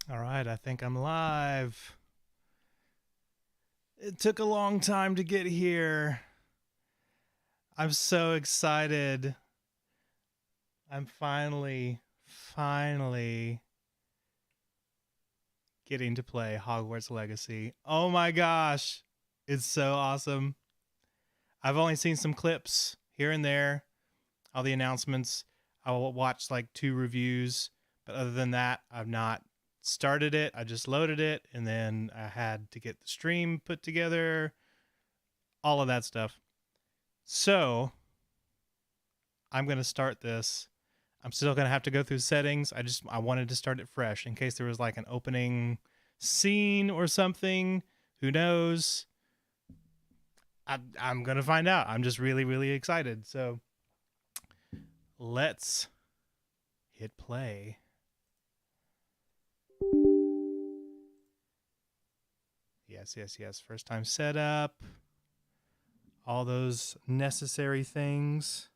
All right, I think I'm live. It took a long time to get here. I'm so excited. I'm finally getting to play Hogwarts Legacy. Oh my gosh, it's so awesome. I've only seen some clips here and there, all the announcements. I'll watch like 2 reviews, but other than that, I've not started it. I just loaded it and then I had to get the stream put together, all of that stuff. So I'm going to start this. I'm still going to have to go through settings. I wanted to start it fresh in case there was like an opening scene or something. Who knows? I'm going to find out. I'm just really excited. So let's hit play. Yes. First time setup. All those necessary things.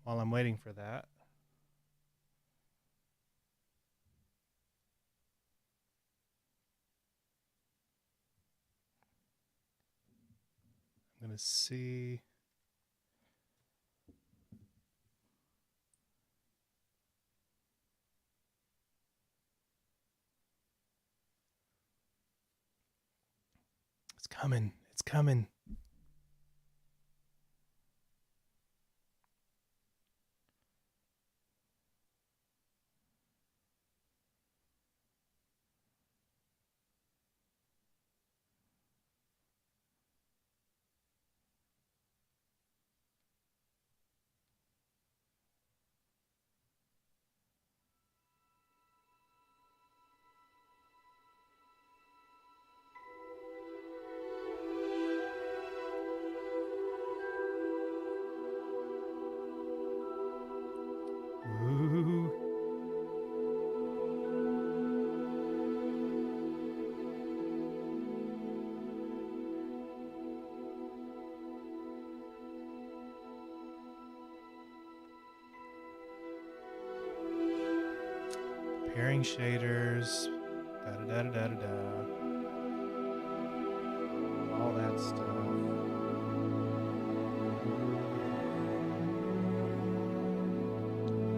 While I'm waiting for that, I'm going to see. It's coming. It's coming. Ooh. Pairing shaders. All that stuff.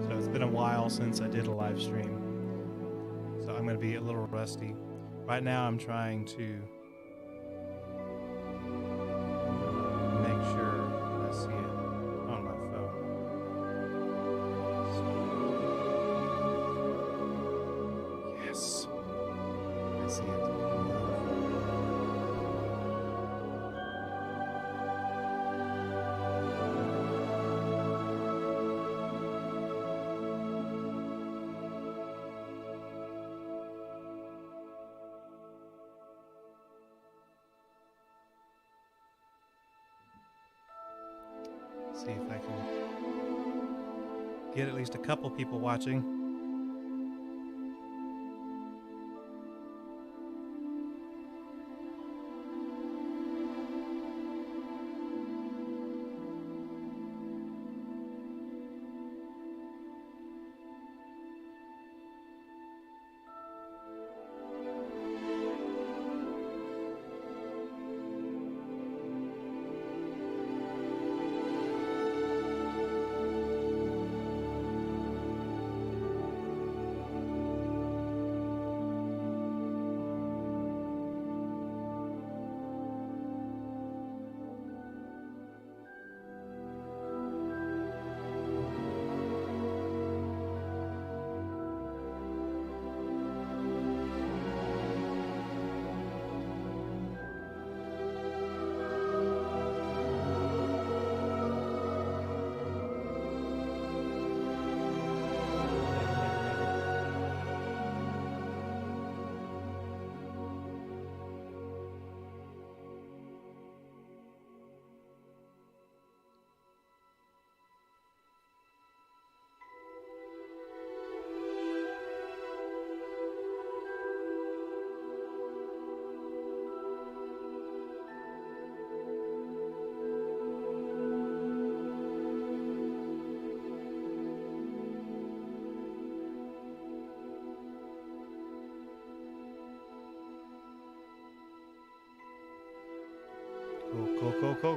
So it's been a while since I did a live stream. So I'm going to be a little rusty. Right now I'm trying to make sure I see it on my phone. Yes. I see it. See if I can get at least a couple people watching.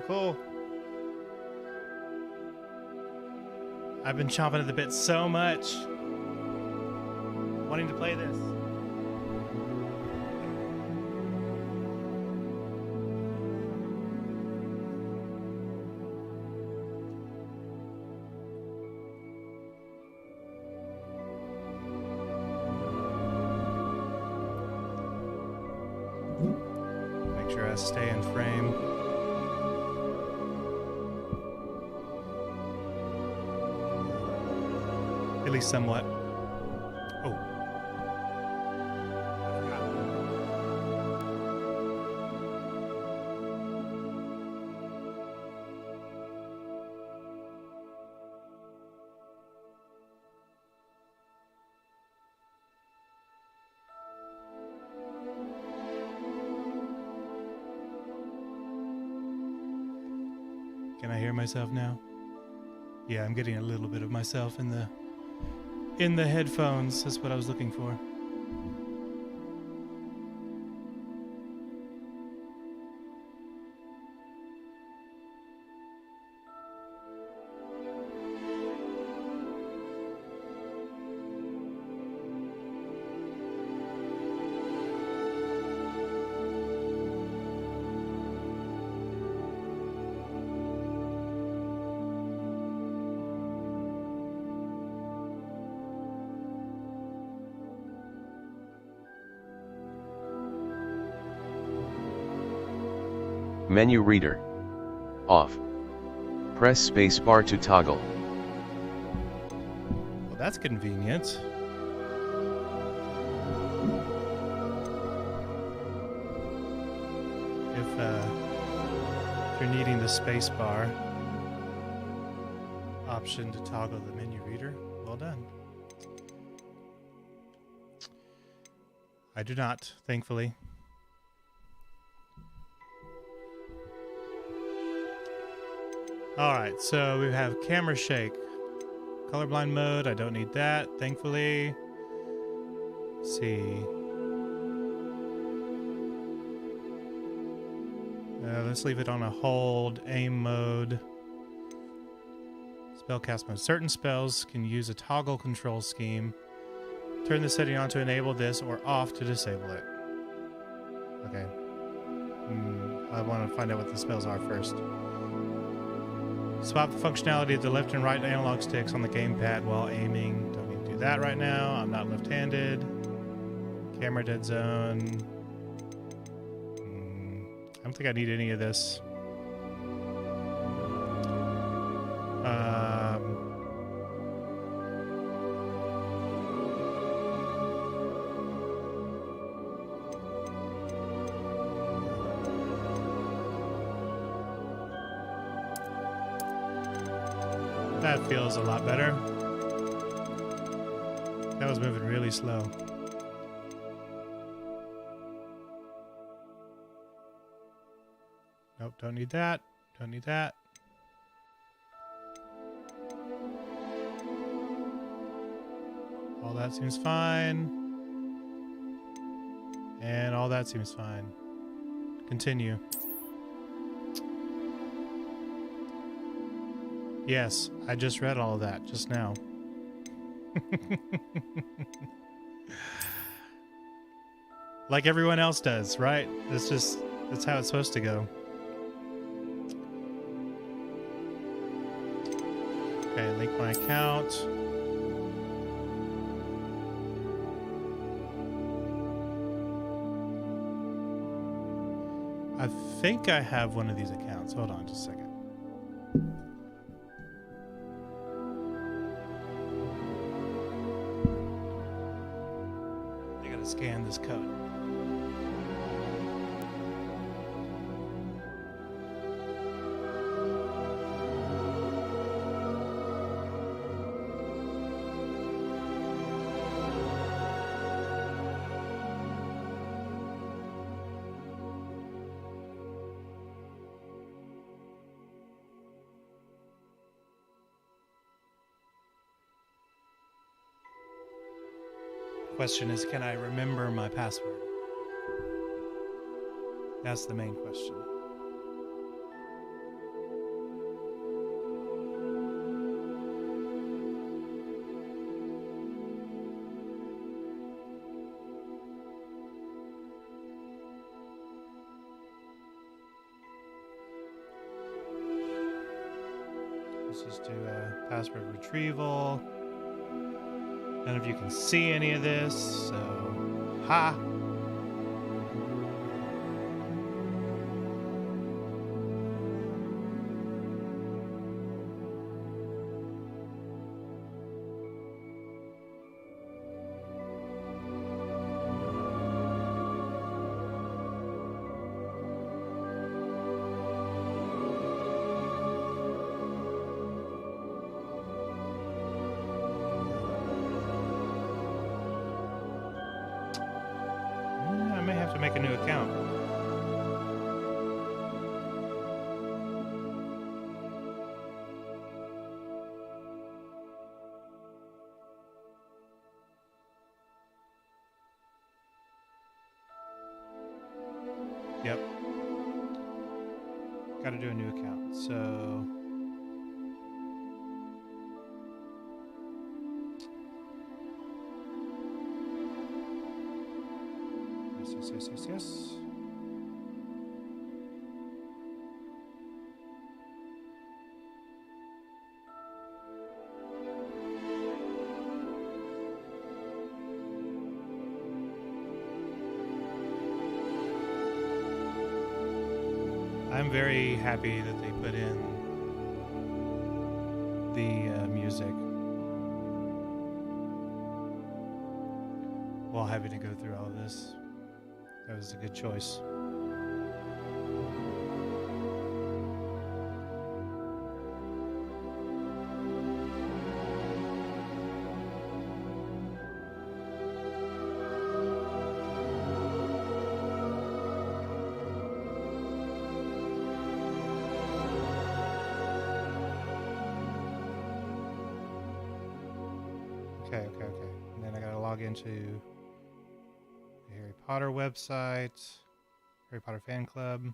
Cool. I've been chomping at the bit so much, wanting to play this. Make sure I stay in frame. At least somewhat. Oh. Can I hear myself now? Yeah, I'm getting a little bit of myself in the headphones. That's what I was looking for. Menu reader. Off. Press spacebar to toggle. Well, that's convenient. If you're needing the spacebar option to toggle the menu reader, well done. I do not, thankfully. Alright, so we have camera shake. Colorblind mode, I don't need that, thankfully. Let's see. Let's leave it on a hold. Aim mode. Spellcast mode. Certain spells can use a toggle control scheme. Turn the setting on to enable this or off to disable it. Okay. I want to find out what the spells are first. Swap the functionality of the left and right analog sticks on the gamepad while aiming. Don't need to do that right now. I'm not left-handed. Camera dead zone. I don't think I need any of this. That feels a lot better. That was moving really slow. Nope, don't need that. Don't need that. All that seems fine. And all that seems fine. Continue. Yes, I just read all of that just now. Like everyone else does, right? That's how it's supposed to go. Okay, link my account. I think I have one of these accounts. Hold on just a second. I gotta scan this code. Question is, can I remember my password? That's the main question. Let's just do a password retrieval. None of you can see any of this, so ha! I may have to make a new account. Yep. Got to do a new account. So yes. I'm very happy that they put in the music while having to go through all of this. That was a good choice. Okay. And then I gotta log into the Harry Potter website, Harry Potter fan club.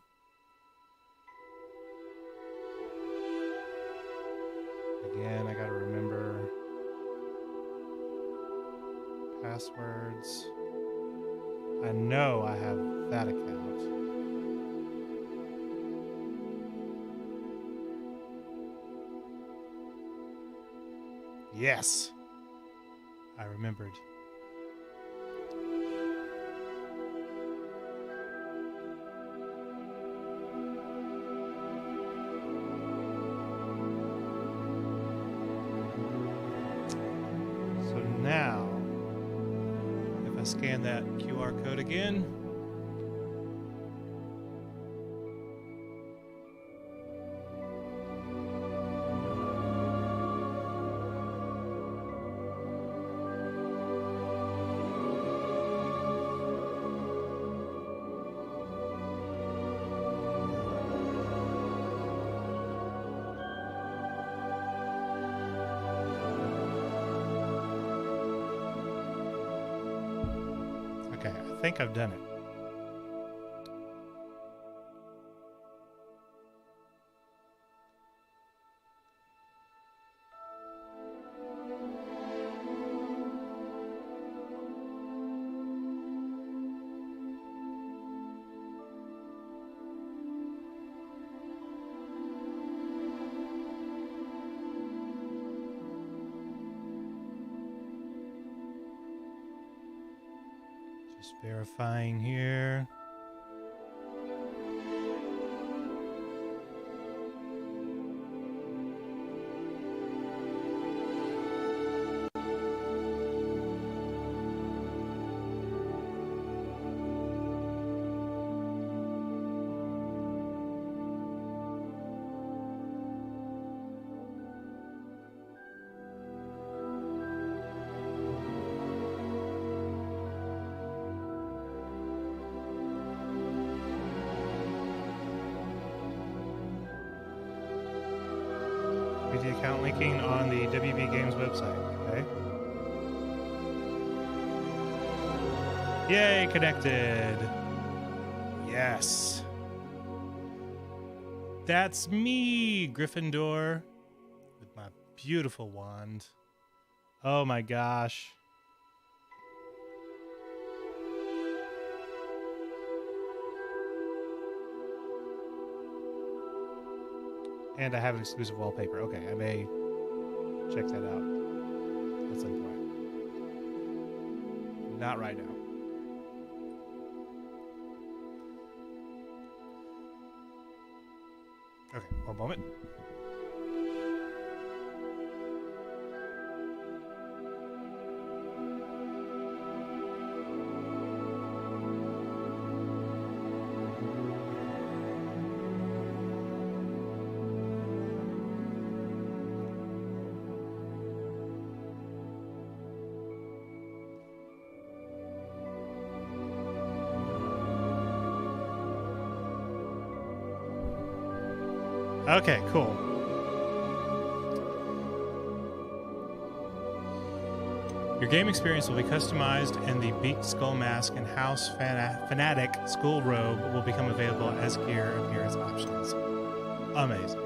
Again, I gotta remember passwords. I know I have that account. Yes! I remembered. So now, if I scan that QR code again, okay, I think I've done it. Just verifying here. The account linking on the WB Games website. Okay. Yay, connected. Yes. That's me, Gryffindor, with my beautiful wand. Oh my gosh. And I have an exclusive wallpaper. Okay, I may check that out at some point. Not right now. Okay, one moment. Okay, cool. Your game experience will be customized, and the beaked skull mask and house fanatic school robe will become available as gear appearance options. Amazing.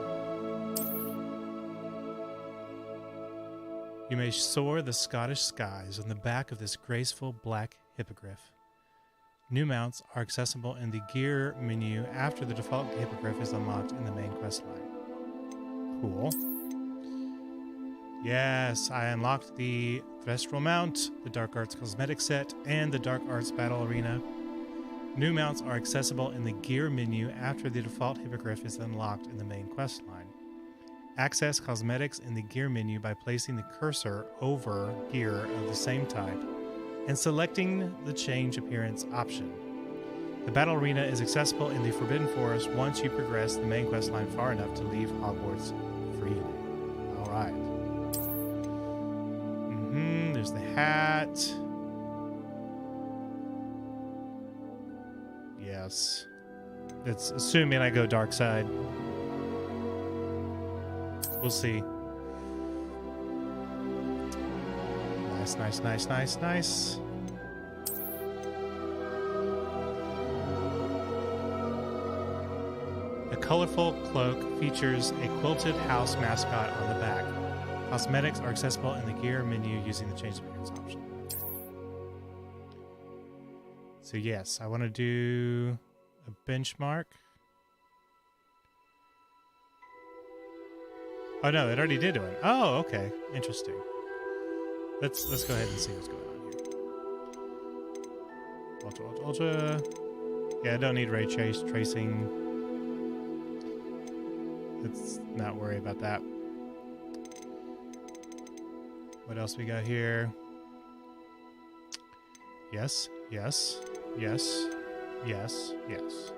You may soar the Scottish skies on the back of this graceful black hippogriff. New mounts are accessible in the gear menu after the default hippogriff is unlocked in the main quest line. Cool. Yes, I unlocked the Thestral mount, the Dark Arts cosmetic set, and the Dark Arts battle arena. New mounts are accessible in the gear menu after the default hippogriff is unlocked in the main quest line. Access cosmetics in the gear menu by placing the cursor over gear of the same type and selecting the change appearance option. The battle arena is accessible in the Forbidden Forest once you progress the main quest line far enough to leave Hogwarts freely. All right. There's the hat. Yes. It's assuming I go dark side. We'll see. Nice, nice, nice, nice, nice. The colorful cloak features a quilted house mascot on the back. Cosmetics are accessible in the gear menu using the change appearance option. So yes, I want to do a benchmark. Oh no, it already did do it. Oh, okay. Interesting. Let's go ahead and see what's going on here. Ultra, ultra, ultra. Yeah, I don't need ray tracing. Let's not worry about that. What else we got here? Yes, yes, yes, yes, yes.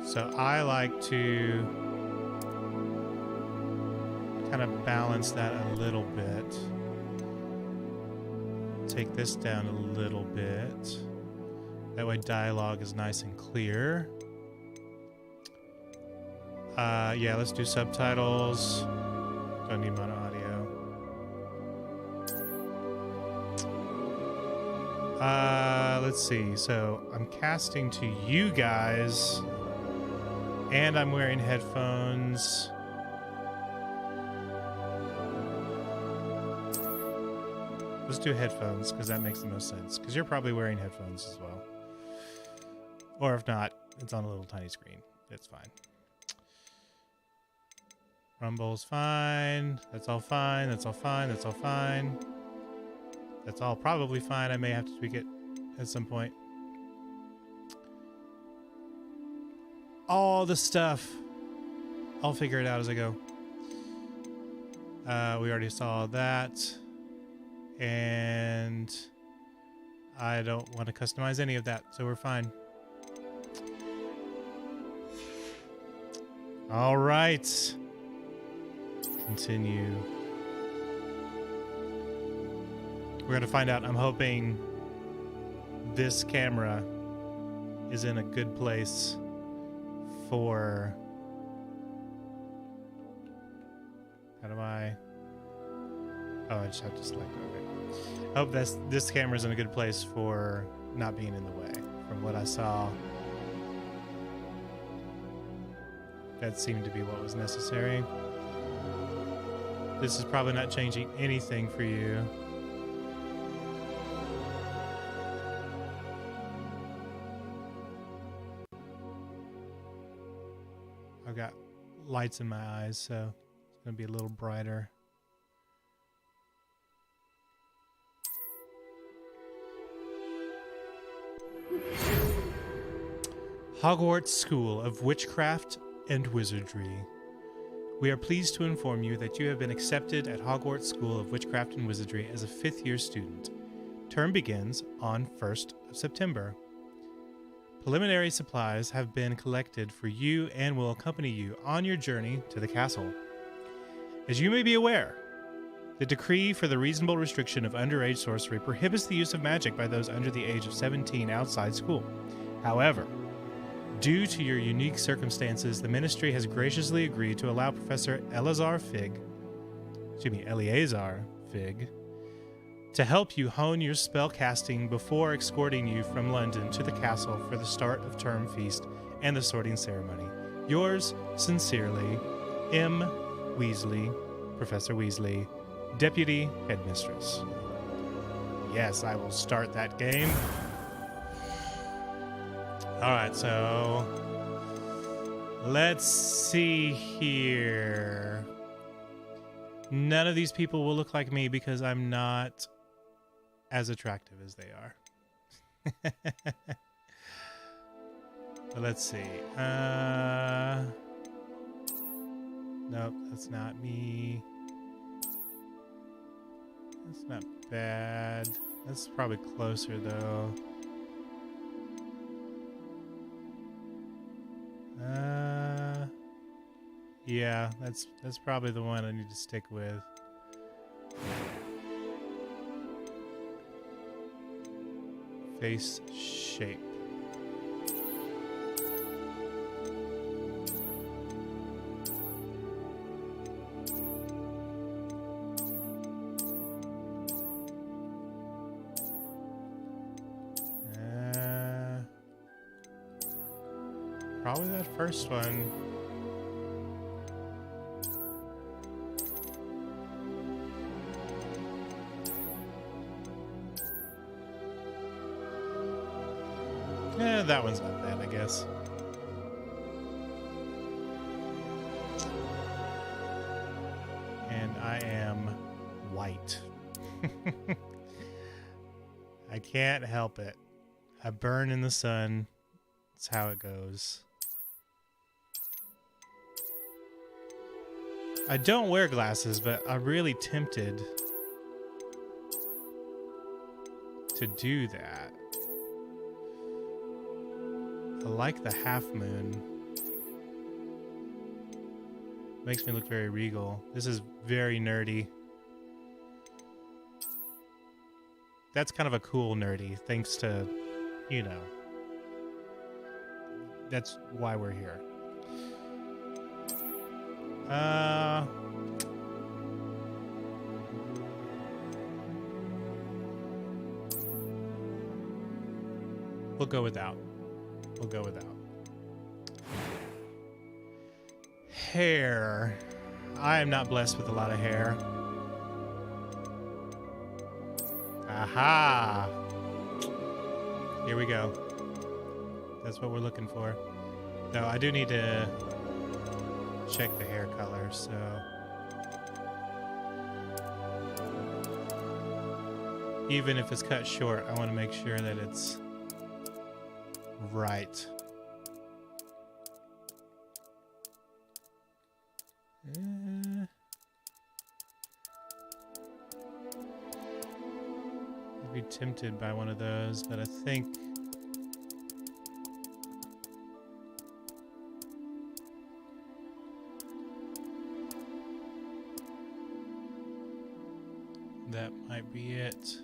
So I like to kind of balance that a little bit. Take this down a little bit. That way dialogue is nice and clear. Yeah, let's do subtitles. Don't need mono audio. Let's see. So I'm casting to you guys, and I'm wearing headphones. Let's do headphones, because that makes the most sense. Because you're probably wearing headphones as well. Or if not, it's on a little tiny screen. It's fine. Rumble's fine. That's all fine. That's all fine. That's all fine. That's all probably fine. I may have to tweak it at some point. All the stuff. I'll figure it out as I go. We already saw that. And I don't want to customize any of that, so we're fine. All right. Continue. We're going to find out. I'm hoping this camera is in a good place for... How do I... Oh, I just have to select it. Okay. I hope this camera's in a good place for not being in the way. From what I saw, that seemed to be what was necessary. This is probably not changing anything for you. lights in my eyes, so it's going to be a little brighter. Hogwarts School of Witchcraft and Wizardry. We are pleased to inform you that you have been accepted at Hogwarts School of Witchcraft and Wizardry as a 5th-year student. Term begins on 1st of September. Preliminary supplies have been collected for you and will accompany you on your journey to the castle. As you may be aware, the decree for the reasonable restriction of underage sorcery prohibits the use of magic by those under the age of 17 outside school. However, due to your unique circumstances, the Ministry has graciously agreed to allow Professor Eleazar Fig to help you hone your spell casting before escorting you from London to the castle for the start of term feast and the sorting ceremony. Yours sincerely, M. Weasley, Professor Weasley, Deputy Headmistress. Yes, I will start that game. Alright, so let's see here. None of these people will look like me because I'm not as attractive as they are. But let's see. Nope, that's not me. That's not bad. That's probably closer though. Yeah, that's probably the one I need to stick with. Face shape. Probably that first one. Yeah, that one's not bad, I guess. And I am white. I can't help it. I burn in the sun. That's how it goes. I don't wear glasses, but I'm really tempted to do that. I like the half moon. Makes me look very regal. This is very nerdy. That's kind of a cool nerdy, thanks to, you know. That's why we're here. We'll go without. We'll go without. Hair. I am not blessed with a lot of hair. Aha! Here we go. That's what we're looking for. Though I do need to check the hair color, so... Even if it's cut short, I want to make sure that it's right. I'd be tempted by one of those, but I think that might be it.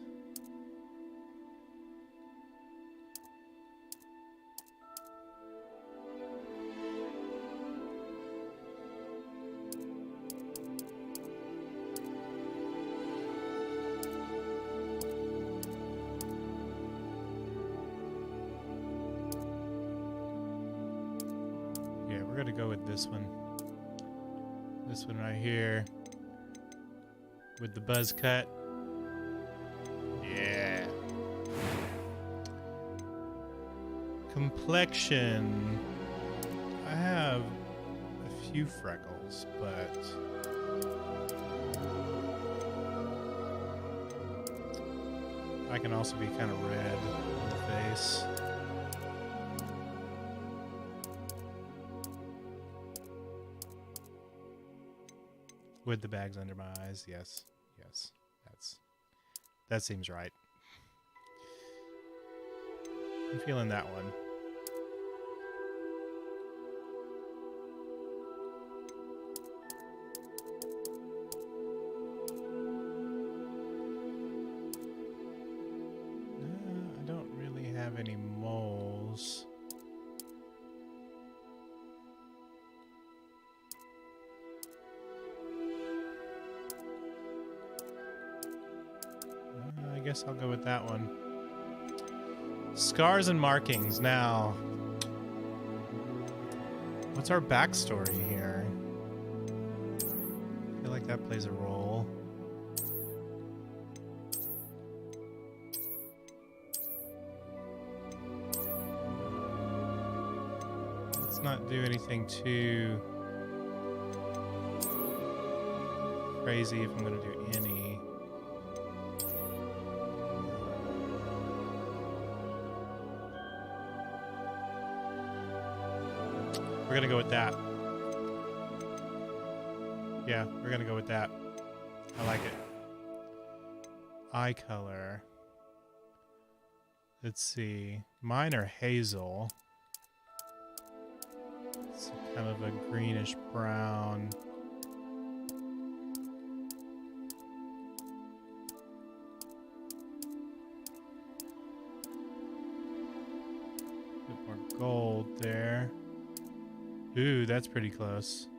Yeah, we're gonna go with this one. This one right here. With the buzz cut. Yeah. Complexion. I have a few freckles, but I can also be kind of red on the face. With the bags under my eyes, yes, that seems right. I'm feeling that one. I don't really have any moles. I guess I'll go with that one. Scars and markings. Now, what's our backstory here? I feel like that plays a role. Let's not do anything too crazy if I'm going to do any. We're gonna go with that. Yeah, we're gonna go with that. I like it. Eye color. Let's see. Mine are hazel. It's kind of a greenish brown. Bit more gold there. Ooh, that's pretty close.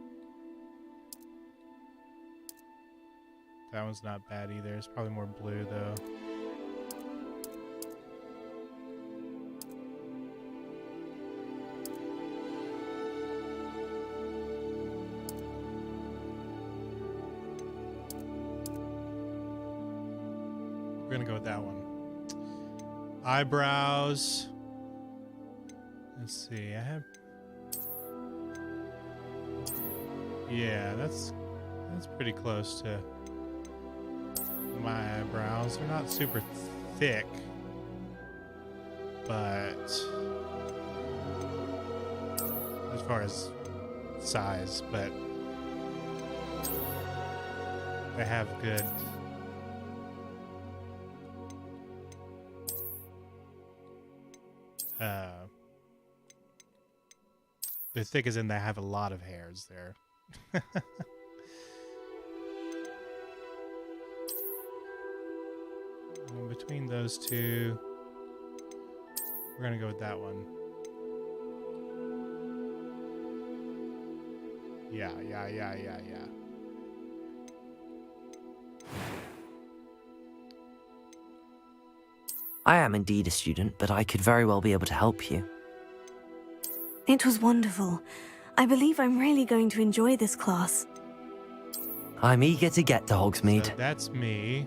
That one's not bad either. It's probably more blue, though. We're gonna go with that one. Eyebrows. Let's see. I have... Yeah, that's pretty close to my eyebrows. They're not super thick, but as far as size, but they have good they're thick as in they have a lot of hairs there. Between those two, we're gonna go with that one. Yeah. I am indeed a student, but I could very well be able to help you. It was wonderful. I believe I'm really going to enjoy this class. I'm eager to get to Hogsmeade. So that's me.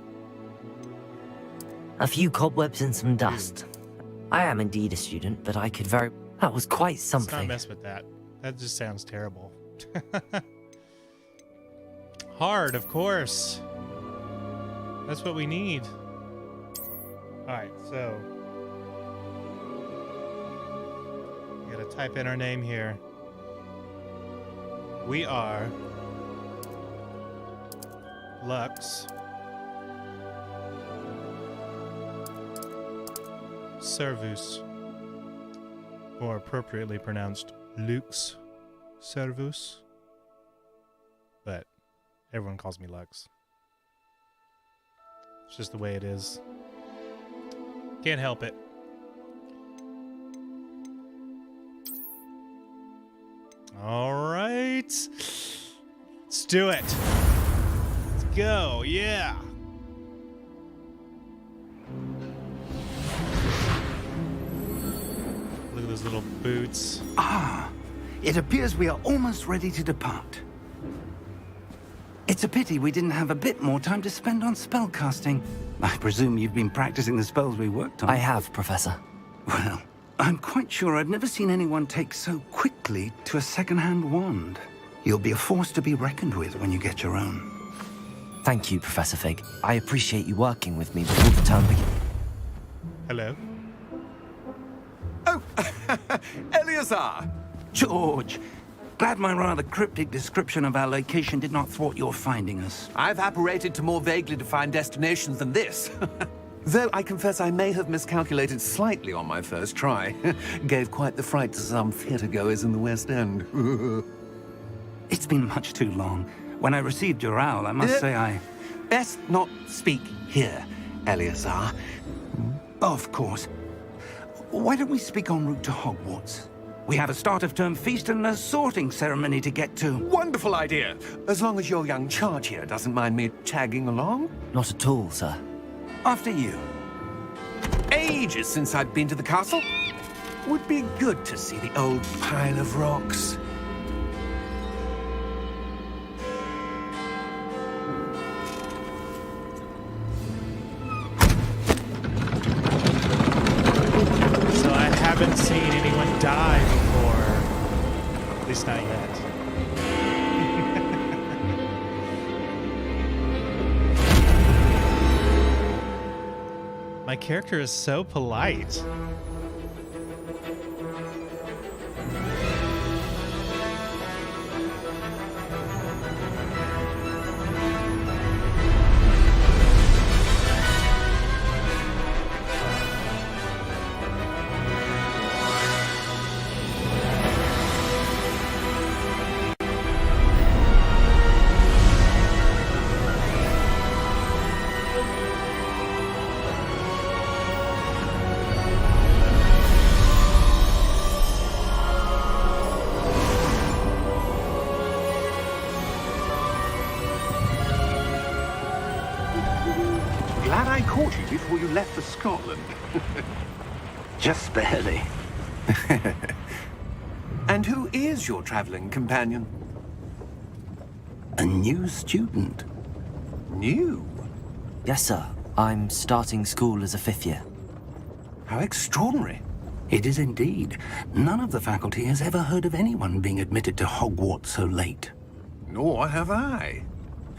A few cobwebs and some dust. I am indeed a student, but I could very... That was quite Let's something. not mess with that. That just sounds terrible. Hard, of course. That's what we need. Alright, so... we gotta type in our name here. We are... Lux Servus, more appropriately pronounced Lux Servus, but everyone calls me Lux. It's just the way it is. Can't help it. All right, let's do it. Let's go, yeah. Look at those little boots. Ah, it appears we are almost ready to depart. It's a pity we didn't have a bit more time to spend on spellcasting. I presume you've been practicing the spells we worked on. I have, Professor. Well, I'm quite sure I've never seen anyone take so quickly to a second-hand wand. You'll be a force to be reckoned with when you get your own. Thank you, Professor Fig. I appreciate you working with me before the term begins. Hello. Oh, Eleazar! George, glad my rather cryptic description of our location did not thwart your finding us. I've apparated to more vaguely defined destinations than this. Though I confess I may have miscalculated slightly on my first try. Gave quite the fright to some theatre-goers in the West End. It's been much too long. When I received your owl, I must say I... Best not speak here, Eleazar. Of course. Why don't we speak en route to Hogwarts? We have a start-of-term feast and a sorting ceremony to get to. Wonderful idea! As long as your young charge here doesn't mind me tagging along. Not at all, sir. After you. Ages since I'd been to the castle. Would be good to see the old pile of rocks. So I haven't seen anyone die before. At least not yet. My character is so polite. Glad I caught you before you left for Scotland. Just barely. And who is your traveling companion? A new student. New? Yes, sir. I'm starting school as a 5th year. How extraordinary. It is indeed. None of the faculty has ever heard of anyone being admitted to Hogwarts so late. Nor have I.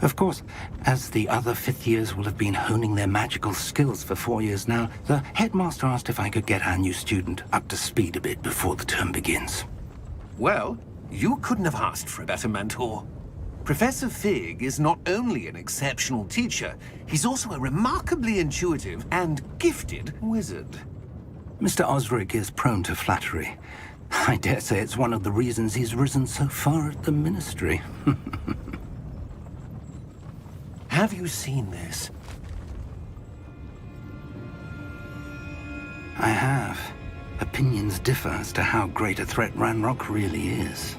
Of course, as the other 5th years will have been honing their magical skills for 4 years now, the headmaster asked if I could get our new student up to speed a bit before the term begins. Well, you couldn't have asked for a better mentor. Professor Fig is not only an exceptional teacher, he's also a remarkably intuitive and gifted wizard. Mr. Osric is prone to flattery. I dare say it's one of the reasons he's risen so far at the Ministry. Have you seen this? I have. Opinions differ as to how great a threat Ranrock really is.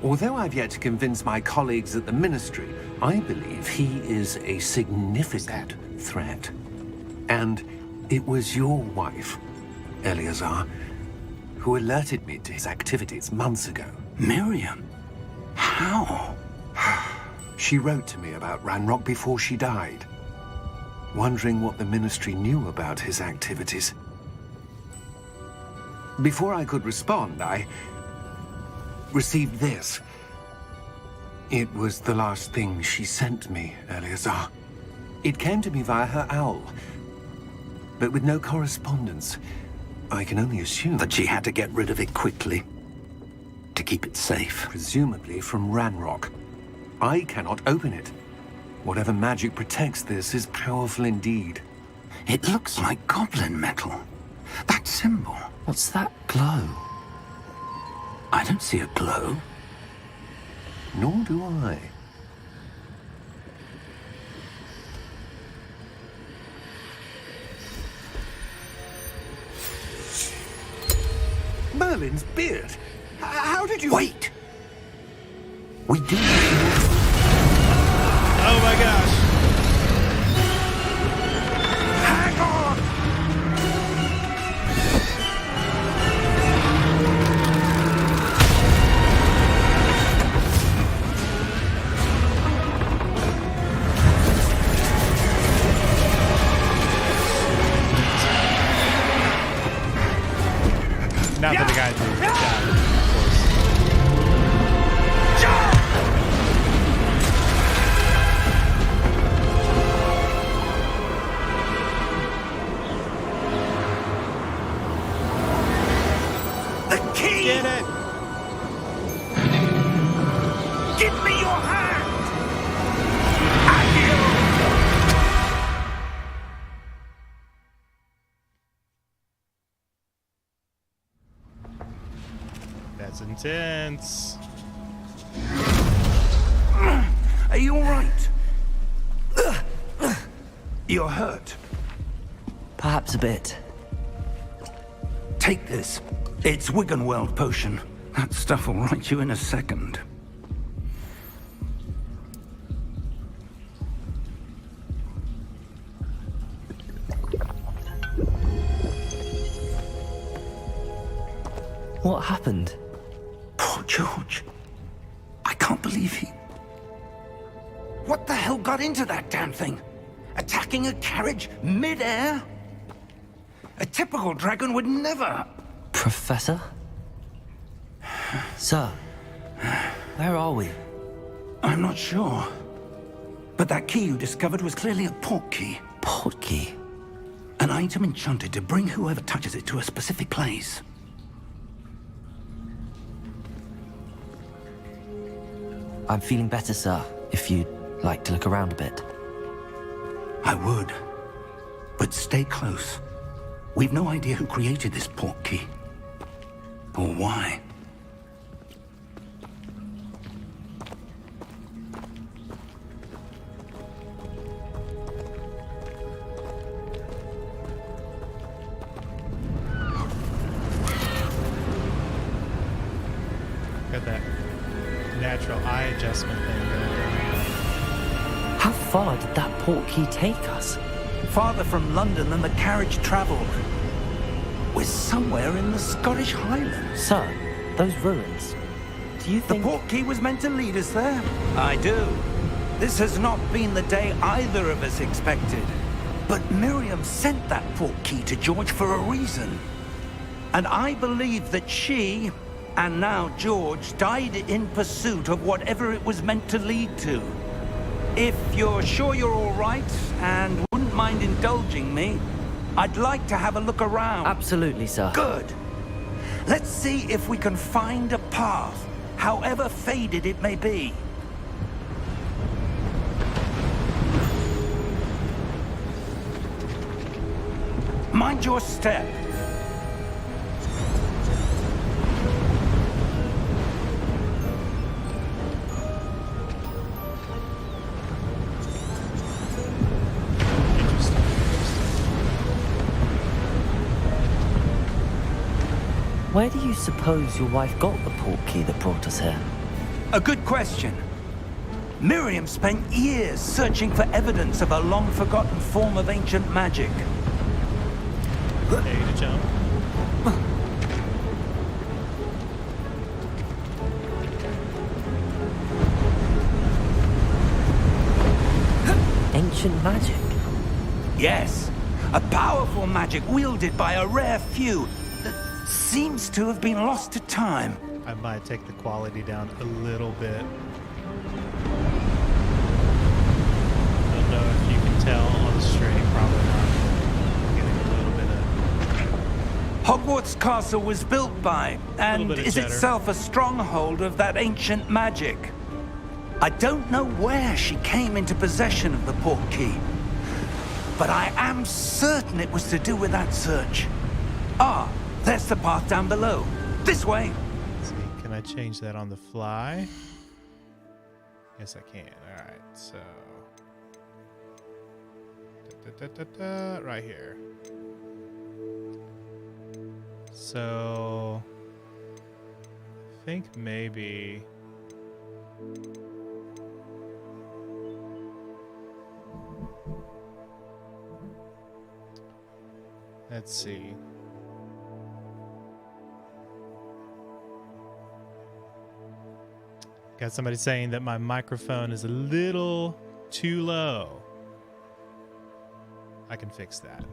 Although I've yet to convince my colleagues at the Ministry, I believe he is a significant threat. And it was your wife, Eleazar, who alerted me to his activities months ago. Miriam? How? She wrote to me about Ranrock before she died, wondering what the Ministry knew about his activities. Before I could respond, I received this. It was the last thing she sent me, Eleazar. It came to me via her owl, but with no correspondence. I can only assume That she had to get rid of it quickly. To keep it safe. presumably from Ranrock. I cannot open it. Whatever magic protects this is powerful indeed. It looks like goblin metal. That symbol. What's that glow? I don't see a glow. Nor do I. Merlin's beard. How did you... Wait! We do. Oh my gosh. Hang on! Not for the guy who died, of course. your hand! That's intense. Are you all right? You're hurt. Perhaps a bit. Take this. It's Wiggenweld potion. That stuff will right you in a second. What happened? Poor George. I can't believe he... What the hell got into that damn thing? Attacking a carriage mid-air? A typical dragon would never... Professor? Sir, where are we? I'm not sure. But that key you discovered was clearly a port key. Port key? An item enchanted to bring whoever touches it to a specific place. I'm feeling better, sir, if you'd like to look around a bit. I would. But stay close. We've no idea who created this port key. Or why. Got that natural eye adjustment thing going on. How far did that port key take us? Farther from London than the carriage traveled. We're somewhere in the Scottish Highlands. Sir, those ruins. Do you The think... port key was meant to lead us there? I do. This has not been the day either of us expected. But Miriam sent that port key to George for a reason. And I believe that she, and now George, died in pursuit of whatever it was meant to lead to. If you're sure you're all right, and wouldn't mind indulging me, I'd like to have a look around. Absolutely, sir. Good. Let's see if we can find a path, however faded it may be. Mind your step. Where do you suppose your wife got the port key that brought us here? A good question. Miriam spent years searching for evidence of a long-forgotten form of ancient magic. A to jump. Ancient magic? Yes, a powerful magic wielded by a rare few that seems to have been lost to time. I might take the quality down a little bit. I don't know if you can tell on the stream, probably not. I'm getting a little bit of... Hogwarts Castle was built by, and bit of is cheddar. itself a stronghold of that ancient magic. I don't know where she came into possession of the port key, but I am certain it was to do with that search. Ah, there's the path down below. This way. Let's see, can I change that on the fly? Yes, I can. All right, so... right here. So... I think maybe... Let's see. Got somebody saying that my microphone is a little too low. I can fix that.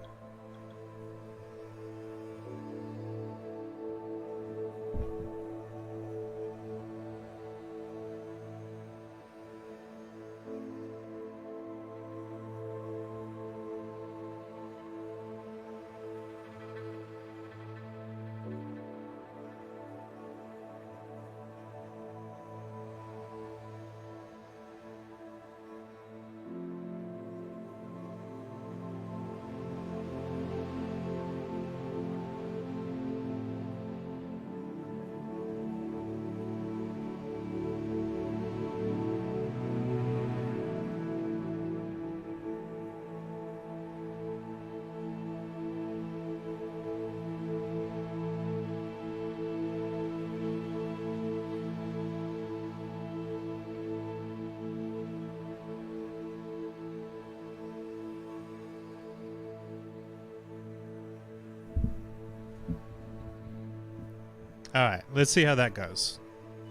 All right, let's see how that goes.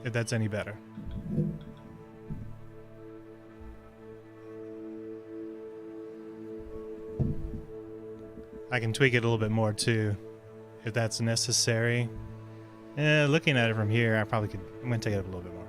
If that's any better. I can tweak it a little bit more too, if that's necessary. Looking at it from here, I probably could. I'm gonna take it up a little bit more.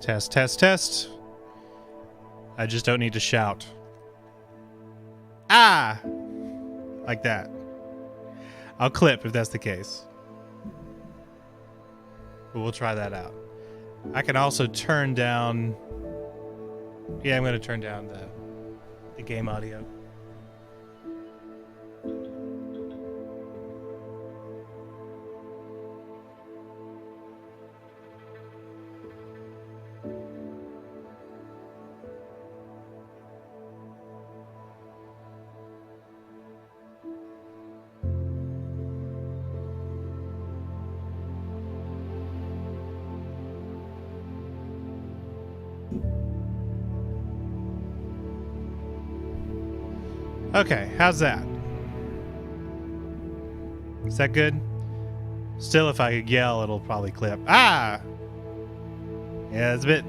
Test, test, test. I just don't need to shout. Ah! Like that. I'll clip if that's the case. But we'll try that out. I can also turn down... Yeah, I'm going to turn down the game audio. Okay, how's that? Is that good? Still, if I could yell, it'll probably clip. Ah! Yeah, it's a bit...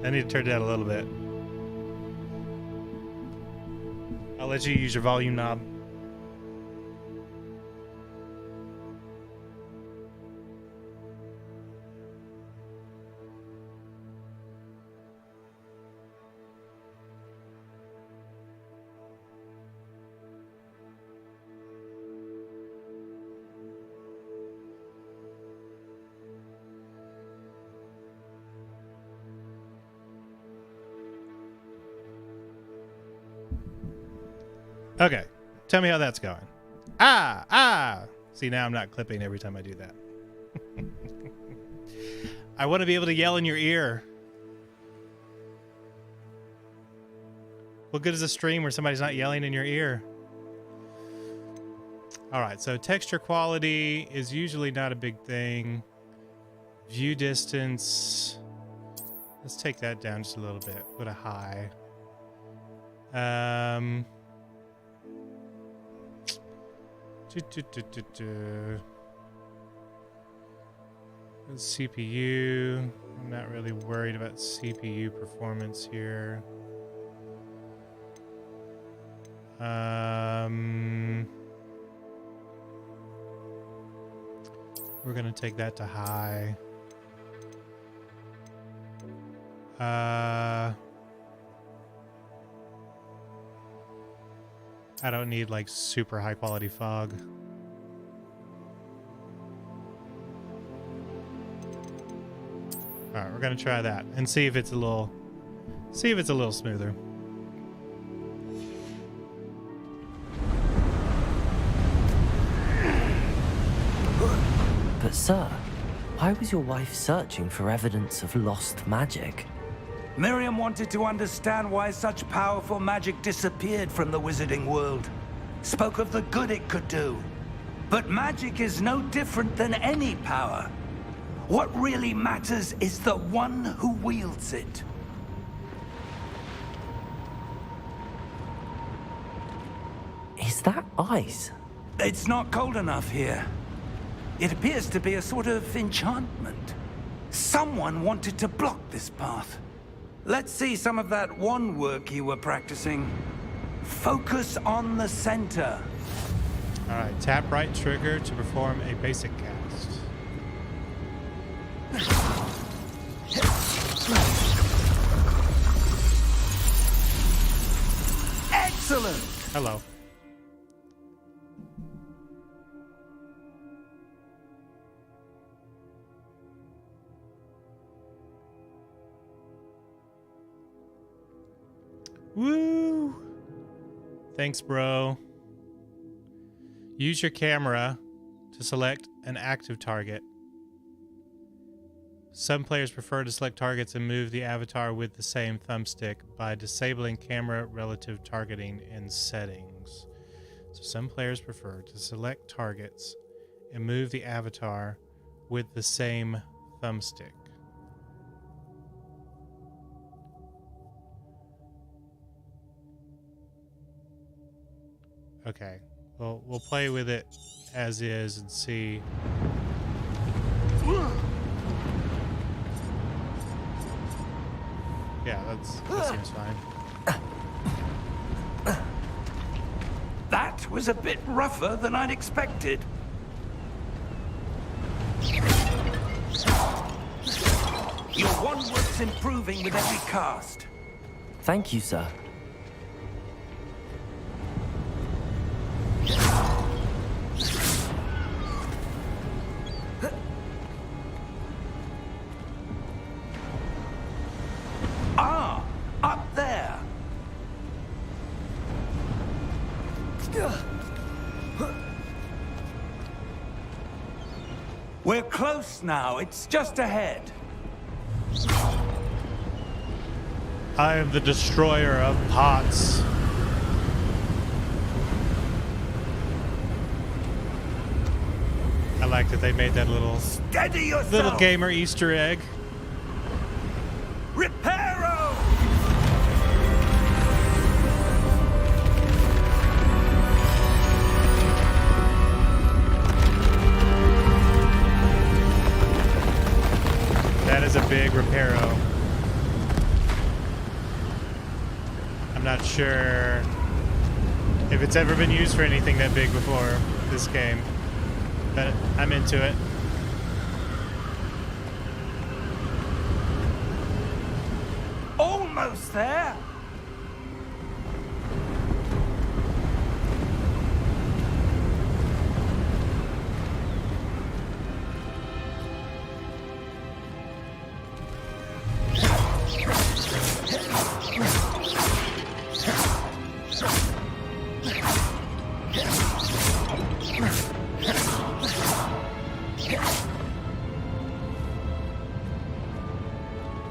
I need to turn it down a little bit. I'll let you use your volume knob. Okay, tell me how that's going. Ah, ah. See, now I'm not clipping every time I do that. I want to be able to yell in your ear. What good is a stream where somebody's not yelling in your ear? All right, so texture quality is usually not a big thing. View distance. Let's take that down just a little bit. Put a high. CPU. I'm not really worried about CPU performance here. We're gonna take that to high. I don't need like super high quality fog. All right, we're gonna try that and see if it's a little smoother. But sir, why was your wife searching for evidence of lost magic? Miriam wanted to understand why such powerful magic disappeared from the wizarding world. Spoke of the good it could do. But magic is no different than any power. What really matters is the one who wields it. Is that ice? It's not cold enough here. It appears to be a sort of enchantment. Someone wanted to block this path. Let's see some of that wand work you were practicing. Focus on the center. All right, tap right trigger to perform a basic cast. Excellent! Hello. Woo! Thanks, bro. Use your camera to select an active target. Some players prefer to select targets and move the avatar with the same thumbstick by disabling camera relative targeting in settings. So some players prefer to select targets and move the avatar with the same thumbstick. Okay, well, we'll play with it as is and see. Yeah, that seems fine. That was a bit rougher than I'd expected. Your one-work's improving with every cast. Thank you, sir. Ah, up there. We're close now. It's just ahead. I am the destroyer of pots. I like that they made that little Steady yourself. little gamer Easter egg. Reparo! That is a big reparo. I'm not sure if it's ever been used for anything that big before this game, but I'm into it. Almost there.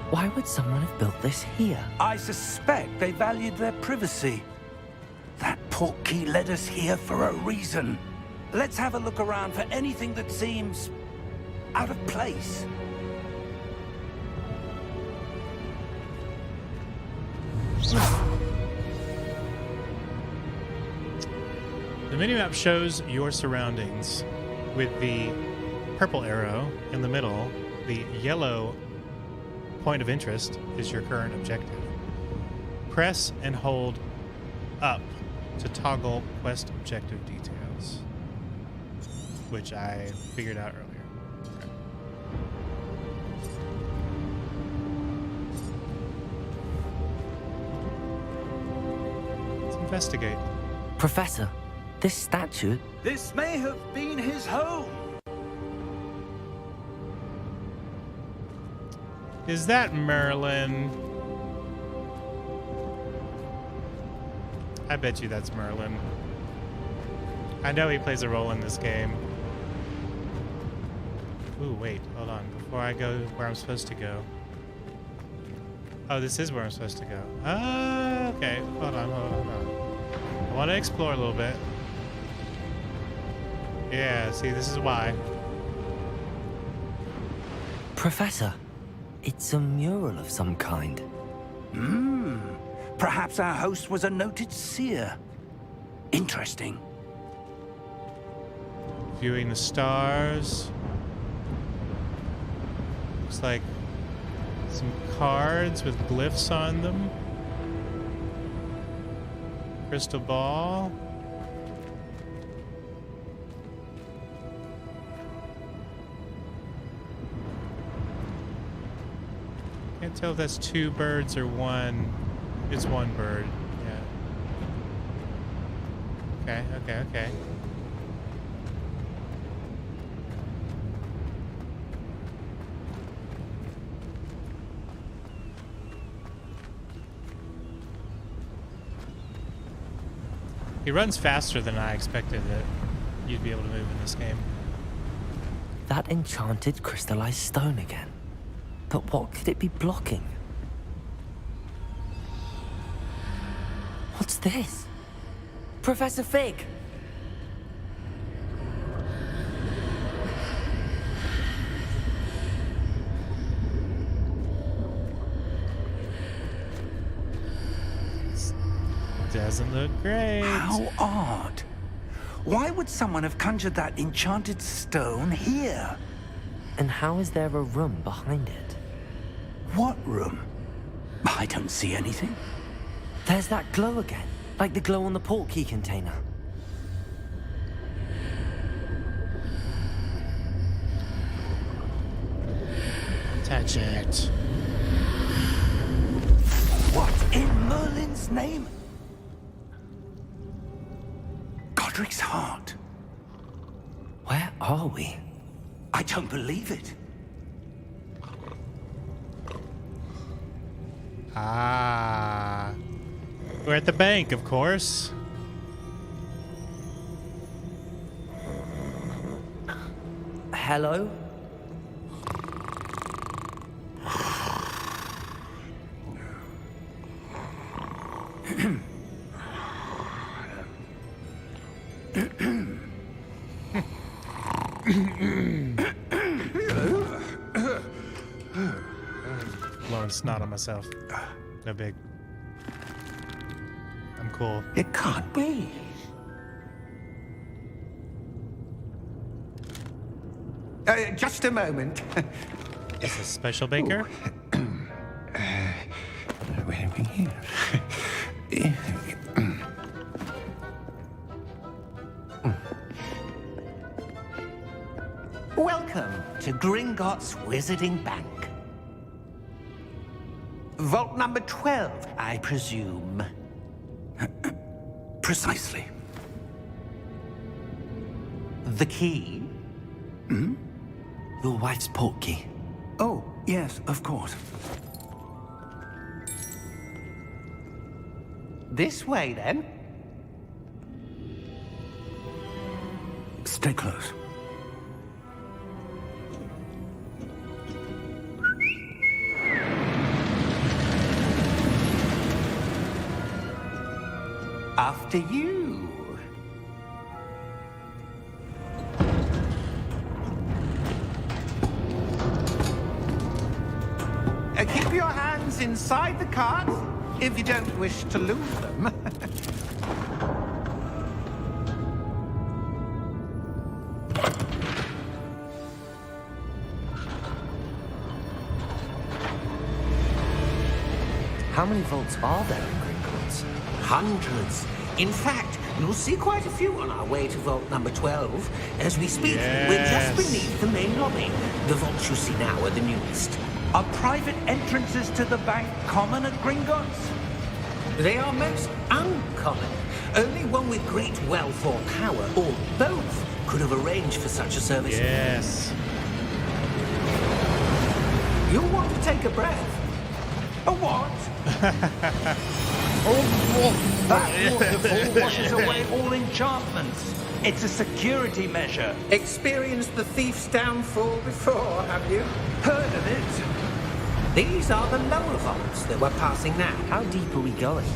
Why would someone have built this here? I suspect they valued their privacy. That portkey led us here for a reason. Let's have a look around for anything that seems out of place. The minimap shows your surroundings with the purple arrow in the middle. The yellow point of interest is your current objective. Press and hold up to toggle quest objective details, which I figured out earlier. Okay. Let's investigate. Professor, this statue... This may have been his home. Is that Merlin? I bet you that's Merlin. I know he plays a role in this game. Ooh, wait, hold on. Before I go where I'm supposed to go. Oh, this is where I'm supposed to go. Ah, okay. Hold on. I want to explore a little bit. Yeah, see, this is why. Professor, it's a mural of some kind. Perhaps our host was a noted seer. Interesting. Viewing the stars. Looks like some cards with glyphs on them. Crystal ball. Can't tell if that's two birds or one. It's one bird. Yeah. Okay. He runs faster than I expected that you'd be able to move in this game. That enchanted crystallized stone again. But what could it be blocking? What's this? Professor Fig! Doesn't look great. How odd. Why would someone have conjured that enchanted stone here? And how is there a room behind it? What room? I don't see anything. There's that glow again, like the glow on the portkey container. Touch it. What in Merlin's name? Godric's heart. Where are we? I don't believe it. Ah. We're at the bank, of course. Hello? Blowing snot on myself. No big. I'm cool. It can't be. Just a moment. Is this special baker? Where are we here? Welcome to Gringotts Wizarding Bank. Vault number 12, I presume. Precisely. The key? Your wife's portkey. Oh, yes, of course. This way, then. Stay close. After you. Keep your hands inside the cart if you don't wish to lose them. How many vaults are there in Gringotts? Hundreds. In fact, you'll see quite a few on our way to vault number 12. As we speak, we're just beneath the main lobby. The vaults you see now are the newest. Are private entrances to the bank common at Gringotts? They are most uncommon. Only one with great wealth or power, or both, could have arranged for such a service. Yes. You'll want to take a breath. A what? That waterfall Washes away all enchantments. It's a security measure. Experienced the thief's downfall before, have you? Heard of it? These are the lower vaults that we're passing now. How deep are we going?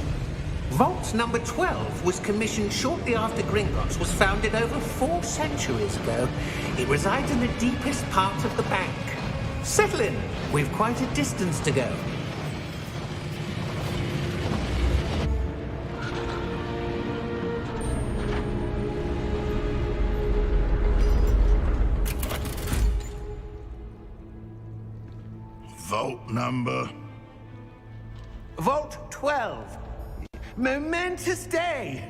Vault number 12 was commissioned shortly after Gringotts was founded over 4 centuries ago. It resides in the deepest part of the bank. Settle in. We've quite a distance to go. Vault number? Vault 12. Momentous day.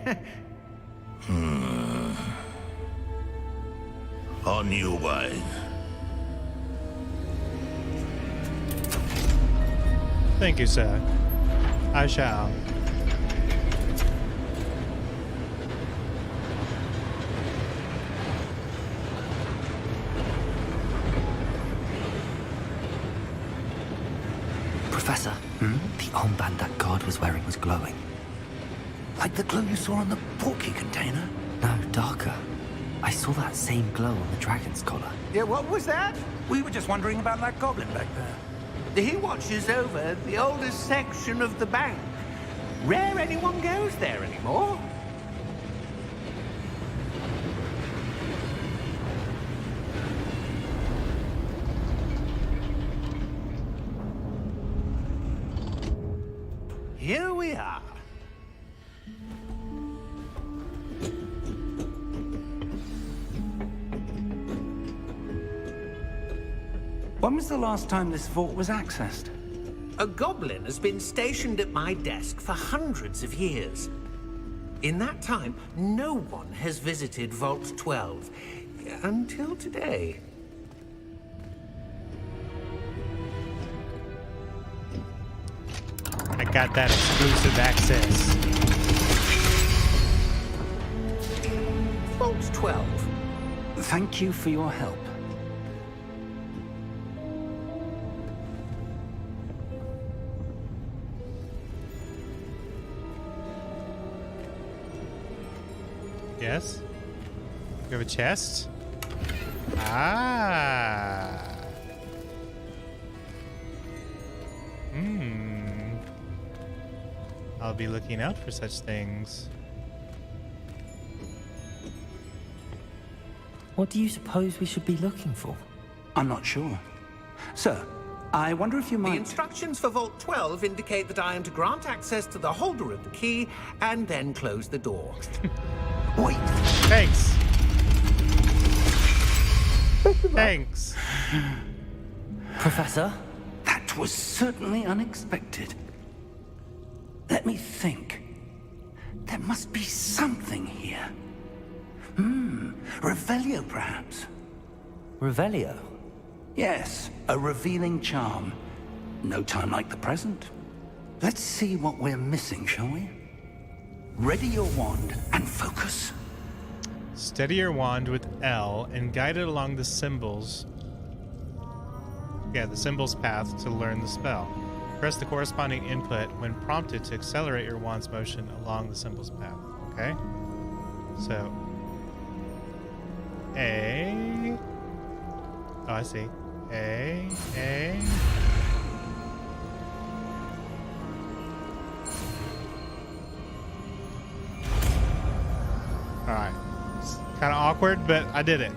On your way. Thank you, sir. I shall. Professor, the armband that guard was wearing was glowing. Like the glow you saw on the portkey container? No, darker. I saw that same glow on the dragon's collar. Yeah, what was that? We were just wondering about that goblin back there. He watches over the oldest section of the bank. Rare anyone goes there anymore. Here we are. When was the last time this vault was accessed? A goblin has been stationed at my desk for hundreds of years. In that time, no one has visited Vault 12 until today. I got that exclusive access. Vault 12. Thank you for your help. Yes? You have a chest? Ah. I'll be looking out for such things. What do you suppose we should be looking for? I'm not sure. Sir, I wonder if you The might... instructions for Vault 12 indicate that I am to grant access to the holder of the key and then close the door. Wait! Thanks. Thanks. Professor? That was certainly unexpected. Let me think. There must be something here. Revelio, perhaps? Revelio? Yes, a revealing charm. No time like the present. Let's see what we're missing, shall we? Ready your wand and focus. Steady your wand with L and guide it along the symbols. Yeah, the symbols path to learn the spell. Press the corresponding input when prompted to accelerate your wand's motion along the symbols path. Okay? So, A. Oh, I see. A. Alright. It's kind of awkward, but I did it.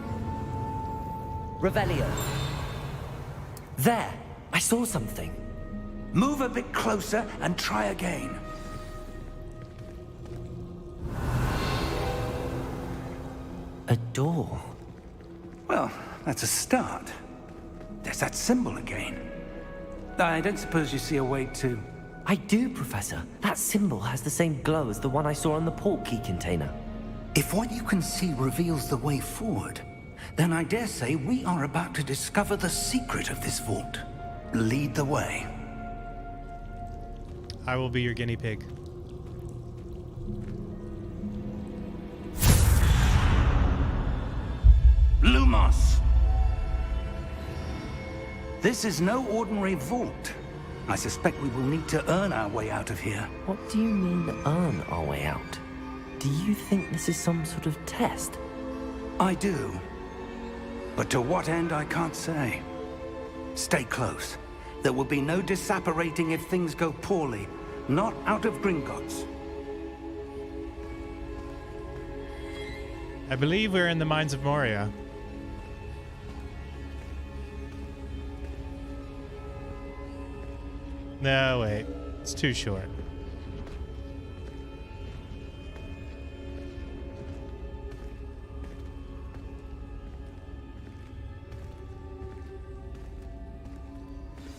Revelio. There! I saw something. Move a bit closer and try again. A door. Well, that's a start. There's that symbol again. I don't suppose you see a way to... I do, Professor. That symbol has the same glow as the one I saw on the port key container. If what you can see reveals the way forward, then I dare say we are about to discover the secret of this vault. Lead the way. I will be your guinea pig. Lumos! This is no ordinary vault. I suspect we will need to earn our way out of here. What do you mean, earn our way out? Do you think this is some sort of test? I do. But to what end, I can't say. Stay close. There will be no disapparating if things go poorly. Not out of Gringotts. I believe we're in the mines of Moria. No, wait. It's too short.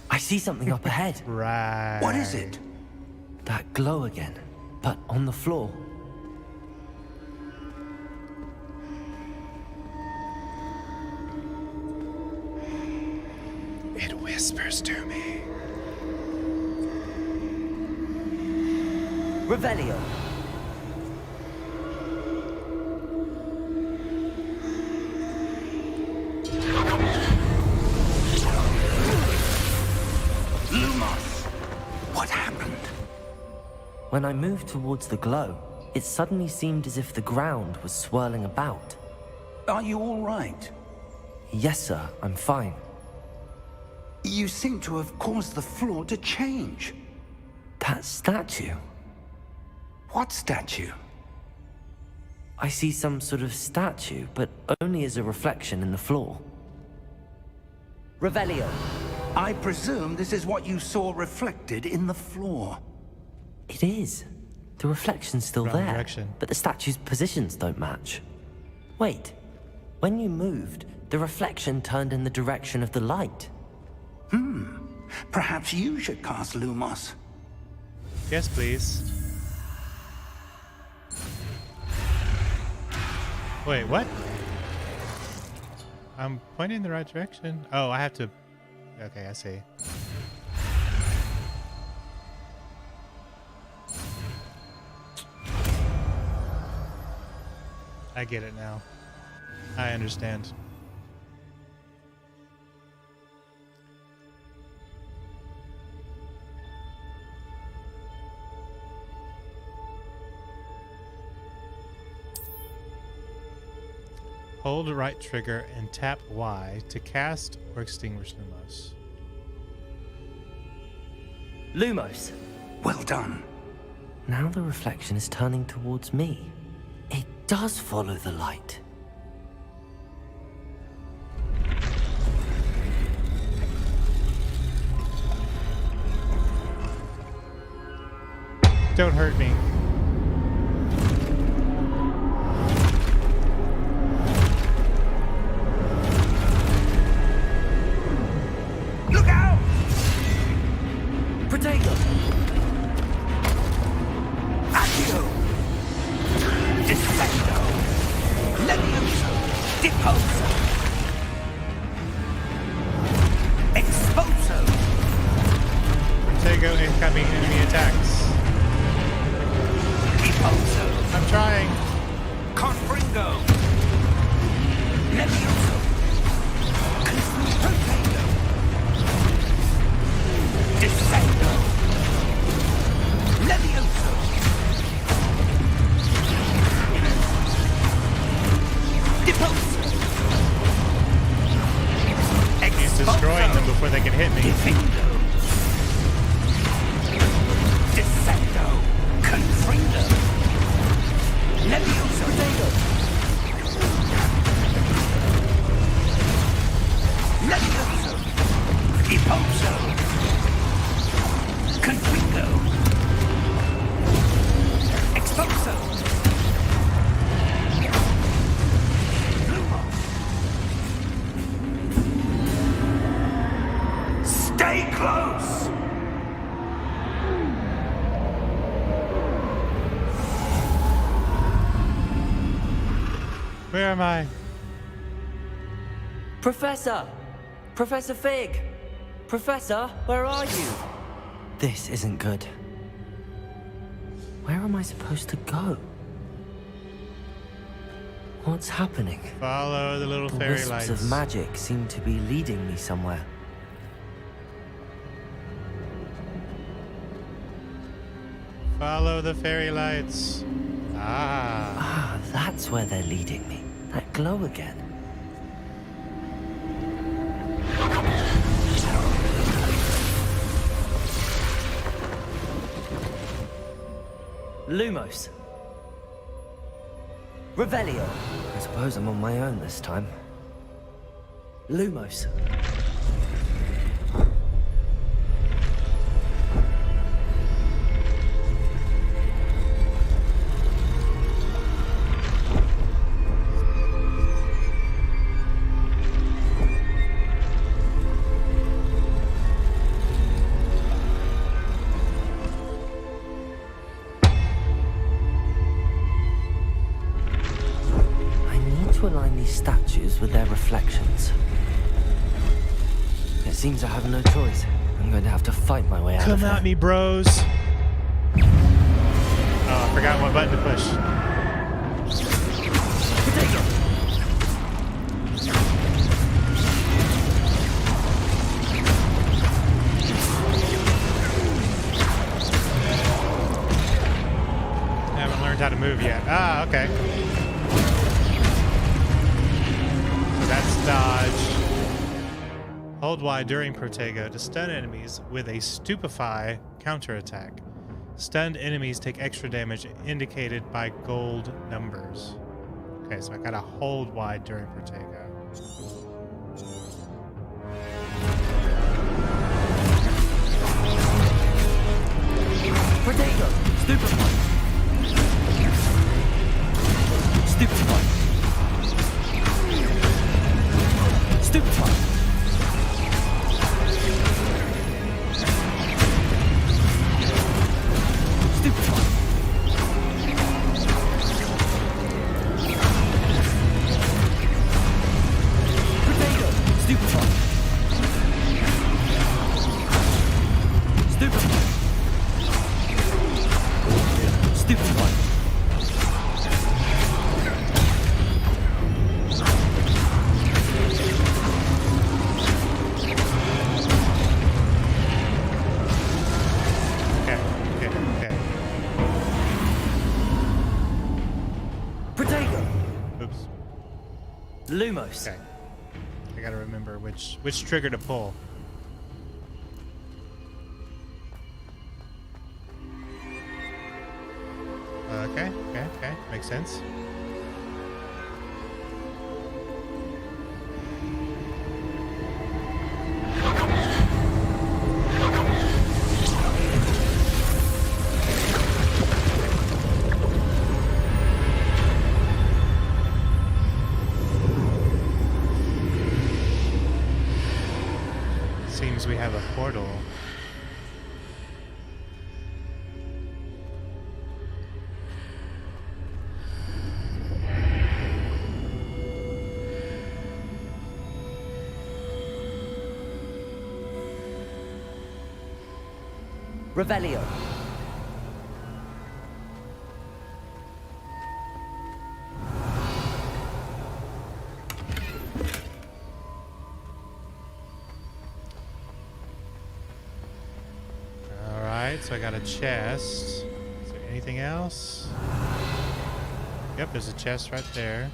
I see something up ahead. Right. What is it? That glow again, but on the floor. It whispers to me. Revelio. Lumos! What happened? When I moved towards the glow, it suddenly seemed as if the ground was swirling about. Are you all right? Yes, sir, I'm fine. You seem to have caused the floor to change. That statue. What statue? I see some sort of statue, but only as a reflection in the floor. Revelio. I presume this is what you saw reflected in the floor. It is. The reflection's still Wrong there, direction. but the statue's positions don't match. Wait. When you moved, the reflection turned in the direction of the light. Perhaps you should cast Lumos. Yes, please. Wait, what? I'm pointing in the right direction. Oh, I have to... Okay, I see. I get it now. I understand. Hold right trigger and tap Y to cast or extinguish Lumos. Lumos. Well done. Now the reflection is turning towards me. It does follow the light. Don't hurt me. Look out! Protego! Accio! Defendo! Levioso! Deposo! Exposo! Protego incoming enemy attacks. Deposo! I'm trying. Confringo! Levioso! Protego! Descendo! Levioso! Deposo! He's destroying them before they can hit me. Defendo! Descendo! Confringo! Levioso! Levioso! Deposo! Confringo! Exposo! Stay close! Where am I? Professor! Professor Fig! Professor, where are you? This isn't good. Where am I supposed to go? What's happening? Follow the little The fairy wisps lights. of magic seem to be leading me somewhere. Follow the fairy lights. Ah. Ah, that's where they're leading me. That glow again. Lumos. Revelio. I suppose I'm on my own this time. Lumos. Align these statues with their reflections. It seems I have no choice. I'm going to have to fight my way out of Come here. at me, bros. Oh, I forgot what button to push. I haven't learned how to move yet. Ah, okay. That's dodge. Hold hold Y during Protego to stun enemies with a Stupefy counterattack. Stunned enemies take extra damage indicated by gold numbers. Okay, so I gotta hold Y during Protego. Protego! Stupefy! Stupefy! Stupefy! Stupefy! Protego! Stupefy! Stupefy! Stupefy! Okay. Protego! Oops. Lumos. Okay. I gotta remember which trigger to pull. Okay. Makes sense. Seems we have a portal. Revelio. Alright, so I got a chest. Is there anything else? Yep, there's a chest right there.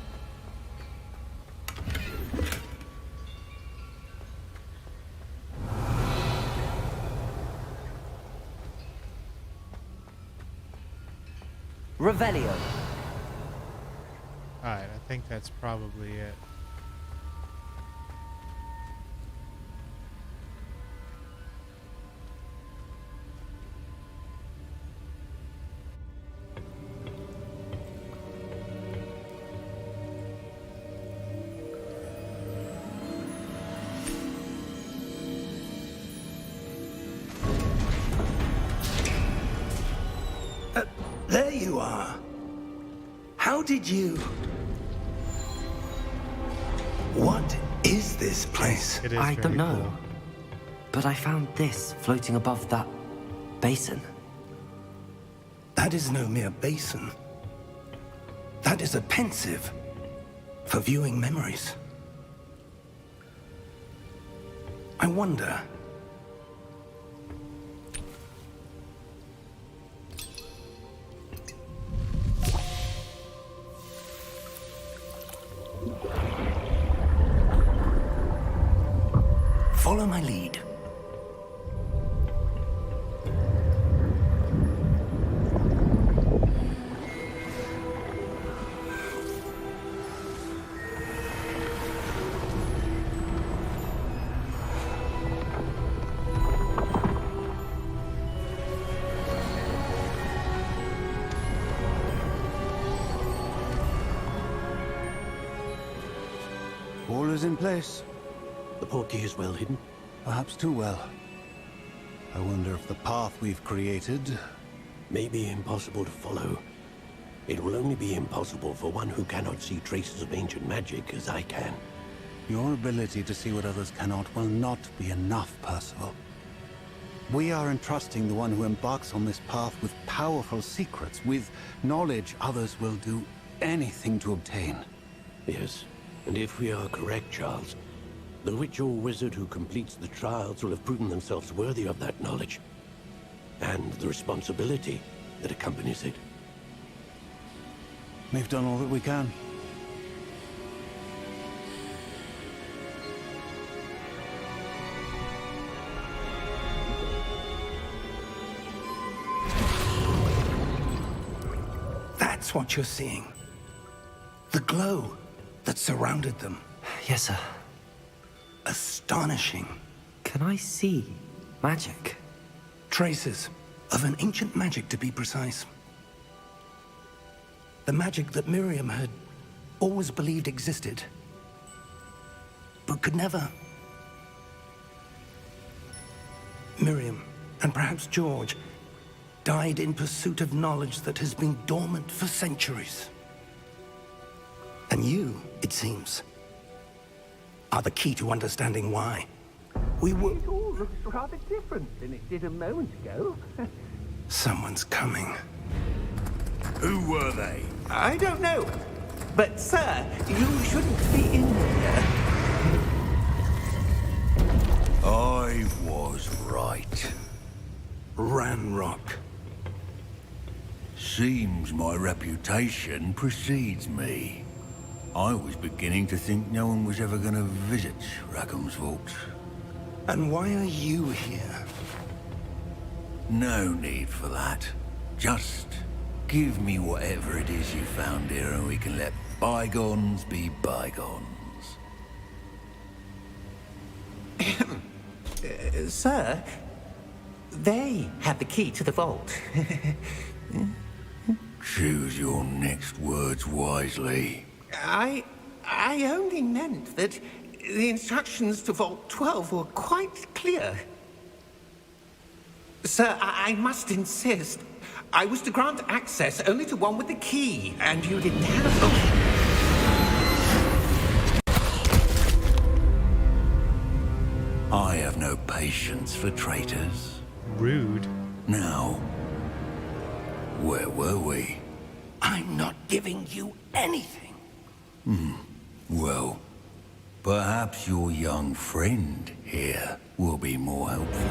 Revelio. Alright, I think that's probably it. There you are. How did you... What is this place? It is I very don't know. cool. But I found this floating above that basin. That is no mere basin. That is a pensive for viewing memories. I wonder... Follow my lead. All is in place. The portkey is well hidden. Perhaps too well. I wonder if the path we've created... May be impossible to follow. It will only be impossible for one who cannot see traces of ancient magic as I can. Your ability to see what others cannot will not be enough, Percival. We are entrusting the one who embarks on this path with powerful secrets, with knowledge others will do anything to obtain. Yes, and if we are correct, Charles, the witch or wizard who completes the trials will have proven themselves worthy of that knowledge, and the responsibility that accompanies it. We've done all that we can. That's what you're seeing. The glow that surrounded them. Yes, sir. Astonishing. Can I see magic? Traces of an ancient magic, to be precise. The magic that Miriam had always believed existed, but could never. Miriam, and perhaps George, died in pursuit of knowledge that has been dormant for centuries. And you, it seems, are the key to understanding why. We were... It all looks rather different than it did a moment ago. Someone's coming. Who were they? I don't know. But, sir, you shouldn't be in here. I was right. Ranrock. Seems my reputation precedes me. I was beginning to think no one was ever going to visit Rackham's vault. And why are you here? No need for that. Just give me whatever it is you found here and we can let bygones be bygones. Sir, they have the key to the vault. Choose your next words wisely. I only meant that the instructions to Vault 12 were quite clear. Sir, I must insist. I was to grant access only to one with the key, and you didn't have them. I have no patience for traitors. Rude. Now, where were we? I'm not giving you anything. Well, perhaps your young friend here will be more helpful.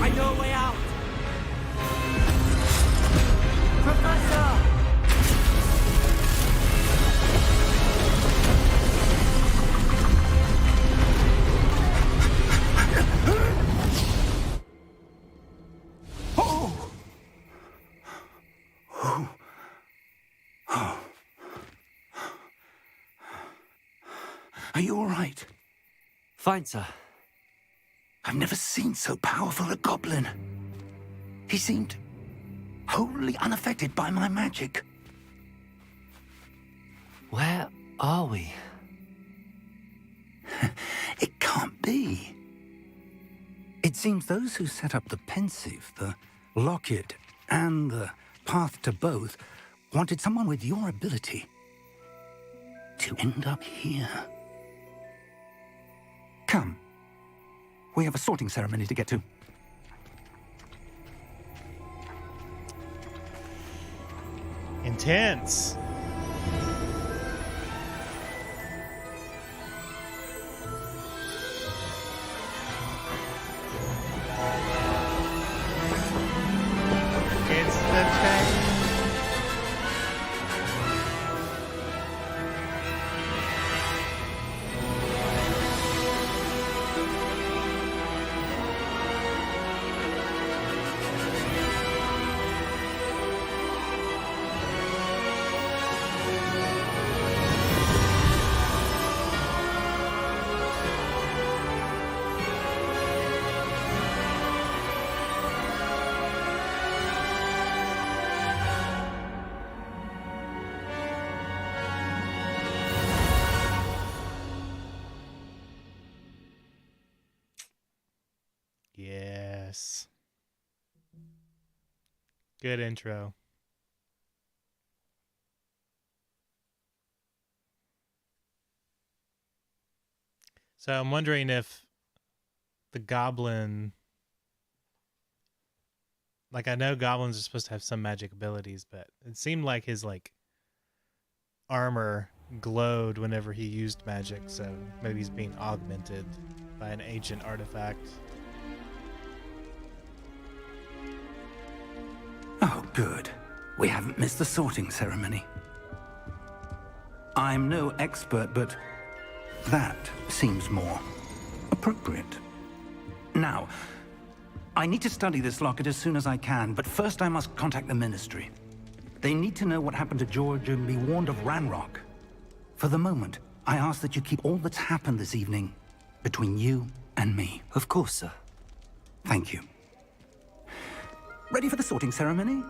I know a way out! Professor! Are you all right? Fine, sir. I've never seen so powerful a goblin. He seemed wholly unaffected by my magic. Where are we? It can't be. It seems those who set up the pensive, the locket, and the path to both wanted someone with your ability to end up here. Come. We have a sorting ceremony to get to. Intense. It's the change. Yes. Good intro. So I'm wondering if the goblin, like, I know goblins are supposed to have some magic abilities, but it seemed like his like armor glowed whenever he used magic, so maybe he's being augmented by an ancient artifact. Oh, good. We haven't missed the sorting ceremony. I'm no expert, but that seems more appropriate. Now, I need to study this locket as soon as I can, but first I must contact the Ministry. They need to know what happened to George and be warned of Ranrock. For the moment, I ask that you keep all that's happened this evening between you and me. Of course, sir. Thank you. Ready for the sorting ceremony?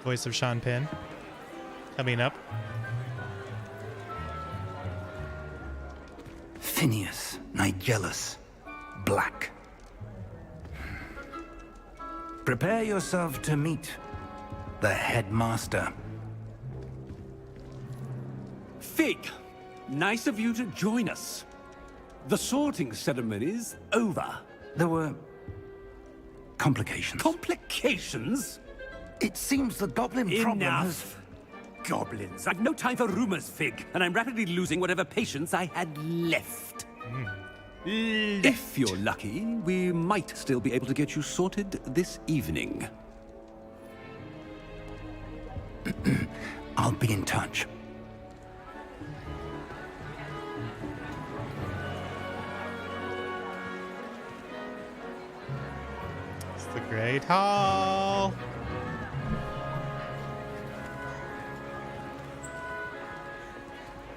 Voice of Sean Penn coming up. Phineas, Nigellus, Black. Prepare yourself to meet the headmaster. Fig, nice of you to join us. The sorting ceremony's over. There were complications. Complications? It seems the goblin problem has... Enough. Goblins. I've no time for rumors, Fig, and I'm rapidly losing whatever patience I had left. If you're lucky, we might still be able to get you sorted this evening. I'll be in touch. It's the Great Hall.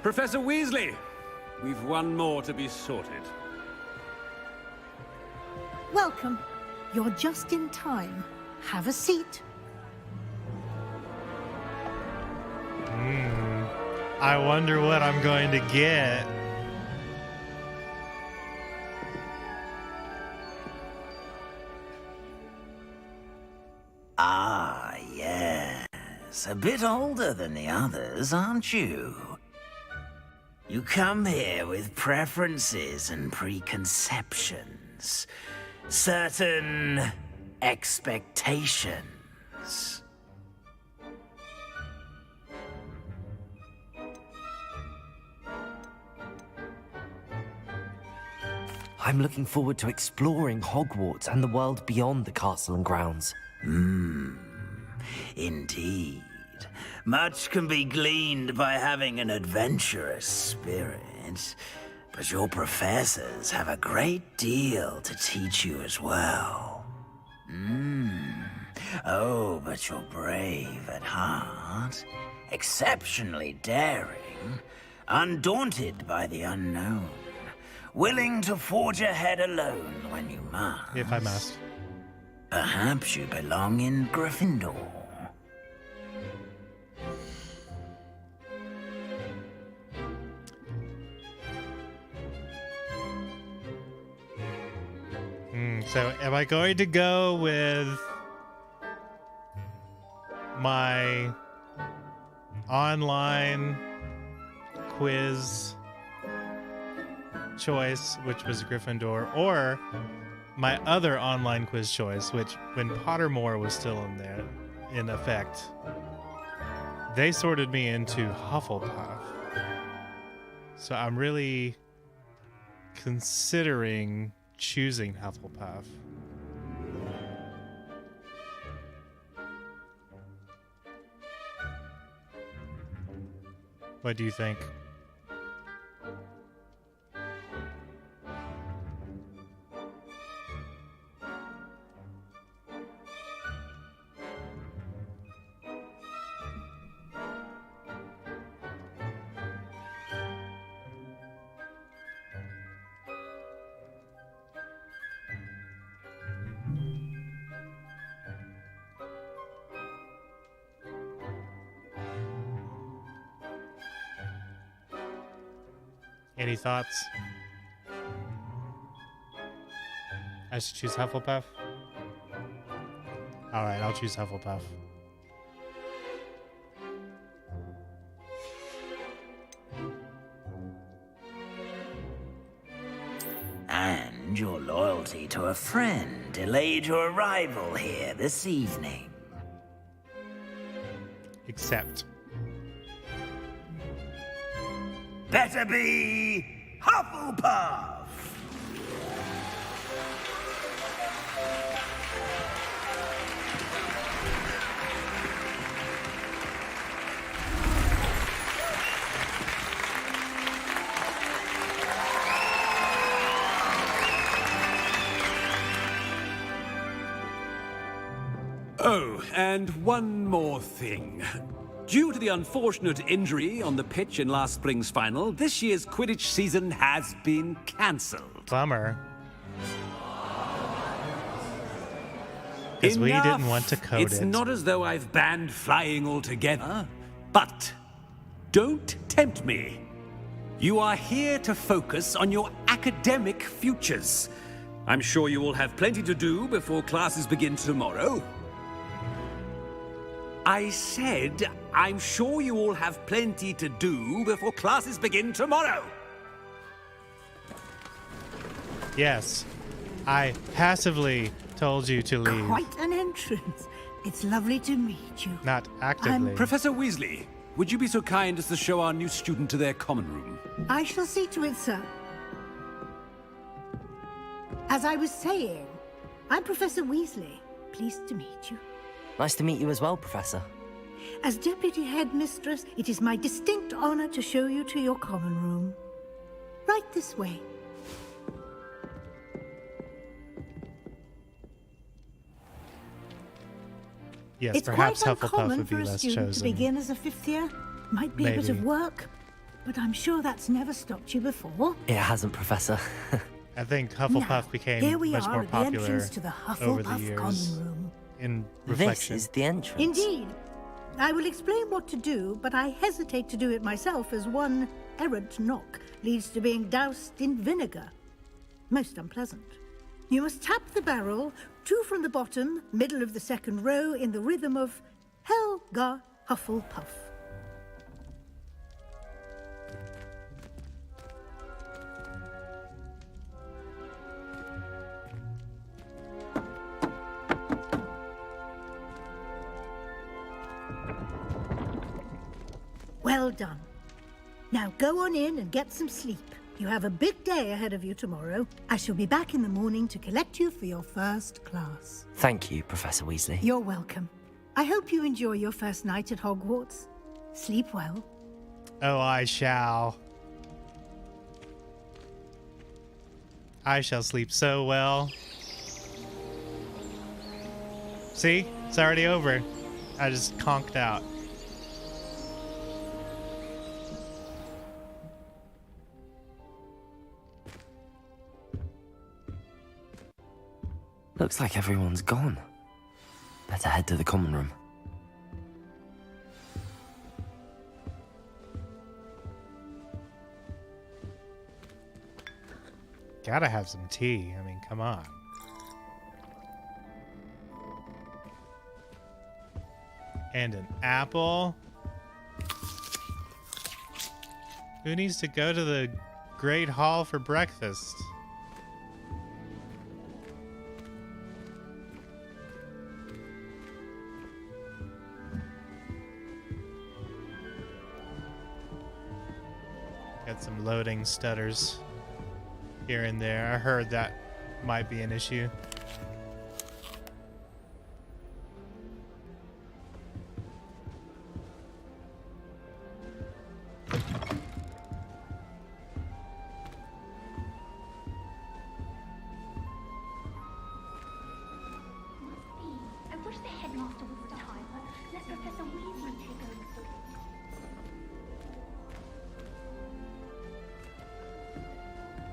Professor Weasley, we've one more to be sorted. Welcome. You're just in time. Have a seat. I wonder what I'm going to get. Ah, yes. A bit older than the others, aren't you? You come here with preferences and preconceptions. Certain expectations. I'm looking forward to exploring Hogwarts and the world beyond the castle and grounds. Indeed. Much can be gleaned by having an adventurous spirit, but your professors have a great deal to teach you as well. Oh, but you're brave at heart, exceptionally daring, undaunted by the unknown, willing to forge ahead alone when you must. If I must. Perhaps you belong in Gryffindor. So am I going to go with my online quiz choice, which was Gryffindor, or my other online quiz choice, which when Pottermore was still in effect, they sorted me into Hufflepuff. So I'm really considering choosing Hufflepuff. What do you think? Any thoughts? I should choose Hufflepuff. All right, I'll choose Hufflepuff. And your loyalty to a friend delayed your arrival here this evening. Accept. Better be Hufflepuff! Oh, and one more thing. Due to the unfortunate injury on the pitch in last spring's final, this year's Quidditch season has been cancelled. Bummer. Because we didn't want to code It's it. not as though I've banned flying altogether, but don't tempt me. You are here to focus on your academic futures. I'm sure you will have plenty to do before classes begin tomorrow. I said, I'm sure you all have plenty to do before classes begin tomorrow. Yes, I passively told you to leave. Quite an entrance. It's lovely to meet you. Not actively. Professor Weasley, would you be so kind as to show our new student to their common room? I shall see to it, sir. As I was saying, I'm Professor Weasley. Pleased to meet you. Nice to meet you as well, Professor. As Deputy Headmistress, it is my distinct honor to show you to your common room. Right this way. Yes, It's perhaps quite Hufflepuff uncommon would be for a less student chosen. to begin as a fifth year. Might be a bit of Maybe. work, but I'm sure that's never stopped you before. It hasn't, Professor. I think Hufflepuff Now, became here we much are more at the popular entrance to the over the Hufflepuff years. common room. In This reflection. is the entrance. Indeed. I will explain what to do, but I hesitate to do it myself as one errant knock leads to being doused in vinegar. Most unpleasant. You must tap the barrel, 2 from the bottom, middle of the second row, in the rhythm of Helga Hufflepuff. Well done. Now go on in and get some sleep. You have a big day ahead of you tomorrow. I shall be back in the morning to collect you for your first class. Thank you, Professor Weasley. You're welcome. I hope you enjoy your first night at Hogwarts. Sleep well. Oh, I shall. I shall sleep so well. See? It's already over. I just conked out. Looks like everyone's gone. Better head to the common room. Gotta have some tea. I mean, come on. And an apple. Who needs to go to the Great Hall for breakfast? Got some loading stutters here and there. I heard that might be an issue. I wish the headmaster would retire. Let Professor Weasley take over.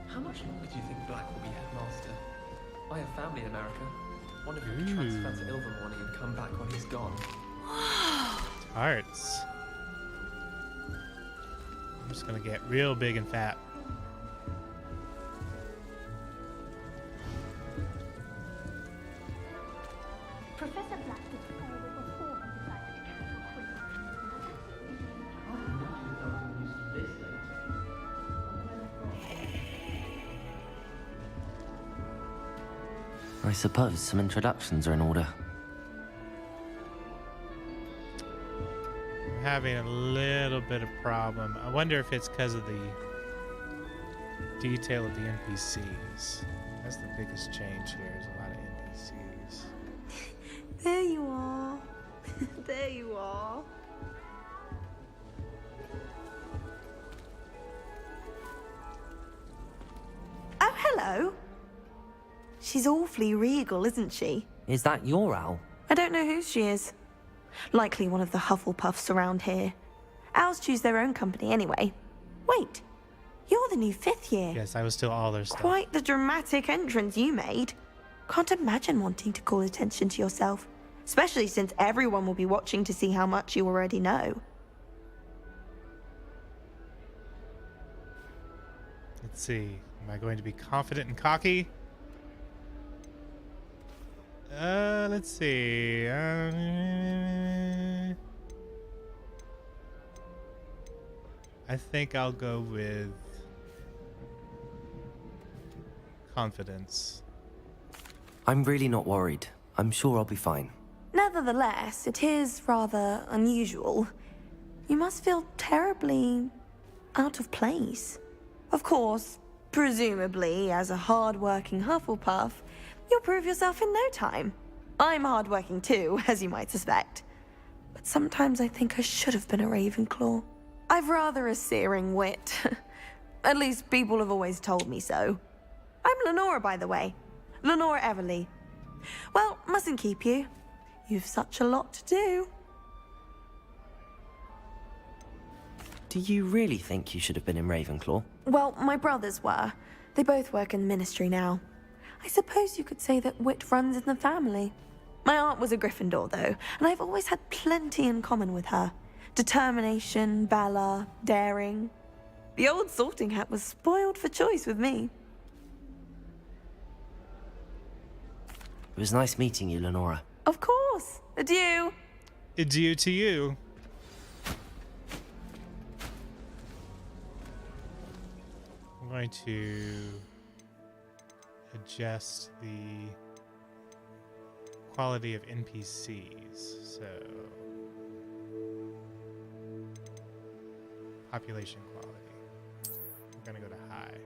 How much longer do you think Black will be headmaster? I have family in America. One of them could transfer to Ilvermorny and come back when he's gone. Tarts. I'm just gonna get real big and fat. I suppose some introductions are in order. I'm having a little bit of problem. I wonder if it's because of the detail of the NPCs. That's the biggest change here. There's a lot of NPCs. There you are. There you are. Oh, hello. She's awfully regal, isn't she? Is that your owl? I don't know who she is. Likely one of the Hufflepuffs around here. Owls choose their own company anyway. Wait, you're the new 5th year. Yes, I was still all their stuff. Quite the dramatic entrance you made. Can't imagine wanting to call attention to yourself, especially since everyone will be watching to see how much you already know. Let's see. Am I going to be confident and cocky? Let's see. I think I'll go with confidence. I'm really not worried. I'm sure I'll be fine. Nevertheless, it is rather unusual. You must feel terribly out of place. Of course, presumably, as a hard-working Hufflepuff, you'll prove yourself in no time. I'm hard-working too, as you might suspect. But sometimes I think I should have been a Ravenclaw. I've rather a searing wit. At least people have always told me so. I'm Lenora, by the way. Lenora Everly. Well, mustn't keep you. You've such a lot to do. Do you really think you should have been in Ravenclaw? Well, my brothers were. They both work in the ministry now. I suppose you could say that wit runs in the family. My aunt was a Gryffindor, though, and I've always had plenty in common with her. Determination, valor, daring. The old sorting hat was spoiled for choice with me. It was nice meeting you, Lenora. Of course. Adieu. Adieu to you. I'm going to adjust the quality of NPCs. So, population quality. I'm going to go to high.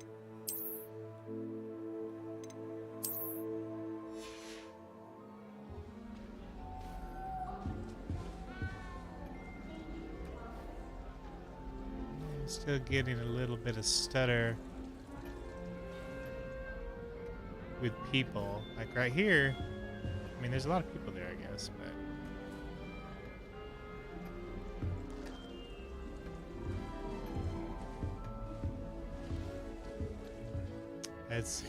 Still getting a little bit of stutter with people. Like right here, I mean, there's a lot of people there, I guess, but let's see.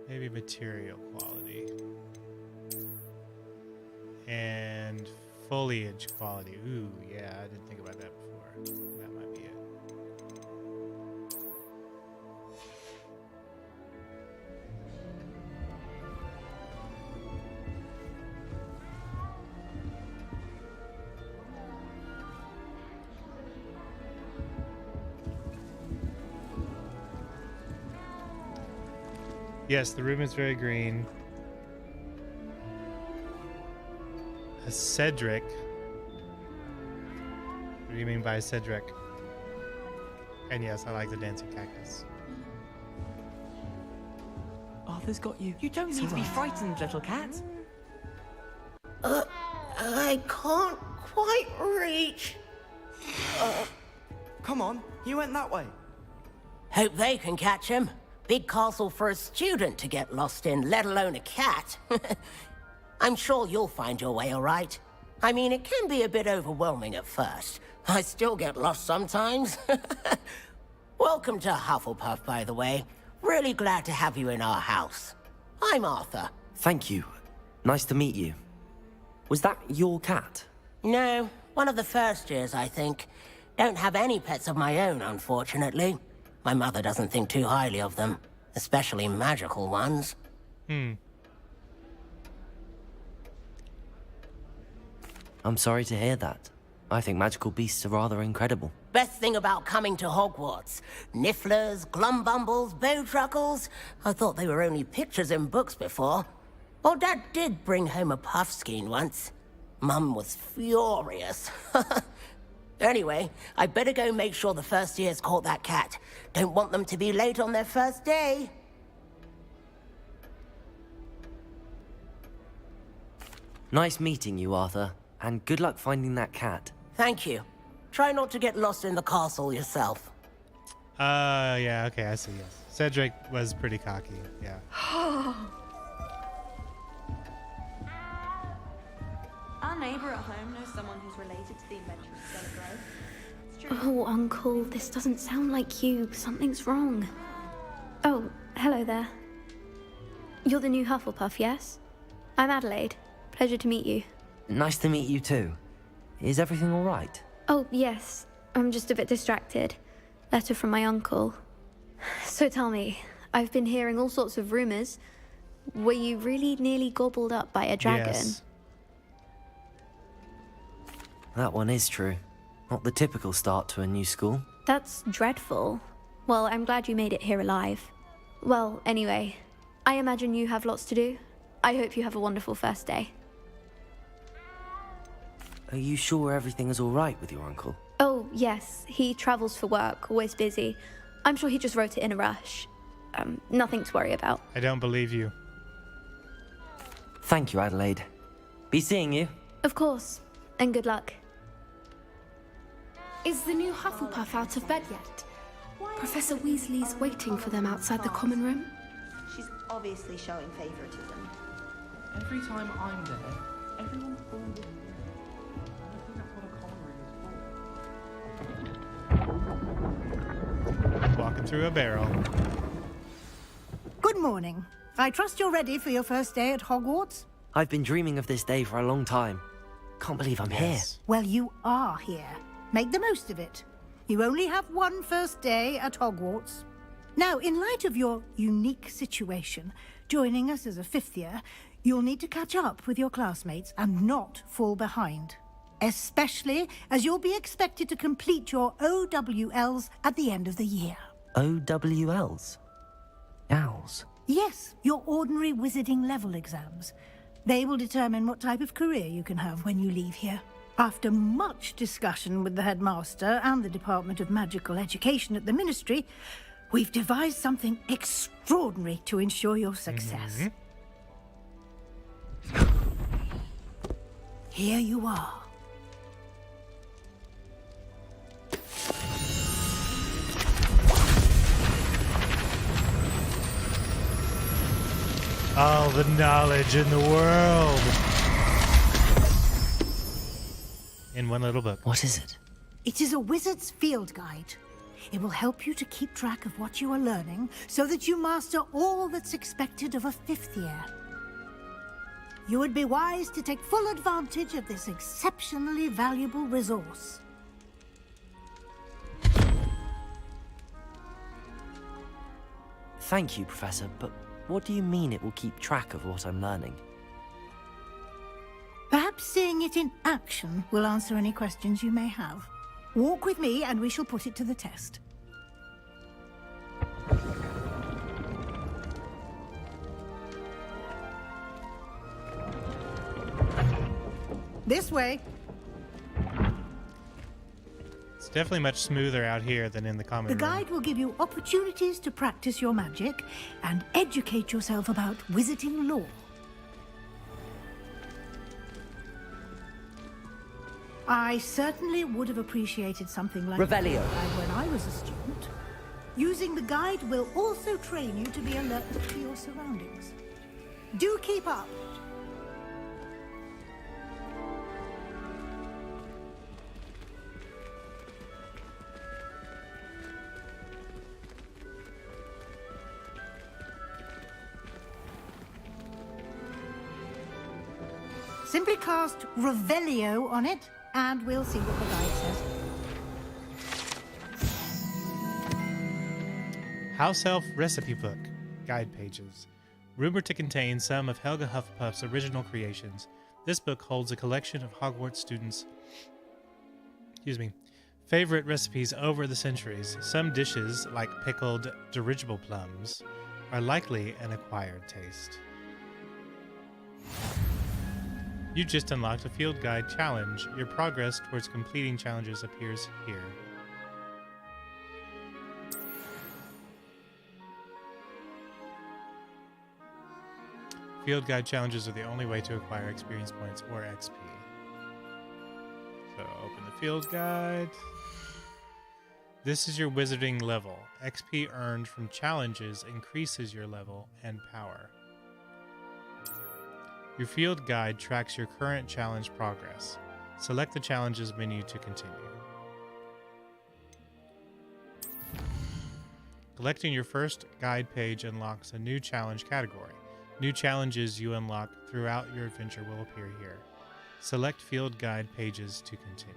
Maybe material quality. And foliage quality. Ooh, yeah, I didn't think about that before. That might be it. Yes, the room is very green. A Cedric. What do you mean by Cedric? And yes, I like the dancing cactus. Arthur's got you. You don't need to be frightened, little cat. I can't quite reach. Come on, he went that way. Hope they can catch him. Big castle for a student to get lost in, let alone a cat. I'm sure you'll find your way all right. I mean, it can be a bit overwhelming at first. I still get lost sometimes. Welcome to Hufflepuff, by the way. Really glad to have you in our house. I'm Arthur. Thank you. Nice to meet you. Was that your cat? No, one of the first years, I think. Don't have any pets of my own, unfortunately. My mother doesn't think too highly of them, especially magical ones. I'm sorry to hear that. I think magical beasts are rather incredible. Best thing about coming to Hogwarts. Nifflers, glumbumbles, bowtruckles. I thought they were only pictures in books before. Well, Dad did bring home a puffskein once. Mum was furious. Anyway, I better go make sure the first years caught that cat. Don't want them to be late on their first day. Nice meeting you, Arthur. And good luck finding that cat. Thank you. Try not to get lost in the castle yourself. Yeah, okay, I see, yes. Cedric was pretty cocky, yeah. Our neighbor at home knows someone who's related to the inventor of Celebrate. It's true. Oh, Uncle, this doesn't sound like you. Something's wrong. Oh, hello there. You're the new Hufflepuff, yes? I'm Adelaide. Pleasure to meet you. Nice to meet you too. Is everything all right? Oh, yes. I'm just a bit distracted. Letter from my uncle. So tell me, I've been hearing all sorts of rumors. Were you really nearly gobbled up by a dragon? Yes. That one is true. Not the typical start to a new school. That's dreadful. Well, I'm glad you made it here alive. Well, anyway, I imagine you have lots to do. I hope you have a wonderful first day. Are you sure everything is all right with your uncle? Oh, yes. He travels for work, always busy. I'm sure he just wrote it in a rush. Nothing to worry about. I don't believe you. Thank you, Adelaide. Be seeing you. Of course. And good luck. Is the new Hufflepuff out of bed yet? Professor Weasley's waiting for them outside the common room. She's obviously showing favoritism. Every time I'm there, everyone falls in. Walking through a barrel. Good morning. I trust you're ready for your first day at Hogwarts? I've been dreaming of this day for a long time. Can't believe I'm here. Well, you are here. Make the most of it. You only have one first day at Hogwarts. Now, in light of your unique situation, joining us as a fifth year, you'll need to catch up with your classmates and not fall behind. Especially as you'll be expected to complete your OWLs at the end of the year. OWLs? Owls? Yes, your ordinary wizarding level exams. They will determine what type of career you can have when you leave here. After much discussion with the headmaster and the Department of Magical Education at the Ministry, we've devised something extraordinary to ensure your success. Here you are. All the knowledge in the world. In one little book. What is it? It is a wizard's field guide. It will help you to keep track of what you are learning so that you master all that's expected of a fifth year. You would be wise to take full advantage of this exceptionally valuable resource. Thank you, Professor, but what do you mean it will keep track of what I'm learning? Perhaps seeing it in action will answer any questions you may have. Walk with me and we shall put it to the test. This way. It's definitely much smoother out here than in the common room. The guide will give you opportunities to practice your magic and educate yourself about wizarding lore. I certainly would have appreciated something like Revelio. that when I was a student. Using the guide will also train you to be alert to your surroundings. Do keep up. Simply cast Revelio on it, and we'll see what the guide says. House Elf Recipe Book. Guide pages. Rumored to contain some of Helga Hufflepuff's original creations, this book holds a collection of Hogwarts students' excuse me, favorite recipes over the centuries. Some dishes, like pickled dirigible plums, are likely an acquired taste. You just unlocked a field guide challenge. Your progress towards completing challenges appears here. Field guide challenges are the only way to acquire experience points or XP. So open the field guide. This is your wizarding level. XP earned from challenges increases your level and power. Your field guide tracks your current challenge progress. Select the challenges menu to continue. Collecting your first guide page unlocks a new challenge category. New challenges you unlock throughout your adventure will appear here. Select field guide pages to continue.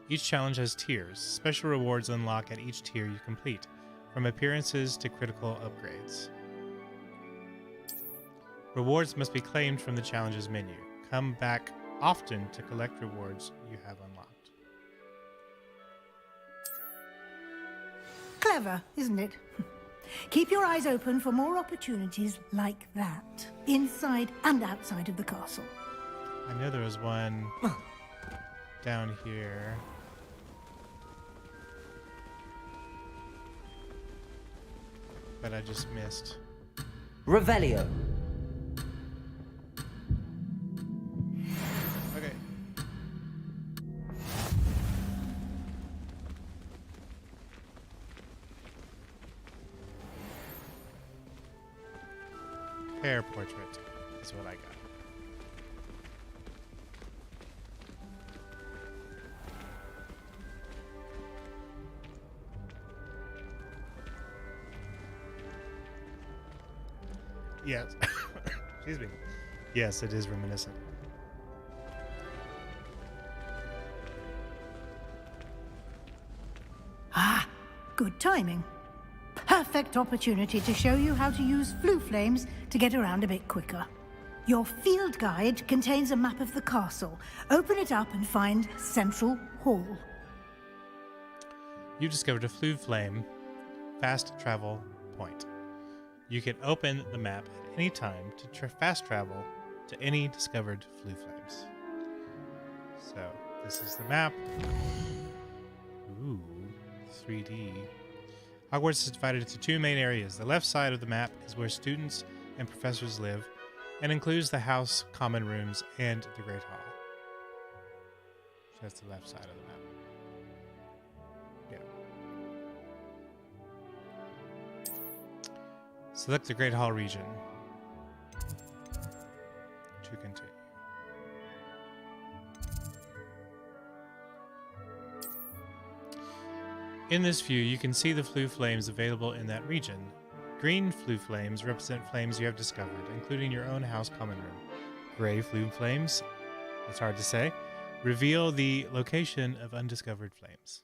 Each challenge has tiers. Special rewards unlock at each tier you complete, from appearances to critical upgrades. Rewards must be claimed from the challenges menu. Come back often to collect rewards you have unlocked. Clever, isn't it? Keep your eyes open for more opportunities like that, inside and outside of the castle. I know there was one down here. But I just missed. Revelio. Okay. Hair portrait is what I got. Yes. Excuse me. Yes, it is reminiscent. Ah, good timing. Perfect opportunity to show you how to use flue flames to get around a bit quicker. Your field guide contains a map of the castle. Open it up and find Central Hall. You discovered a flue flame fast travel point. You can open the map at any time to fast travel to any discovered flue flames. So, this is the map. Ooh, 3D. Hogwarts is divided into two main areas. The left side of the map is where students and professors live, and includes the house, common rooms, and the Great Hall. So that's the left side of the map. Select the Great Hall region to continue. In this view, you can see the flue flames available in that region. Green flue flames represent flames you have discovered, including your own house common room. Gray flue flames, it's hard to say, reveal the location of undiscovered flames.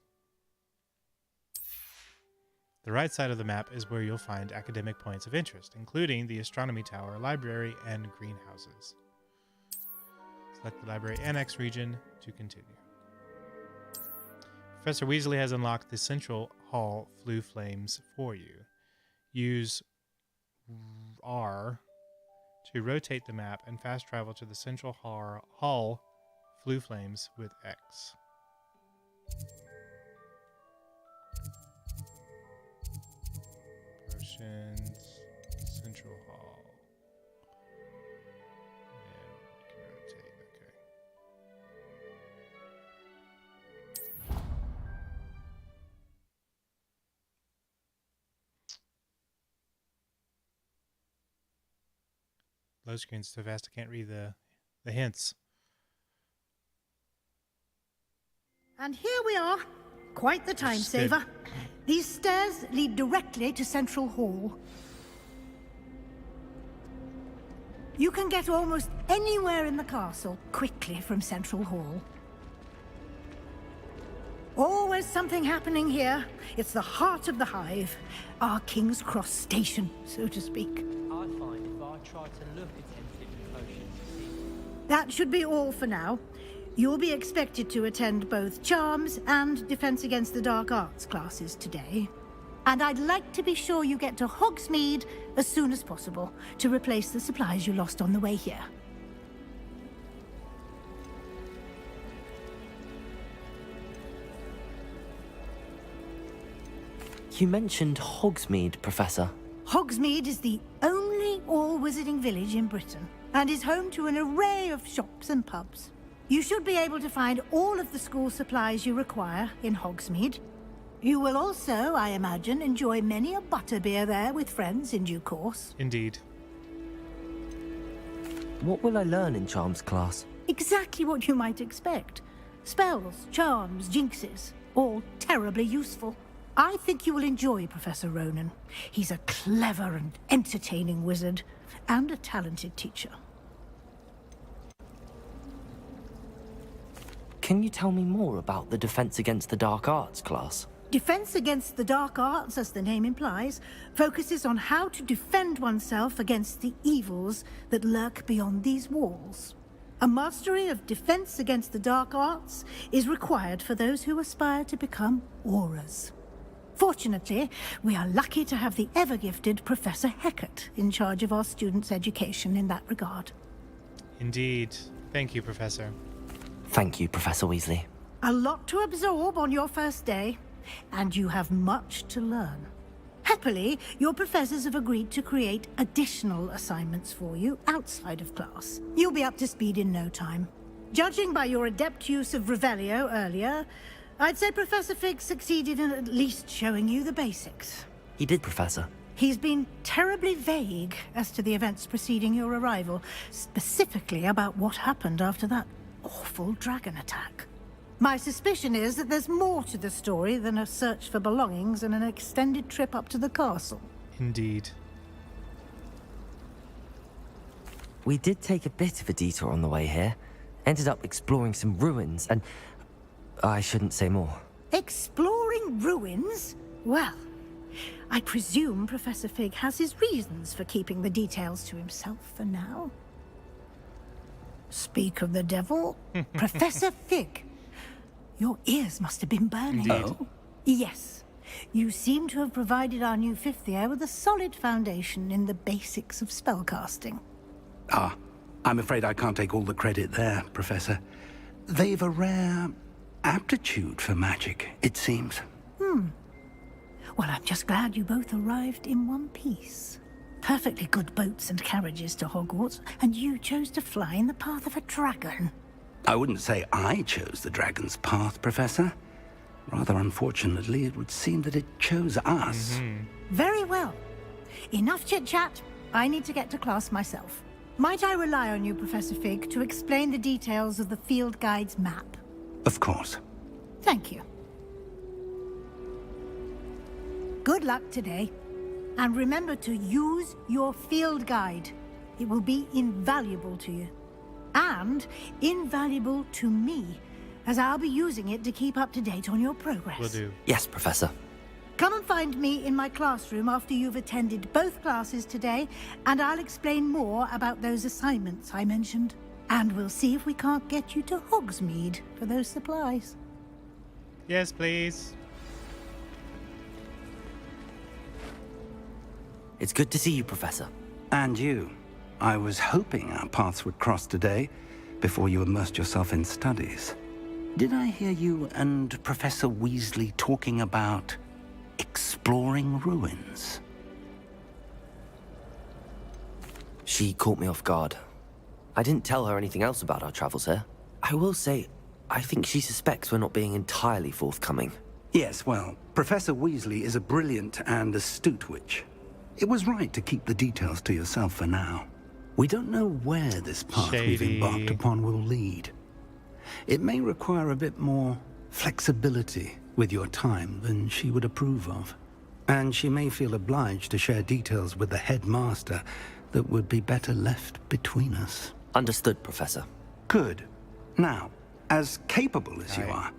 The right side of the map is where you'll find academic points of interest, including the Astronomy Tower, Library, and Greenhouses. Select the Library Annex region to continue. Professor Weasley has unlocked the Central Hall flue flames for you. Use R to rotate the map and fast travel to the Central Hall flue flames with X. Potions, Central Hall. And you can rotate, okay. Low screen's so fast I can't read the hints. And here we are. Quite the time saver. These stairs lead directly to Central Hall. You can get almost anywhere in the castle quickly from Central Hall. Always something happening here. It's the heart of the hive. Our King's Cross station, so to speak. I find if I try to look at empty potions, That should be all for now. You'll be expected to attend both Charms and Defense Against the Dark Arts classes today. And I'd like to be sure you get to Hogsmeade as soon as possible to replace the supplies you lost on the way here. You mentioned Hogsmeade, Professor. Hogsmeade is the only all-wizarding village in Britain and is home to an array of shops and pubs. You should be able to find all of the school supplies you require in Hogsmeade. You will also, I imagine, enjoy many a butterbeer there with friends in due course. Indeed. What will I learn in Charms class? Exactly what you might expect. Spells, charms, jinxes, all terribly useful. I think you will enjoy Professor Ronan. He's a clever and entertaining wizard, and a talented teacher. Can you tell me more about the Defense Against the Dark Arts class? Defense Against the Dark Arts, as the name implies, focuses on how to defend oneself against the evils that lurk beyond these walls. A mastery of Defense Against the Dark Arts is required for those who aspire to become auras. Fortunately, we are lucky to have the ever-gifted Professor Hecat in charge of our students' education in that regard. Indeed. Thank you, Professor. Thank you, Professor Weasley. A lot to absorb on your first day, and you have much to learn. Happily, your professors have agreed to create additional assignments for you outside of class. You'll be up to speed in no time. Judging by your adept use of Revelio earlier, I'd say Professor Fig succeeded in at least showing you the basics. He did, Professor. He's been terribly vague as to the events preceding your arrival, specifically about what happened after that awful dragon attack. My suspicion is that there's more to the story than a search for belongings and an extended trip up to the castle. Indeed. We did take a bit of a detour on the way here. Ended up exploring some ruins and... I shouldn't say more. Exploring ruins? Well, I presume Professor Fig has his reasons for keeping the details to himself for now. Speak of the devil, Professor Fig. Your ears must have been burning. Oh? Yes. You seem to have provided our new fifth year with a solid foundation in the basics of spellcasting. Ah, I'm afraid I can't take all the credit there, Professor. They've a rare aptitude for magic, it seems. Well, I'm just glad you both arrived in one piece. Perfectly good boats and carriages to Hogwarts, and you chose to fly in the path of a dragon. I wouldn't say I chose the dragon's path, Professor. Rather unfortunately, it would seem that it chose us. Very well. Enough chit-chat. I need to get to class myself. Might I rely on you, Professor Fig, to explain the details of the field guide's map? Of course. Thank you. Good luck today. And remember to use your field guide. It will be invaluable to you. And invaluable to me, as I'll be using it to keep up to date on your progress. Will do. Yes, Professor. Come and find me in my classroom after you've attended both classes today, and I'll explain more about those assignments I mentioned. And we'll see if we can't get you to Hogsmeade for those supplies. Yes, please. It's good to see you, Professor. And you. I was hoping our paths would cross today, before you immersed yourself in studies. Did I hear you and Professor Weasley talking about exploring ruins? She caught me off guard. I didn't tell her anything else about our travels here. I will say, I think she suspects we're not being entirely forthcoming. Yes, well, Professor Weasley is a brilliant and astute witch. It was right to keep the details to yourself for now. We don't know where this path we've embarked upon will lead. It may require a bit more flexibility with your time than she would approve of. And she may feel obliged to share details with the headmaster that would be better left between us. Understood, Professor. Good. Now, as capable as you are,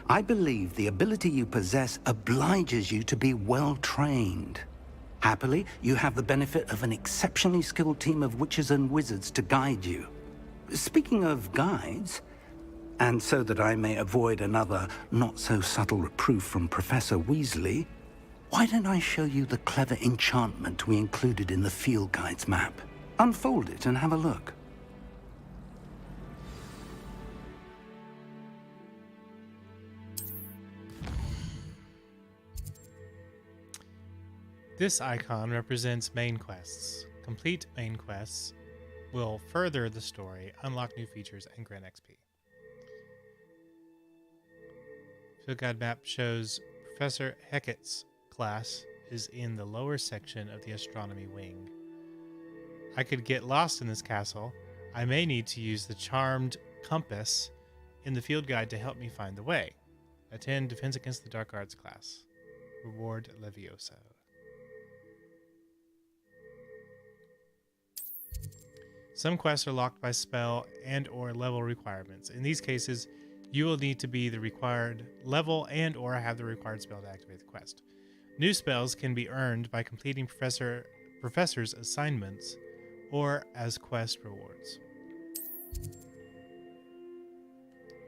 I believe the ability you possess obliges you to be well trained. Happily, you have the benefit of an exceptionally skilled team of witches and wizards to guide you. speaking of guides, and so that I may avoid another not-so-subtle reproof from Professor Weasley, why don't I show you the clever enchantment we included in the field guide's map? Unfold it and have a look. This icon represents main quests. Complete main quests will further the story, unlock new features, and grant XP. Field guide map shows Professor Hecat's class is in the lower section of the astronomy wing. I could get lost in this castle. I may need to use the charmed compass in the field guide to help me find the way. Attend Defense Against the Dark Arts class. Reward Levioso. Some quests are locked by spell and or level requirements. In these cases, you will need to be the required level and or have the required spell to activate the quest. New spells can be earned by completing professor's assignments or as quest rewards.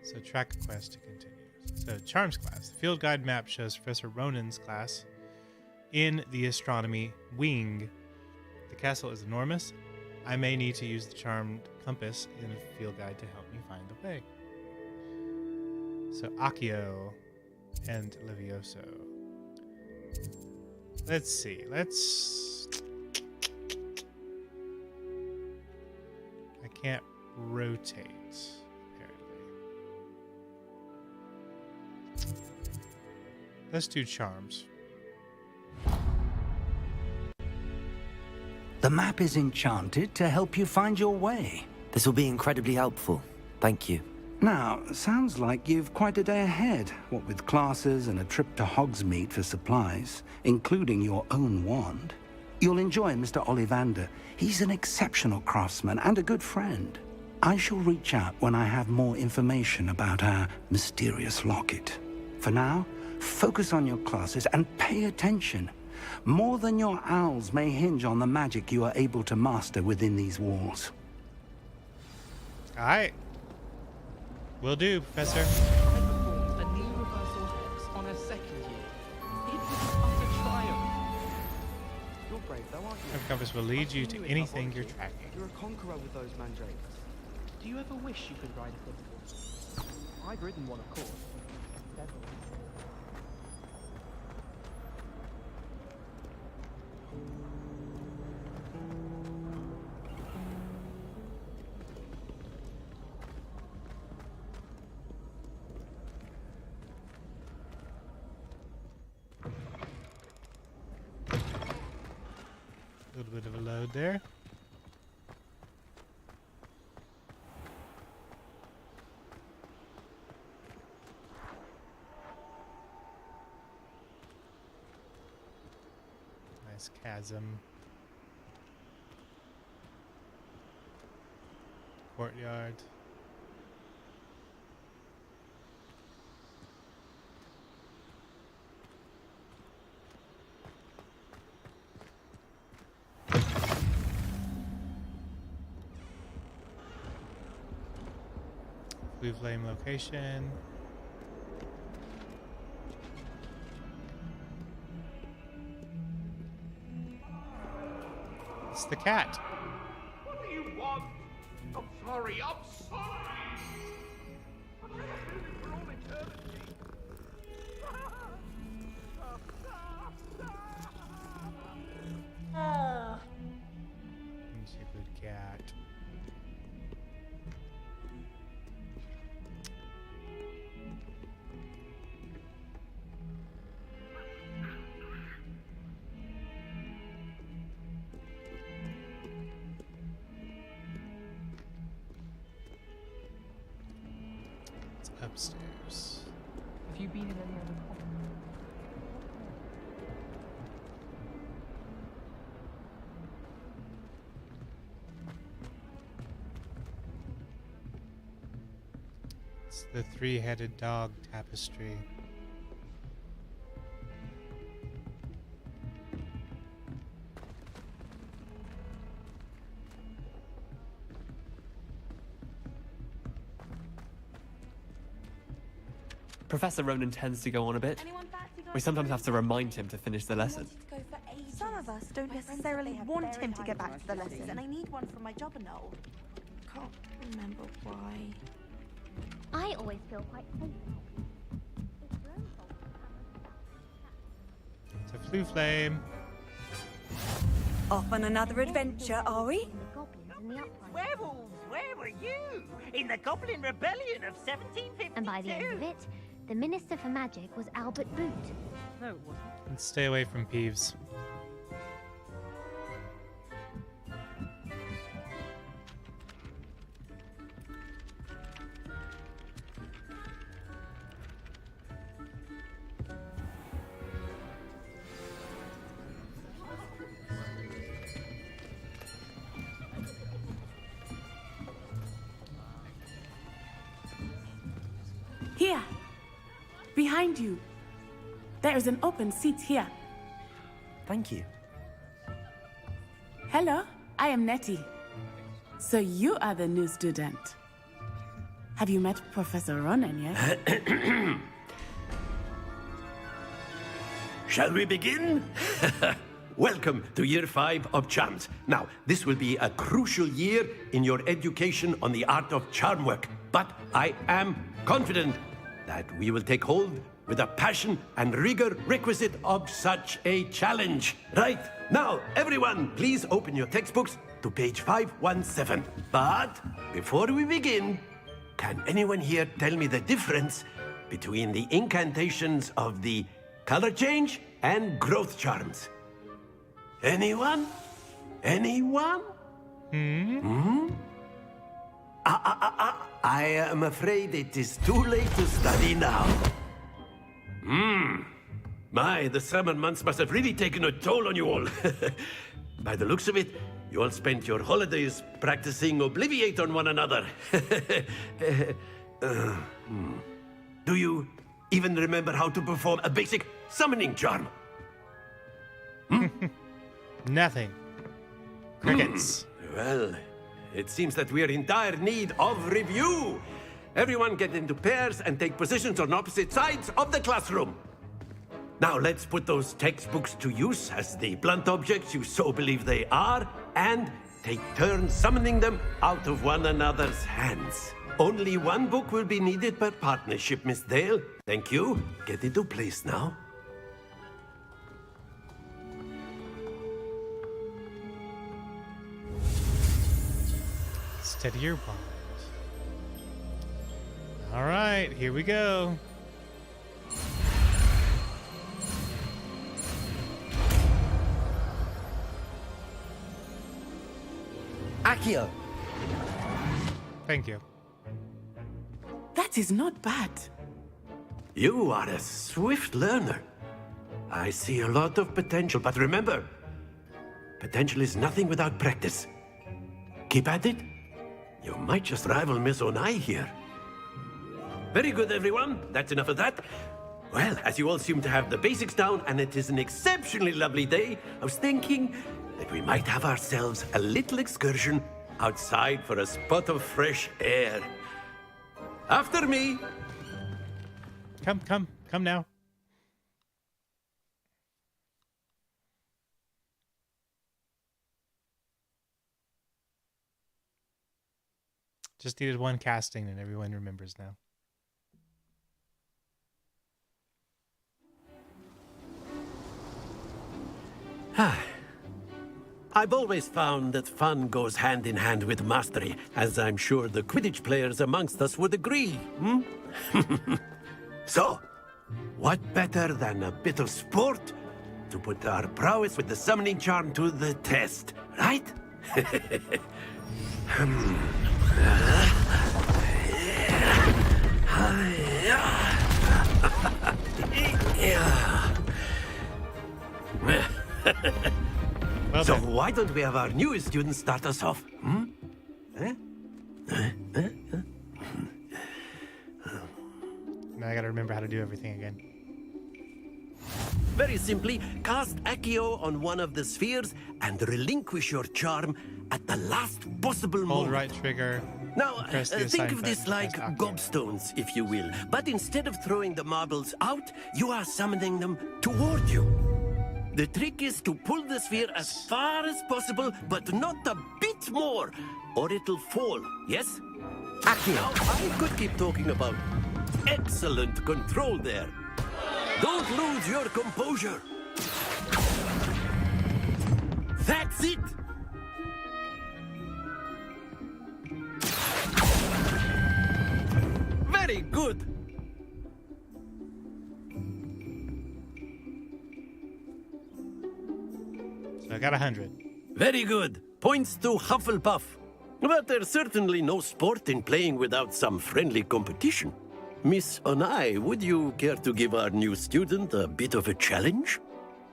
So track a quest to continue. So Charms class. The field guide map shows Professor Ronan's class in the astronomy wing. The castle is enormous. I may need to use the charmed compass in a field guide to help me find the way. So Accio and Levioso. Let's see. I can't rotate, apparently. Let's do charms. The map is enchanted to help you find your way. This will be incredibly helpful. Thank you. Now, sounds like you've quite a day ahead, what with classes and a trip to Hogsmeade for supplies, including your own wand. You'll enjoy Mr. Ollivander. He's an exceptional craftsman and a good friend. I shall reach out when I have more information about our mysterious locket. For now, focus on your classes and pay attention. More than your owls may hinge on the magic you are able to master within these walls. All right. Will do, Professor. I performed a knee reversal hex on her second year. It was utter triumph. You're brave though, aren't you? The compass will lead you to anything you're tracking. You're a conqueror with those mandrakes. Do you ever wish you could ride a football? I've ridden one, of course. A little bit of a load there. Nice chasm. Courtyard. Blue flame location. It's the cat. What do you want? I'm sorry. I'm sorry. I've been for all eternity. He's a good cat. It's upstairs. Have you been in any other comics? It's the three-headed dog tapestry. Professor Ronan tends to go on a bit. We sometimes have to remind him to finish the lesson. Some of us don't necessarily want him to get back to the lesson, and I need one from my job and all. Can't remember why. I always feel quite safe. It's a blue flame. Off on another adventure, are we? Werewolves, where were you? In the Goblin Rebellion of 1752. And by the end of it, the Minister for Magic was Albert Boot. No, it wasn't. And stay away from Peeves. Here. Behind you. There is an open seat here. Thank you. Hello, I am Nettie. So you are the new student. Have you met Professor Ronan yet? Shall we begin? Welcome to Year 5 of Charms. Now, this will be a crucial year in your education on the art of charm work. But I am confident that we will take hold with the passion and rigor requisite of such a challenge. Right, now, everyone, please open your textbooks to page 517. But before we begin, can anyone here tell me the difference between the incantations of the color change and growth charms? Anyone? Anyone? I am afraid it is too late to study now. My, the summer months must have really taken a toll on you all. By the looks of it, you all spent your holidays practicing Obliviate on one another. Do you even remember how to perform a basic summoning charm? Nothing. Crickets. Well, it seems that we are in dire need of review. Everyone get into pairs and take positions on opposite sides of the classroom. Now let's put those textbooks to use as the blunt objects you so believe they are, and take turns summoning them out of one another's hands. Only one book will be needed per partnership, Miss Dale. Thank you. Get into place now. Steady your bond. All right, here we go. Accio. Thank you. That is not bad. You are a swift learner. I see a lot of potential, but remember, potential is nothing without practice. Keep at it. You might just rival Miss Onai here. Very good, everyone. That's enough of that. Well, as you all seem to have the basics down, and it is an exceptionally lovely day, I was thinking that we might have ourselves a little excursion outside for a spot of fresh air. After me. Come now. Just needed one casting and everyone remembers now. I've always found that fun goes hand in hand with mastery, as I'm sure the Quidditch players amongst us would agree, So, what better than a bit of sport to put our prowess with the summoning charm to the test, right? So why don't we have our newest student start us off? Now I gotta remember how to do everything again. Very simply, cast Accio on one of the spheres and relinquish your charm at the last possible moment. Hold right trigger. Now, Press the think assign of this button, like press Accio. gobstones, if you will. But instead of throwing the marbles out, you are summoning them toward you. The trick is to pull the sphere as far as possible, but not a bit more, or it'll fall, yes? Accio. Now, I could keep talking about excellent control there. Don't lose your composure. That's it! Very good! So I got 100. Very good. Points to Hufflepuff. But there's certainly no sport in playing without some friendly competition. Miss Onai, would you care to give our new student a bit of a challenge?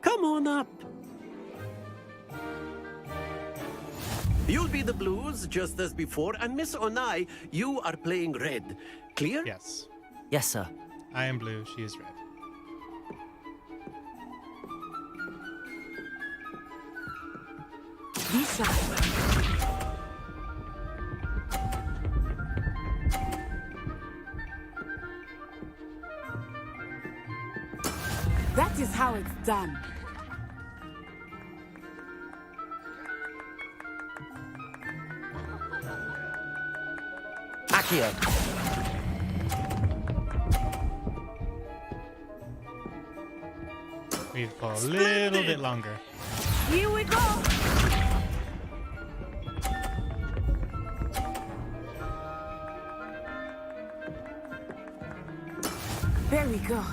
Come on up. You'll be the blues, just as before, and Miss Onai, you are playing red. Clear? Yes. Yes, sir. I am blue. She is red. Be sharp. That is how it's done. Accio. We need to pull a little bit longer. Here we go. There we go.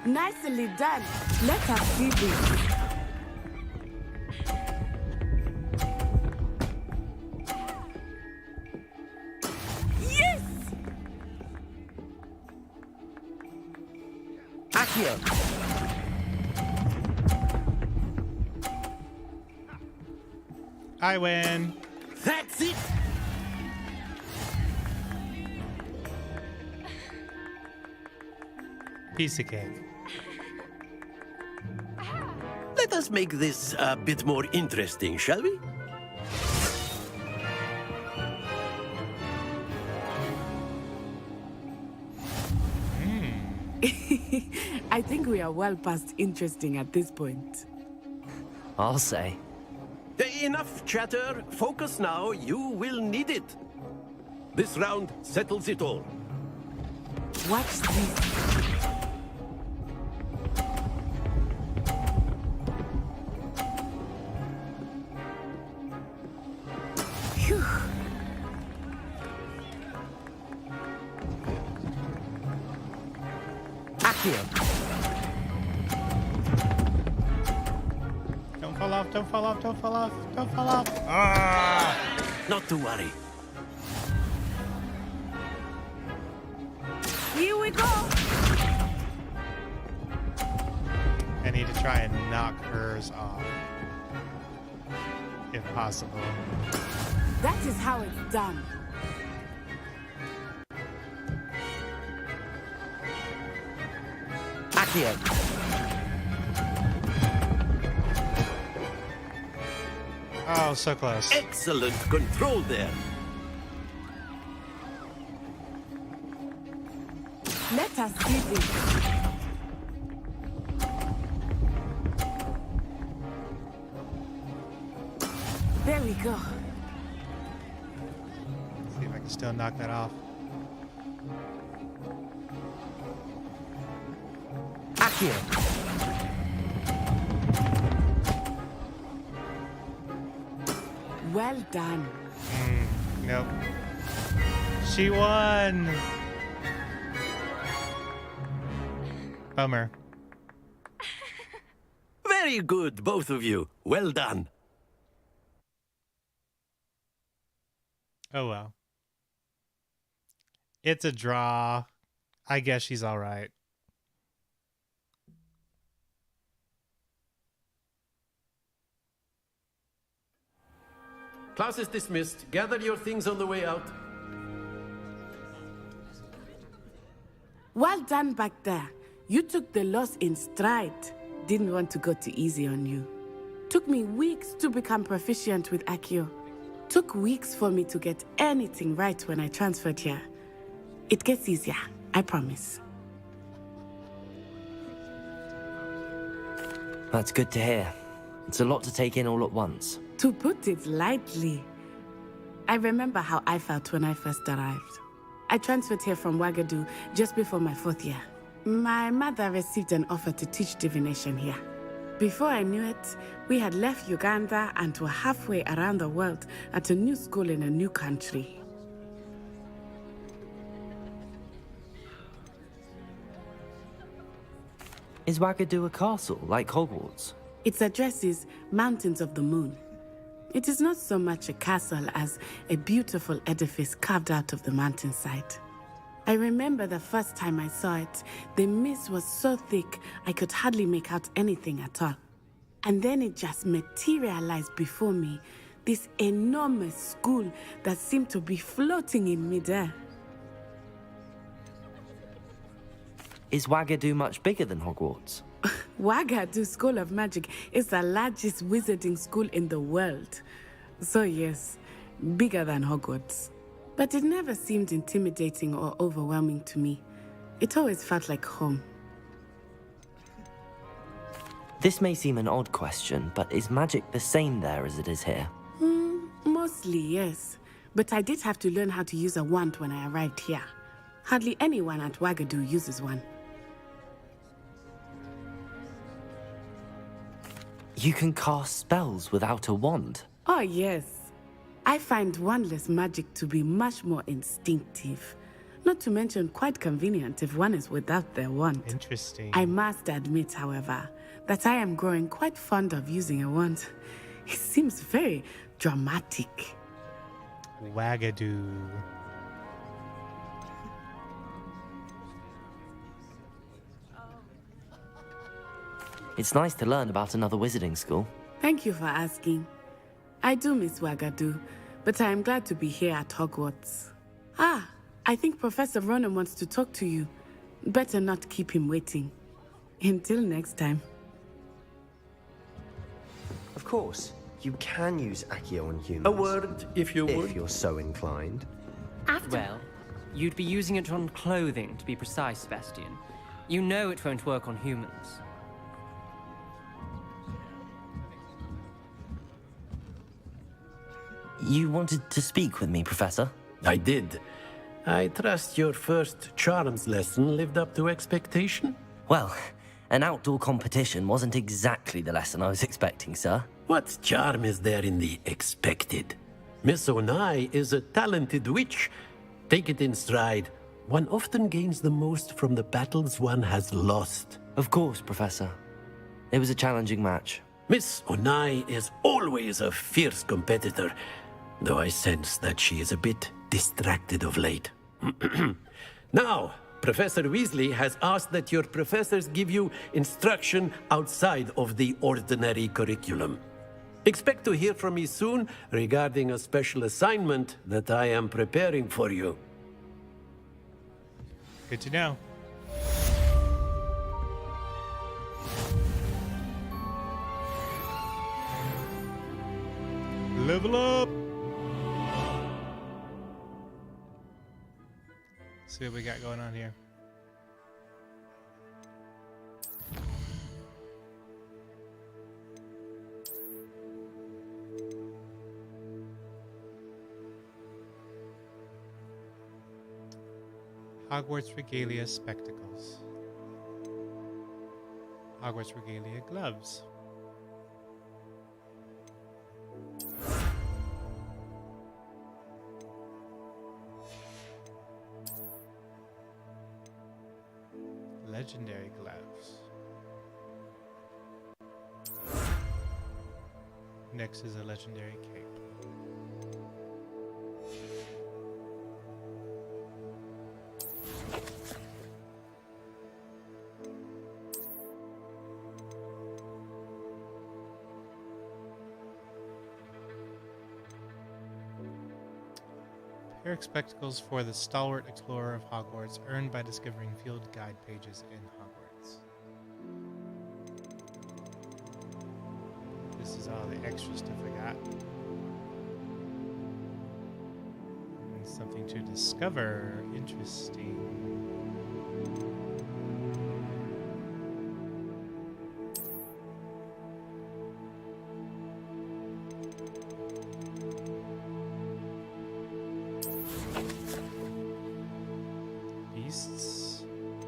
Nicely done. Let us see this. Yes! Accio. I win. That's it! Piece of cake. Let us make this a bit more interesting, shall we? I think we are well past interesting at this point. I'll say. Enough chatter. Focus now. You will need it. This round settles it all. Watch this. Phew. Accio. Don't fall off, don't fall off, don't fall off, don't fall off. Ah! Not to worry. Here we go. I need to try and knock hers off. If possible. That is how it's done. Accio. Oh, so close. Excellent control there. Let us see this. There we go. See if I can still knock that off. Accio. Well done. Nope. She won. Bummer. Very good, both of you. Well done. Oh well. It's a draw. I guess she's all right. Class is dismissed. Gather your things on the way out. Well done back there. You took the loss in stride. Didn't want to go too easy on you. Took me weeks to become proficient with Accio. Took weeks for me to get anything right when I transferred here. It gets easier, I promise. That's good to hear. It's a lot to take in all at once. To put it lightly, I remember how I felt when I first arrived. I transferred here from Wagadu just before my 4th year. My mother received an offer to teach divination here. Before I knew it, we had left Uganda and were halfway around the world at a new school in a new country. Is Wagadu a castle, like Hogwarts? Its address is Mountains of the Moon. It is not so much a castle as a beautiful edifice carved out of the mountainside. I remember the first time I saw it, the mist was so thick I could hardly make out anything at all. And then it just materialized before me, this enormous school that seemed to be floating in midair. Is Wagadu much bigger than Hogwarts? Wagadu School of Magic is the largest wizarding school in the world. So yes, bigger than Hogwarts. But it never seemed intimidating or overwhelming to me. It always felt like home. This may seem an odd question, but is magic the same there as it is here? Mostly, yes. But I did have to learn how to use a wand when I arrived here. Hardly anyone at Wagadu uses one. You can cast spells without a wand? Oh, yes. I find wandless magic to be much more instinctive. Not to mention quite convenient if one is without their wand. Interesting. I must admit, however, that I am growing quite fond of using a wand. It seems very dramatic. Wagadu. It's nice to learn about another wizarding school. Thank you for asking. I do miss Wagadu, but I am glad to be here at Hogwarts. Ah, I think Professor Ronan wants to talk to you. Better not keep him waiting. Until next time. Of course, you can use Accio on humans. A word, if you would. If you're so inclined. Well, you'd be using it on clothing, to be precise, Sebastian. You know it won't work on humans. You wanted to speak with me, Professor? I did. I trust your first charms lesson lived up to expectation? Well, an outdoor competition wasn't exactly the lesson I was expecting, sir. What charm is there in the expected? Miss Onai is a talented witch. Take it in stride. One often gains the most from the battles one has lost. Of course, Professor. It was a challenging match. Miss Onai is always a fierce competitor, though I sense that she is a bit distracted of late. Now, Professor Weasley has asked that your professors give you instruction outside of the ordinary curriculum. Expect to hear from me soon regarding a special assignment that I am preparing for you. Good to know. Level up! See what we got going on here. Hogwarts Regalia Spectacles. Hogwarts Regalia Gloves. Legendary gloves. Next is a legendary cape. Pair of spectacles for the stalwart explorer of Hogwarts, earned by discovering field guide pages in Hogwarts. This is all the extra stuff I got. And something to discover. Interesting.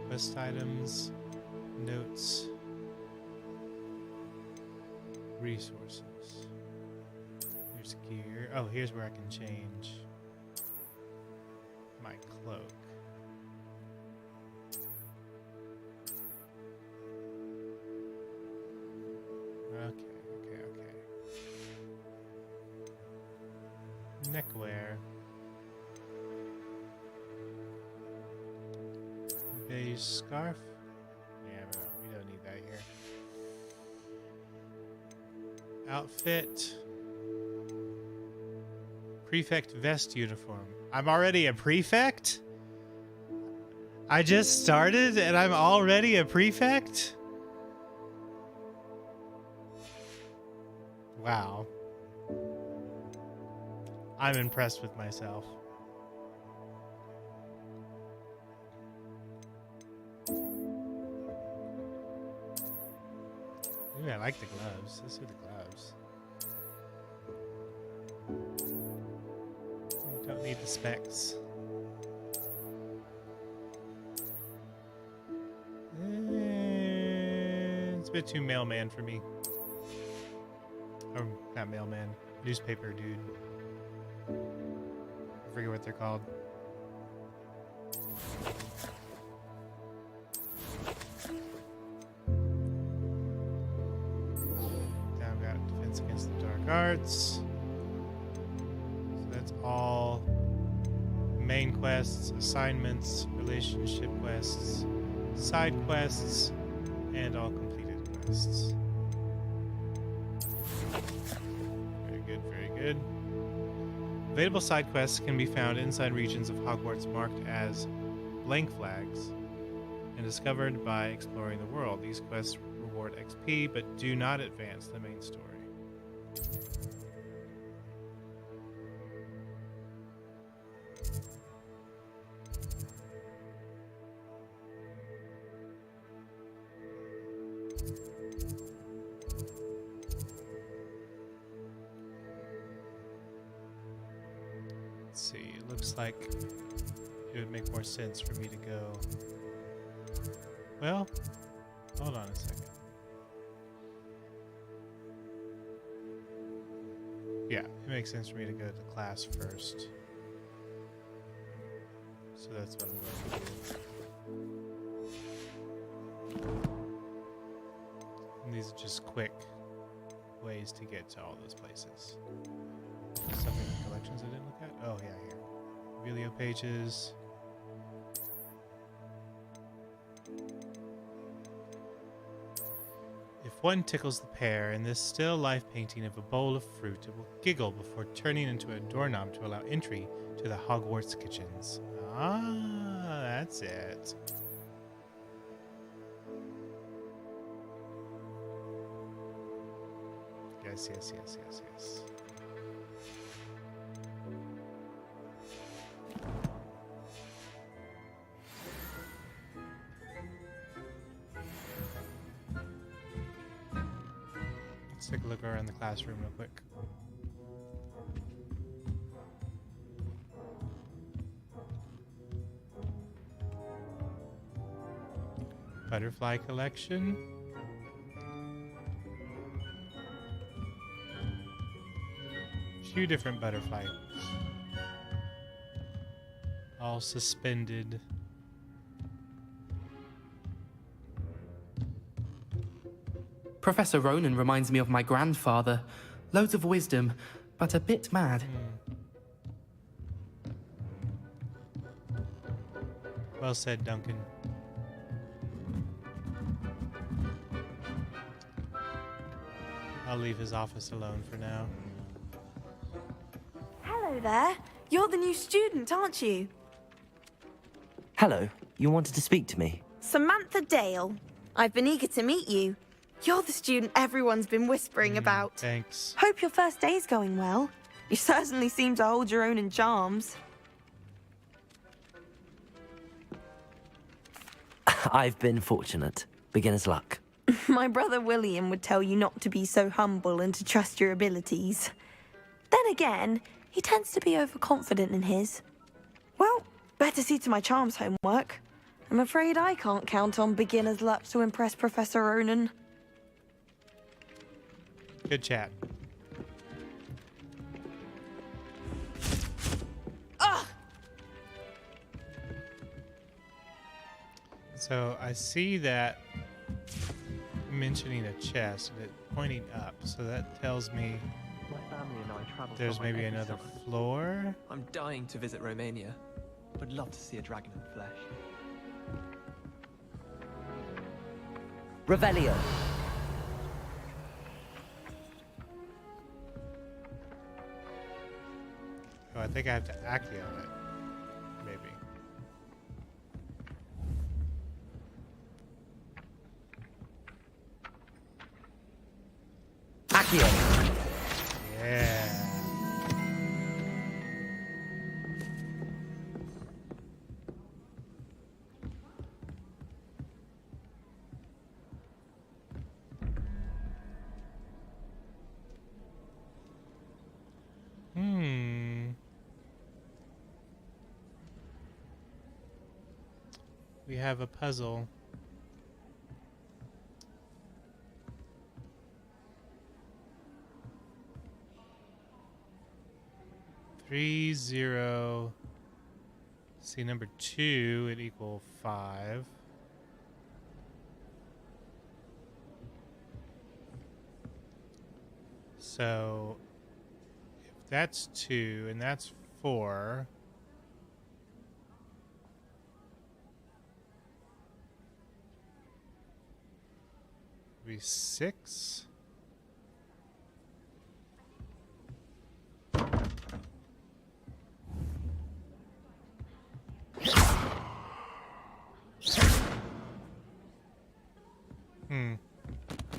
Quest items, notes, resources. Here's gear. Oh, here's where I can change my cloak. Okay. Neckwear. Beige scarf. Yeah, but we don't need that here. Outfit. Prefect vest uniform. I'm already a prefect? I just started and I'm already a prefect? Wow. I'm impressed with myself. Ooh, I like the gloves. Let's do the gloves. Don't need the specs. It's a bit too mailman for me. Or not mailman, newspaper dude. I forget what they're called. Now I've got defense against the dark arts. So that's all main quests, assignments, relationship quests, side quests, and all completed quests. Very good, very good. Available side quests can be found inside regions of Hogwarts marked as blank flags and discovered by exploring the world. These quests reward XP but do not advance the main story. Let's see, it looks like it would make more sense for me to go. Well, hold on a second. Yeah, it makes sense for me to go to class first. So that's what I'm going to do. And these are just quick ways to get to all those places. Something in the collections I didn't look at? Oh, yeah, here. Video pages. If one tickles the pear in this still life painting of a bowl of fruit, it will giggle before turning into a doorknob to allow entry to the Hogwarts kitchens. Ah, that's it. Yes, yes, yes, yes, yes. Let's take a look around the classroom real quick. Butterfly collection. Few different butterflies. All suspended. Professor Ronan reminds me of my grandfather. Loads of wisdom, but a bit mad. Well said, Duncan. I'll leave his office alone for now. Hello there. You're the new student, aren't you? Hello, you wanted to speak to me? Samantha Dale. I've been eager to meet you. You're the student everyone's been whispering about. Thanks. Hope your first day's going well. You certainly seem to hold your own in charms. I've been fortunate. Beginner's luck. My brother William would tell you not to be so humble and to trust your abilities. Then again, he tends to be overconfident in his. Well, better see to my charms homework. I'm afraid I can't count on beginner's luck to impress Professor Ronan. Good chat. Ugh! So I see that mentioning a chest, and it pointing up. So that tells me My family and I travel there's somewhere maybe every another summer. floor. I'm dying to visit Romania. Would love to see a dragon in flesh. Revelio. Oh, I think I have to Accio it. Maybe. Accio. Yeah. We have a puzzle. Three, zero. See, number 2, it equal 5. So if that's 2 and that's 4, it'd be 6.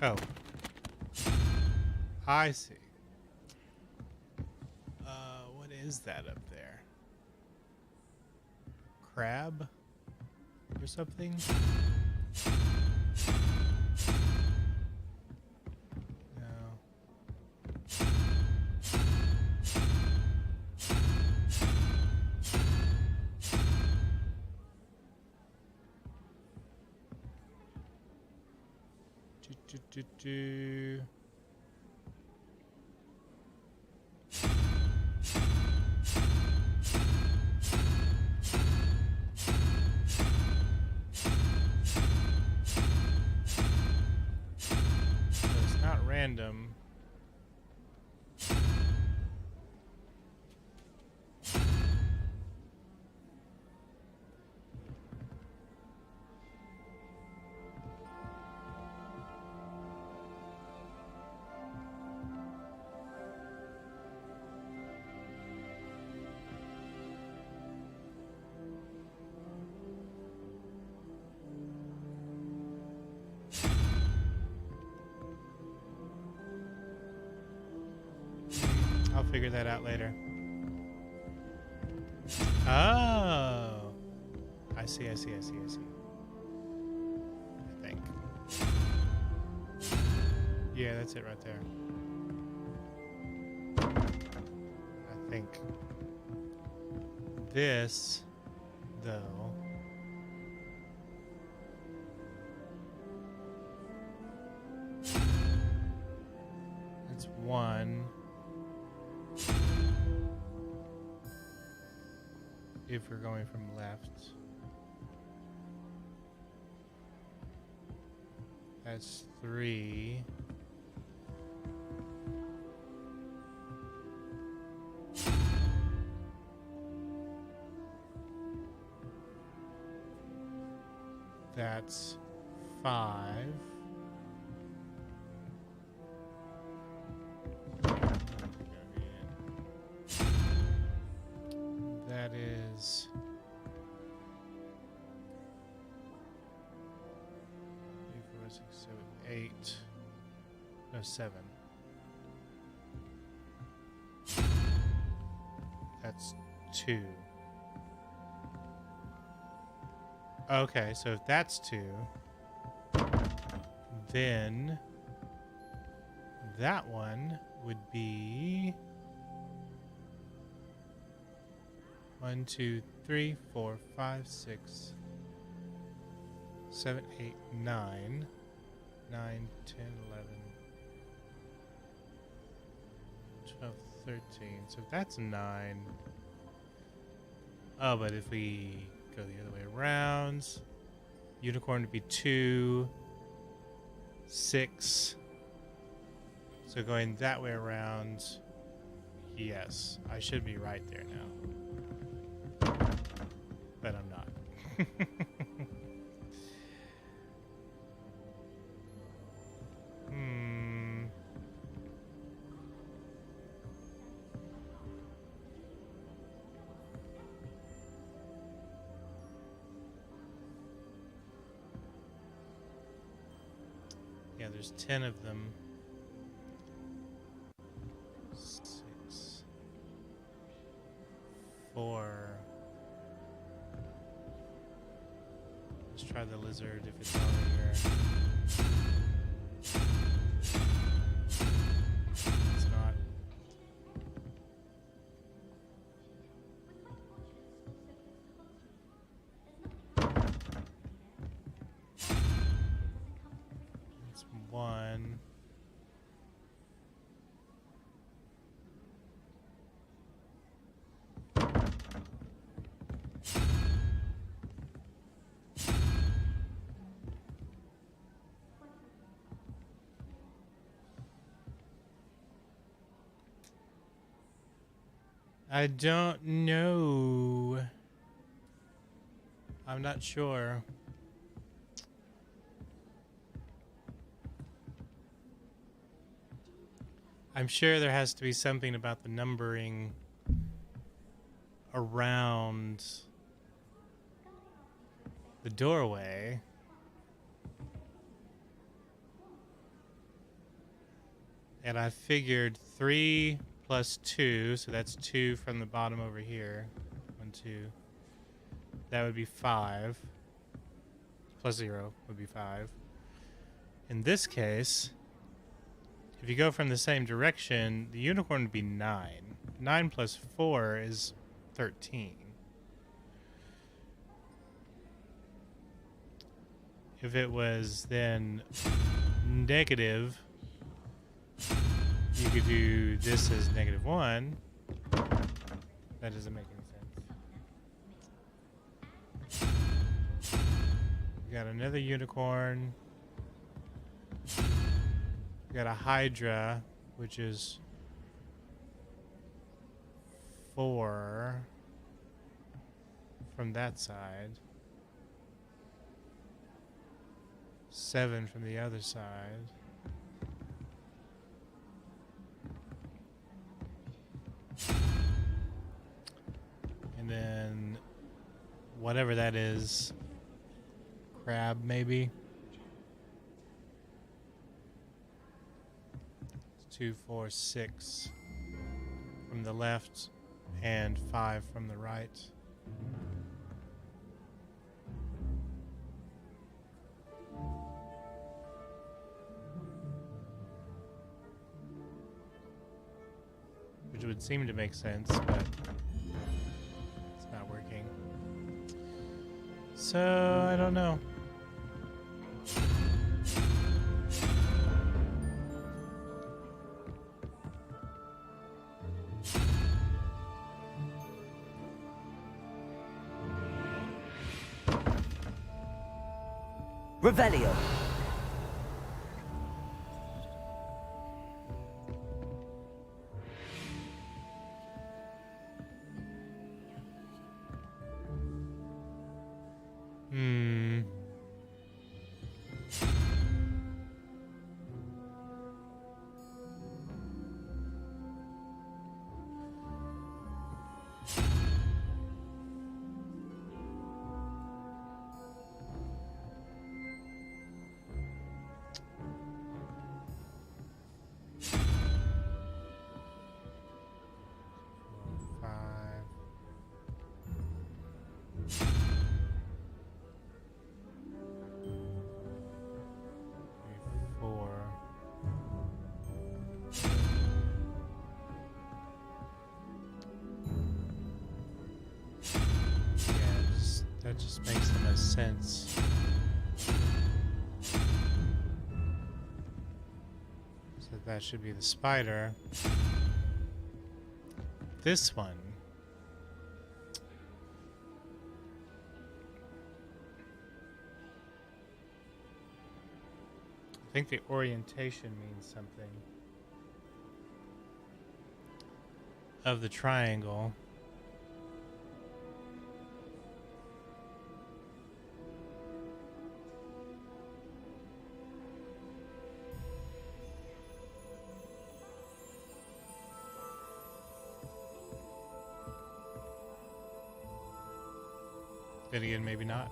Oh. I see. What is that up there? Crab? Or something? No. Do. So it's not random. I'll figure that out later. Oh. I see. I think. Yeah, that's it right there. I think. This, though. That's 1. If we're going from left. That's 3. That's 5. 6, 7, 8. No, 7. That's 2. Okay, so if that's 2, then that one would be 1, 2, 3, 4, 5, 6, 7, 8, 9, 9, 10, 11, 12, 13. So that's 9. Oh, but if we go the other way around, unicorn would be 2, 6. So going that way around, yes, I should be right there now. But I'm not. Yeah, there's 10 of them. 6, 4. Let's try the lizard if it's over here. It's not. It's 1. I don't know. I'm not sure. I'm sure there has to be something about the numbering around the doorway. And I figured 3 plus 2, so that's 2 from the bottom over here. 1, 2. That would be 5. Plus 0 would be 5. In this case, if you go from the same direction, the unicorn would be 9. 9 plus 4 is 13. If it was then negative, you could do this as -1. That doesn't make any sense. We got another unicorn. We got a hydra, which is 4 from that side. 7 from the other side. And then whatever that is, crab maybe. 2, 4, 6 from the left and 5 from the right. Which would seem to make sense, but it's not working. So, I don't know. Revelio. just makes the most sense. So that should be the spider. This one. I think the orientation means something. Of the triangle. Then again, maybe not.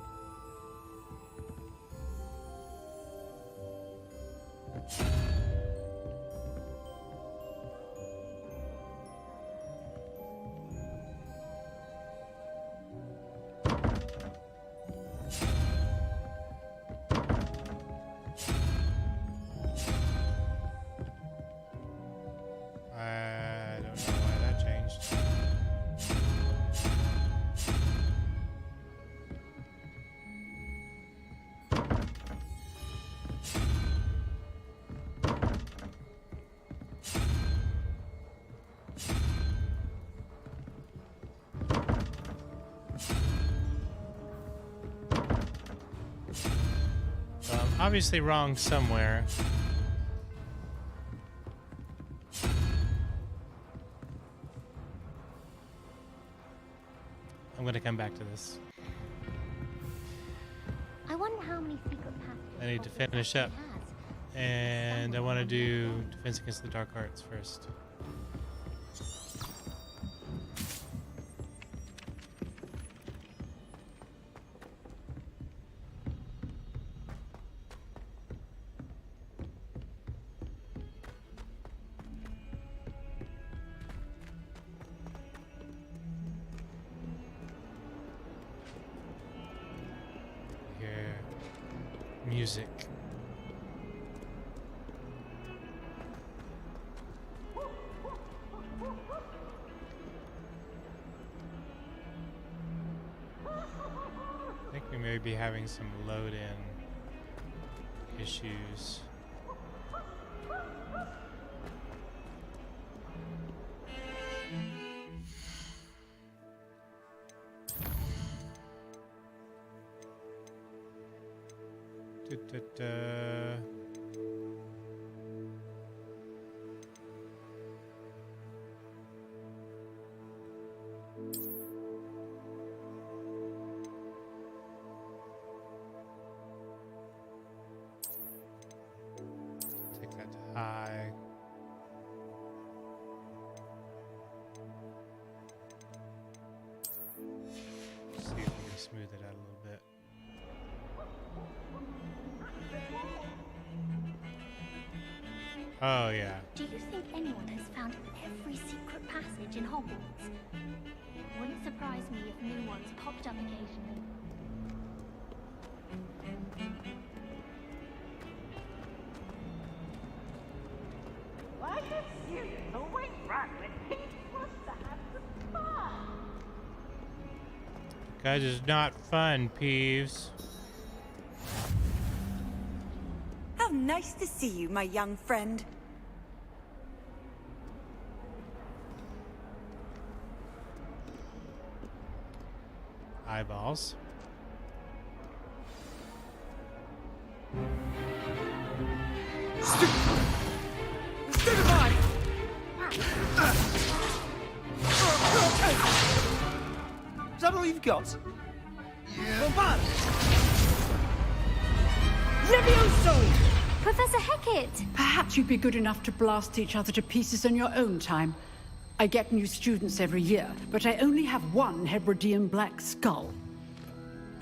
I don't know why that changed. So I'm obviously wrong somewhere. I'm going to come back to this. I wonder how many secret passages I need to finish up. And I want to do Defense Against the Dark Arts first. Music. I think we may be having some load-in issues. Take that to high. See if we can smooth it out a little bit. Oh, yeah. Do you think anyone has found every secret passage in Hogwarts? Wouldn't surprise me if new ones popped up occasionally. Why should students always run when he wants to have some fun? Guys, it's not fun, Peeves. How nice to see you, my young friend. Eyeballs. Stupefy! Is that all you've got? Yeah. Levioso! Professor Hecat! Perhaps you'd be good enough to blast each other to pieces on your own time. I get new students every year, but I only have one Hebridean black skull.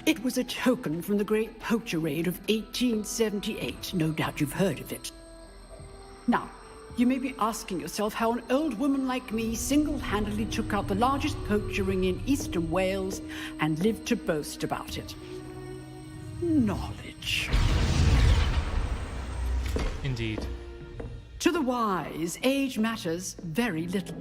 It was a token from the Great Poacher Raid of 1878. No doubt you've heard of it. Now, you may be asking yourself how an old woman like me single-handedly took out the largest poacher ring in eastern Wales and lived to boast about it. Knowledge. Indeed. To the wise, age matters very little.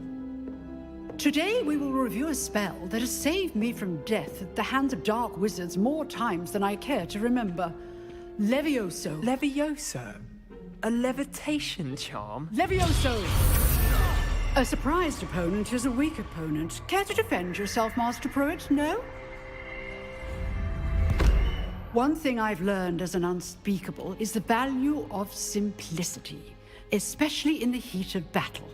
Today we will review a spell that has saved me from death at the hands of dark wizards more times than I care to remember. Levioso. Levioso? A levitation charm? Levioso! A surprised opponent is a weak opponent. Care to defend yourself, Master Pruitt? No? One thing I've learned as an unspeakable is the value of simplicity, especially in the heat of battle.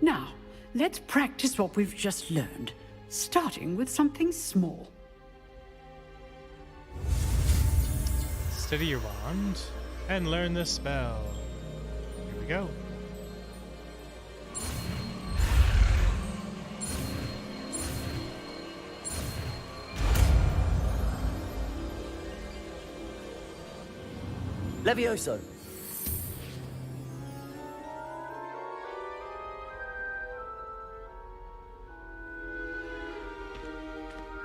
Now, let's practice what we've just learned, starting with something small. Steady your wand and learn the spell. Here we go. Levioso.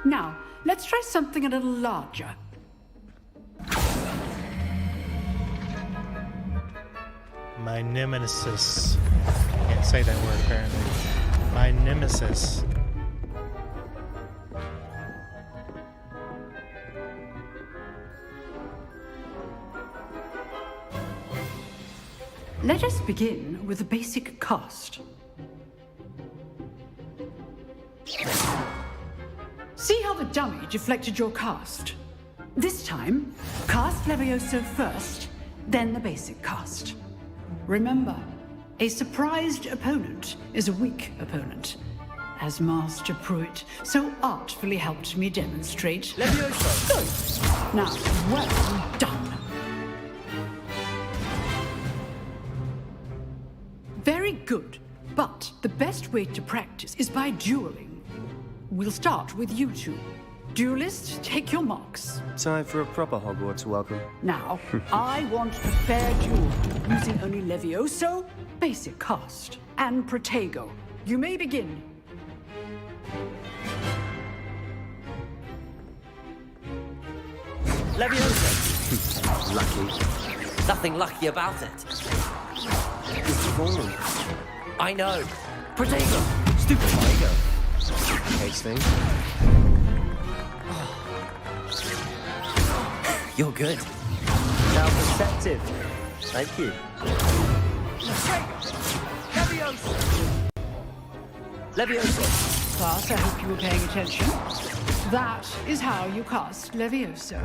Now, let's try something a little larger. My nemesis. Can't say that word apparently. My nemesis. Let us begin with the basic cast. See how the dummy deflected your cast? This time, cast Levioso first, then the basic cast. Remember, a surprised opponent is a weak opponent, as Master Pruitt so artfully helped me demonstrate. Levioso! Good. Now, well done. Very good, but the best way to practice is by dueling. We'll start with you two. Duelists, take your marks. Time for a proper Hogwarts welcome. Now, I want a fair duel, using only Levioso, basic cast, and Protego. You may begin. Levioso! Lucky. Nothing lucky about it. It's falling. I know. Protego! Stupid Protego. Tasting. You're good. Now perceptive. Thank you. Levioso! Levioso! Class, I hope you were paying attention. That is how you cast Levioso.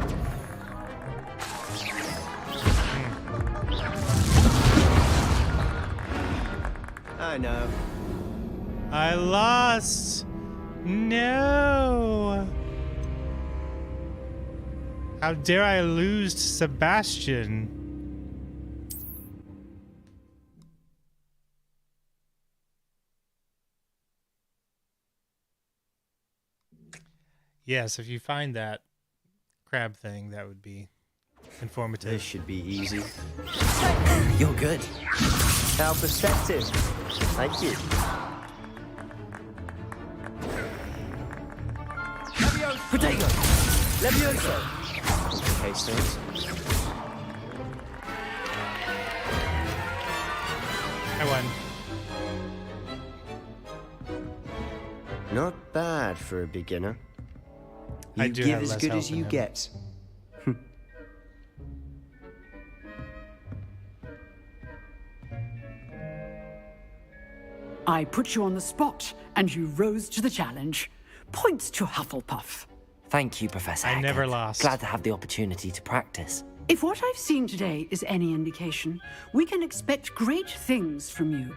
I know. I lost. No. How dare I lose to Sebastian? Yes, if you find that crab thing, that would be informative. This should be easy. You're good. How perceptive. Thank you. Protego! Levioso! Hastings. I won. Not bad for a beginner. I You do give have as less good health as than you him. get. I put you on the spot, and you rose to the challenge. Points to Hufflepuff. Thank you, Professor I Hackett. never lost. Glad to have the opportunity to practice. If what I've seen today is any indication, we can expect great things from you.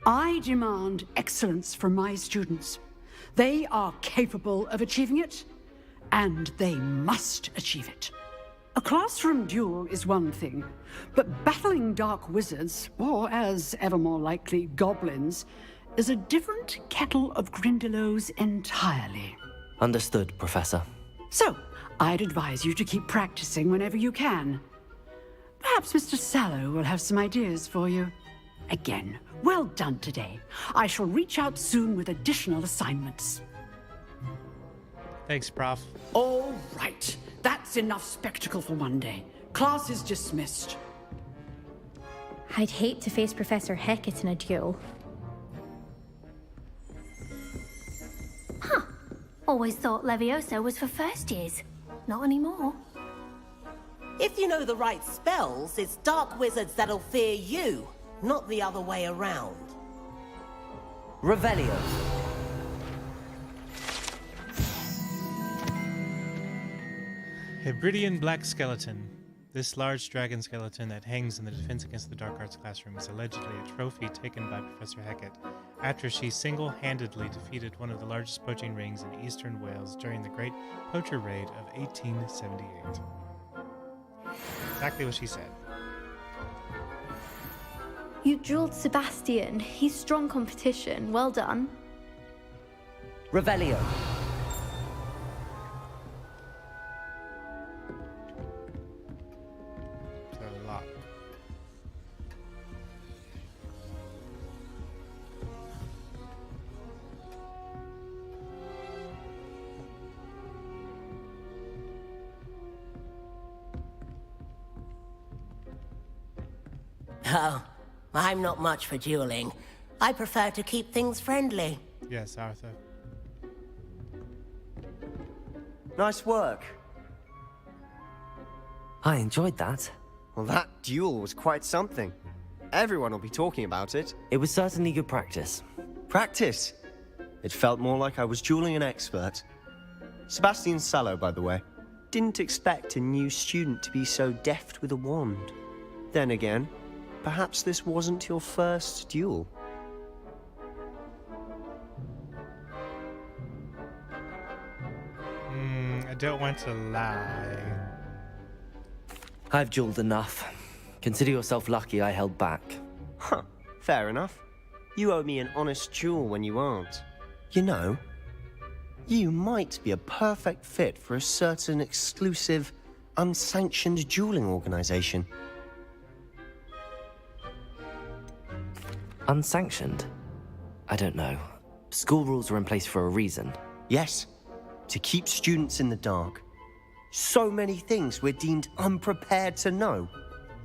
I demand excellence from my students. They are capable of achieving it, and they must achieve it. A classroom duel is one thing, but battling dark wizards, or as ever more likely, goblins, is a different kettle of Grindylows entirely. Understood, Professor. So, I'd advise you to keep practicing whenever you can. Perhaps Mr. Sallow will have some ideas for you. Again, well done today. I shall reach out soon with additional assignments. Thanks, Prof. All right. That's enough spectacle for one day. Class is dismissed. I'd hate to face Professor Hackett in a duel. Always thought Levioso was for first years. Not anymore. If you know the right spells, it's dark wizards that'll fear you, not the other way around. Revelio. Hebridean Black Skeleton. This large dragon skeleton that hangs in the Defense Against the Dark Arts classroom is allegedly a trophy taken by Professor Hecat after she single-handedly defeated one of the largest poaching rings in eastern Wales during the Great Poacher Raid of 1878. Exactly what she said. You jeweled Sebastian. He's strong competition. Well done. Revelio. A lot. Oh, I'm not much for dueling. I prefer to keep things friendly. Yes, Arthur. Nice work. I enjoyed that. Well, that duel was quite something. Everyone will be talking about it. It was certainly good practice. Practice? It felt more like I was dueling an expert. Sebastian Sallow, by the way. Didn't expect a new student to be so deft with a wand. Then again, perhaps this wasn't your first duel. I don't want to lie. I've dueled enough. Consider yourself lucky I held back. Huh, fair enough. You owe me an honest duel when you aren't. You know, you might be a perfect fit for a certain exclusive, unsanctioned dueling organization. Unsanctioned? I don't know. School rules are in place for a reason. Yes, to keep students in the dark. So many things we're deemed unprepared to know.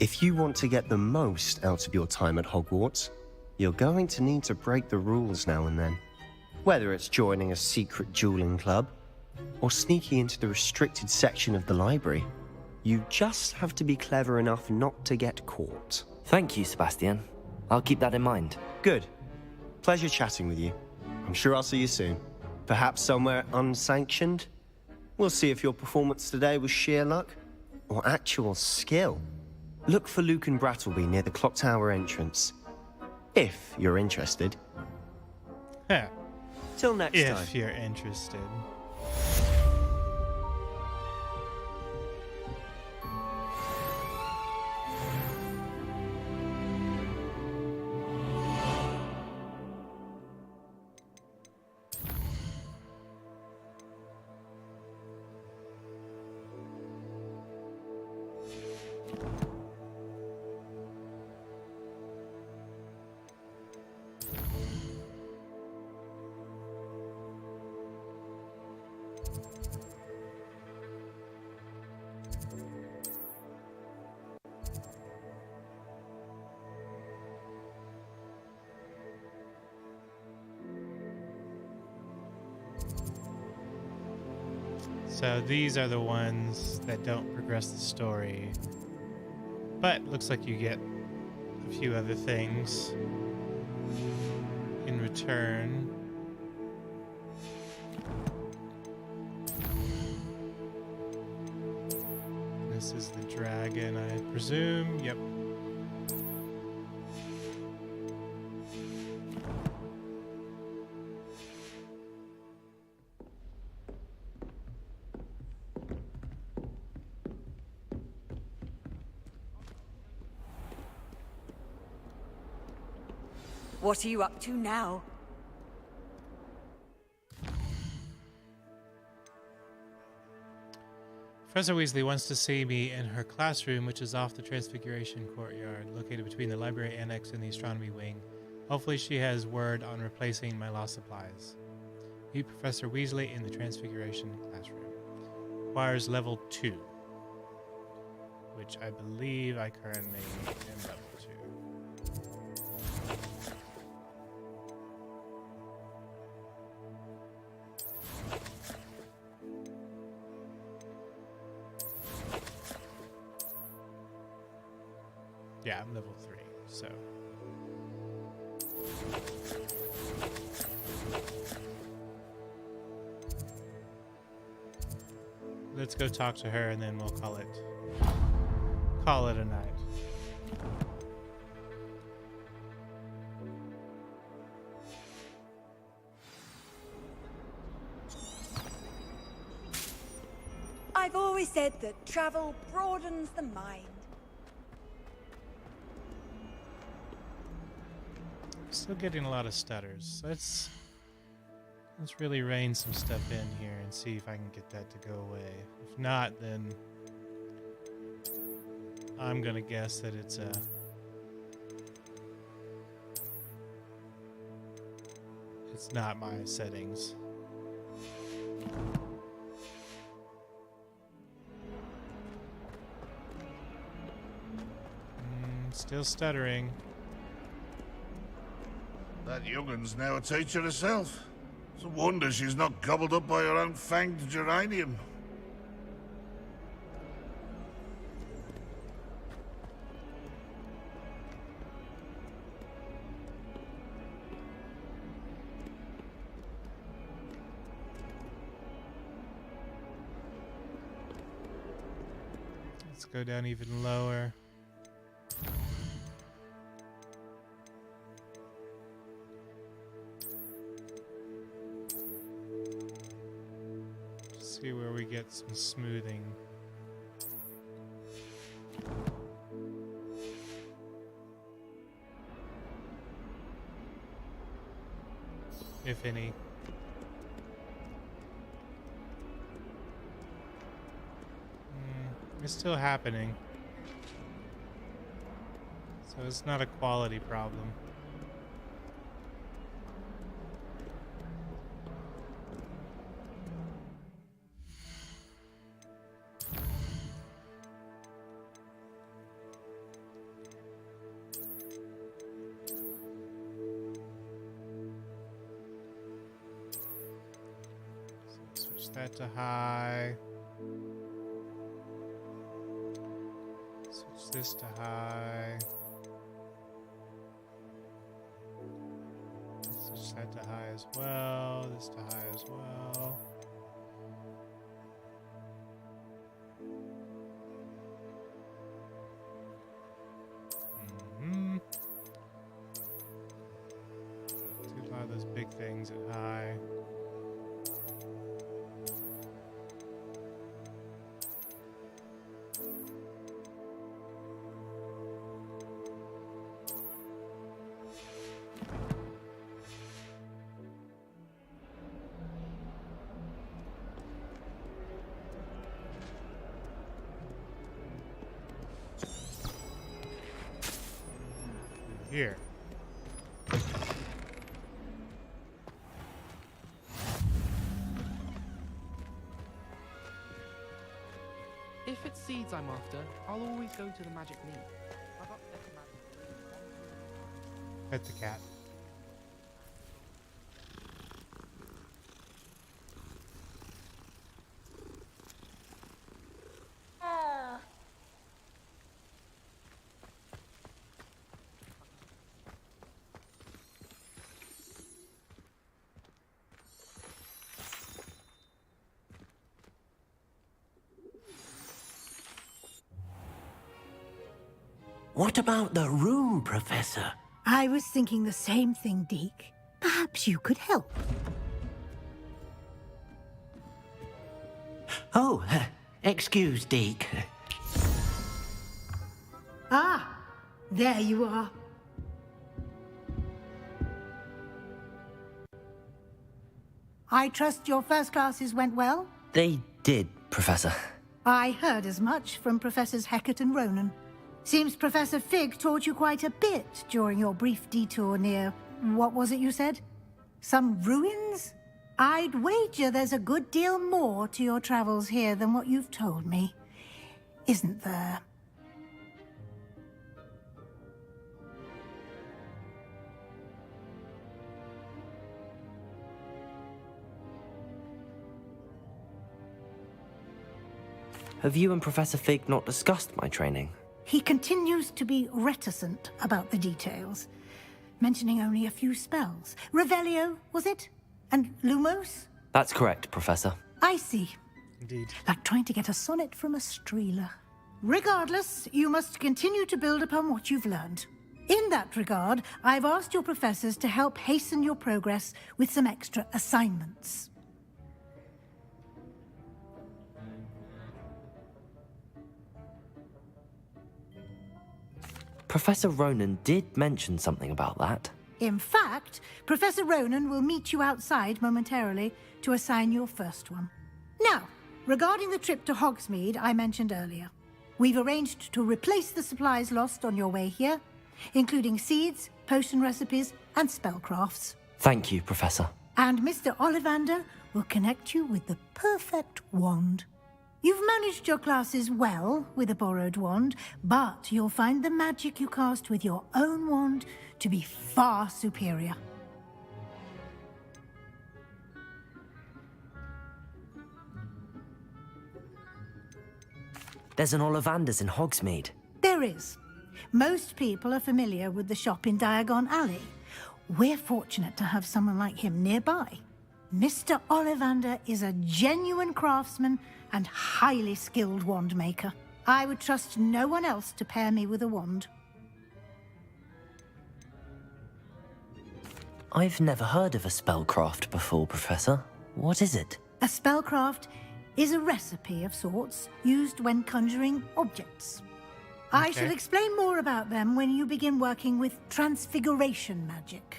If you want to get the most out of your time at Hogwarts, you're going to need to break the rules now and then. Whether it's joining a secret dueling club, or sneaking into the restricted section of the library, you just have to be clever enough not to get caught. Thank you, Sebastian. I'll keep that in mind. Good. Pleasure chatting with you. I'm sure I'll see you soon. Perhaps somewhere unsanctioned? We'll see if your performance today was sheer luck or actual skill. Look for Luke and Brattleby near the clock tower entrance. If you're interested. Huh. Till next time. If you're interested. So these are the ones that don't progress the story. But looks like you get a few other things in return. This is the dragon, I presume. Yep. What are you up to now? Professor Weasley wants to see me in her classroom, which is off the Transfiguration Courtyard, located between the library annex and the astronomy wing. Hopefully she has word on replacing my lost supplies. Meet Professor Weasley in the Transfiguration classroom. Requires level 2, which I believe I currently am level 2. Yeah, I'm level 3, so. Let's go talk to her and then we'll call it a night. I've always said that travel broadens the mind. Still getting a lot of stutters. Let's really rein some stuff in here and see if I can get that to go away. If not, then I'm gonna guess that it's not my settings. Still stuttering. That young'un's now a teacher herself. It's a wonder she's not gobbled up by her own fanged geranium. Let's go down even lower. See where we get some smoothing. If any. It's still happening. So it's not a quality problem. That to high. Switch this to high. Switch that to high as well. This to high as well. Do a lot of those big things at high. Here. If it's seeds I'm after, I'll always go to the magic leaf. Pet the cat. What about the room, Professor? I was thinking the same thing, Deke. Perhaps you could help. Oh, excuse, Deke. Ah, there you are. I trust your first classes went well? They did, Professor. I heard as much from Professors Hecat and Ronan. Seems Professor Fig taught you quite a bit during your brief detour near... what was it you said? Some ruins? I'd wager there's a good deal more to your travels here than what you've told me. Isn't there? Have you and Professor Fig not discussed my training? he continues to be reticent about the details, mentioning only a few spells. Revelio, was it? And Lumos? That's correct, Professor. I see. Indeed. Like trying to get a sonnet from a streeler. Regardless, you must continue to build upon what you've learned. In that regard, I've asked your professors to help hasten your progress with some extra assignments. Professor Ronan did mention something about that. In fact, Professor Ronan will meet you outside momentarily to assign your first one. Now, regarding the trip to Hogsmeade I mentioned earlier, we've arranged to replace the supplies lost on your way here, including seeds, potion recipes, and spellcrafts. Thank you, Professor. And Mr. Ollivander will connect you with the perfect wand. You've managed your classes well with a borrowed wand, but you'll find the magic you cast with your own wand to be far superior. There's an Ollivander's in Hogsmeade. There is. Most people are familiar with the shop in Diagon Alley. We're fortunate to have someone like him nearby. Mr. Ollivander is a genuine craftsman and highly skilled wand maker. I would trust no one else to pair me with a wand. I've never heard of a spellcraft before, Professor. What is it? A spellcraft is a recipe of sorts used when conjuring objects. I shall explain more about them when you begin working with transfiguration magic.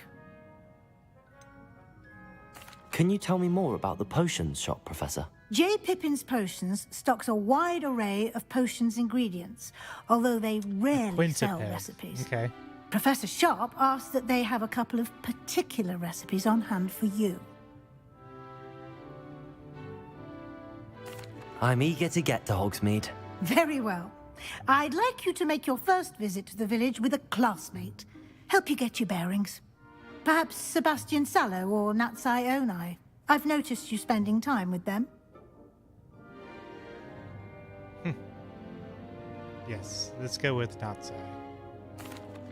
Can you tell me more about the potions shop, Professor? J. Pippin's Potions stocks a wide array of potions ingredients, although they rarely sell recipes. Okay. Professor Sharp asked that they have a couple of particular recipes on hand for you. I'm eager to get to Hogsmeade. Very well. I'd like you to make your first visit to the village with a classmate. Help you get your bearings. Perhaps Sebastian Sallow or Natsai Onai. I've noticed you spending time with them. Yes, let's go with Natsai.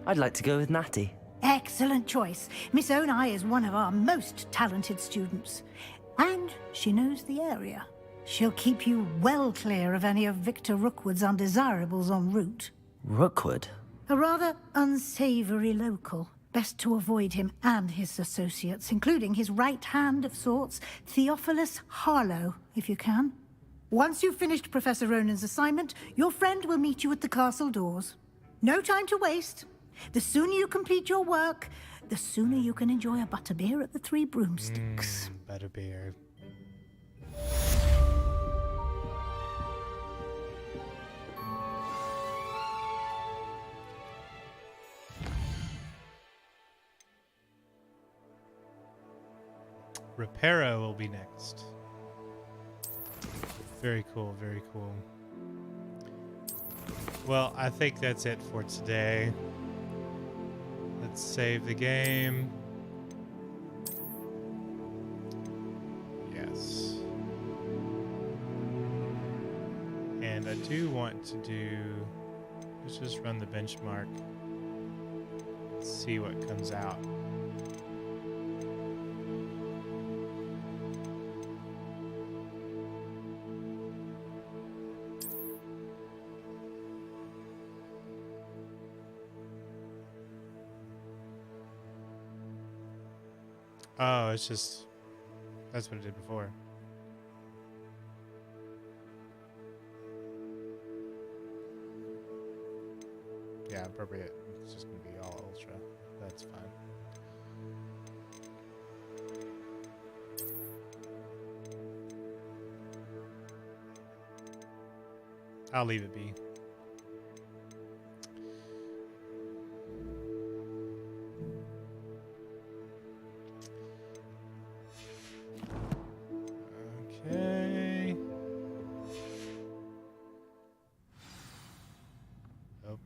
I'd like to go with Natty. Excellent choice. Miss Onai is one of our most talented students. And she knows the area. She'll keep you well clear of any of Victor Rookwood's undesirables en route. Rookwood? A rather unsavory local. Best to avoid him and his associates, including his right hand of sorts, Theophilus Harlow, if you can. Once you've finished Professor Ronan's assignment, your friend will meet you at the castle doors. No time to waste. The sooner you complete your work, the sooner you can enjoy a butterbeer at the Three Broomsticks. Butterbeer. Reparo will be next. Very cool, very cool. Well, I think that's it for today. Let's save the game. Yes. And I do want to do... Let's just run the benchmark. See what comes out. Oh, it's just... That's what it did before. Yeah, appropriate. It's just going to be all ultra. That's fine. I'll leave it be. Okay. Oh.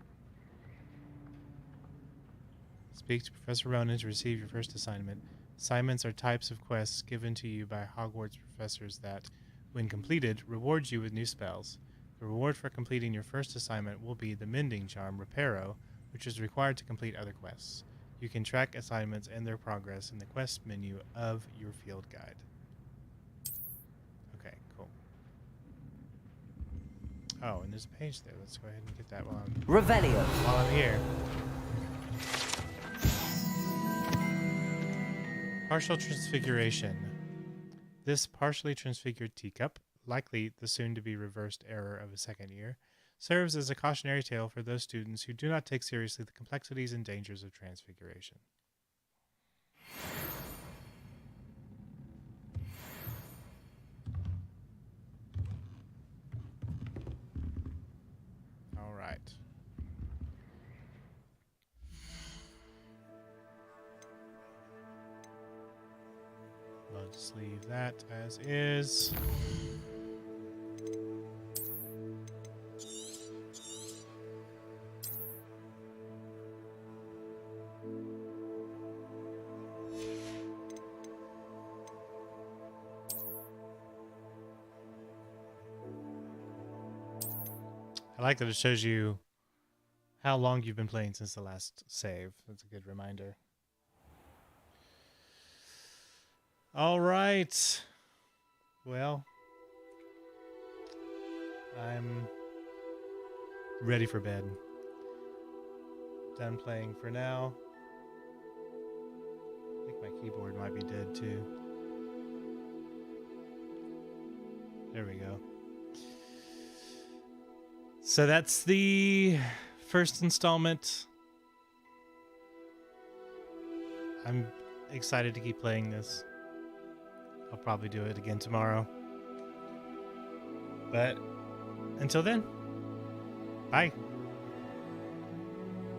Speak to Professor Ronan to receive your first assignment. Assignments are types of quests given to you by Hogwarts professors that, when completed, reward you with new spells. The reward for completing your first assignment will be the Mending Charm Reparo, which is required to complete other quests. You can track assignments and their progress in the quest menu of your field guide. Okay, cool. Oh, and there's a page there. Let's go ahead and get that while I'm here. Partial Transfiguration. This partially transfigured teacup, likely the soon-to-be reversed error of a second year, serves as a cautionary tale for those students who do not take seriously the complexities and dangers of transfiguration. All right. Let's leave that as is. I like that it shows you how long you've been playing since the last save. That's a good reminder. All right. Well, I'm ready for bed. Done playing for now. I think my keyboard might be dead too. There we go. So that's the first installment. I'm excited to keep playing this. I'll probably do it again tomorrow. But until then, bye.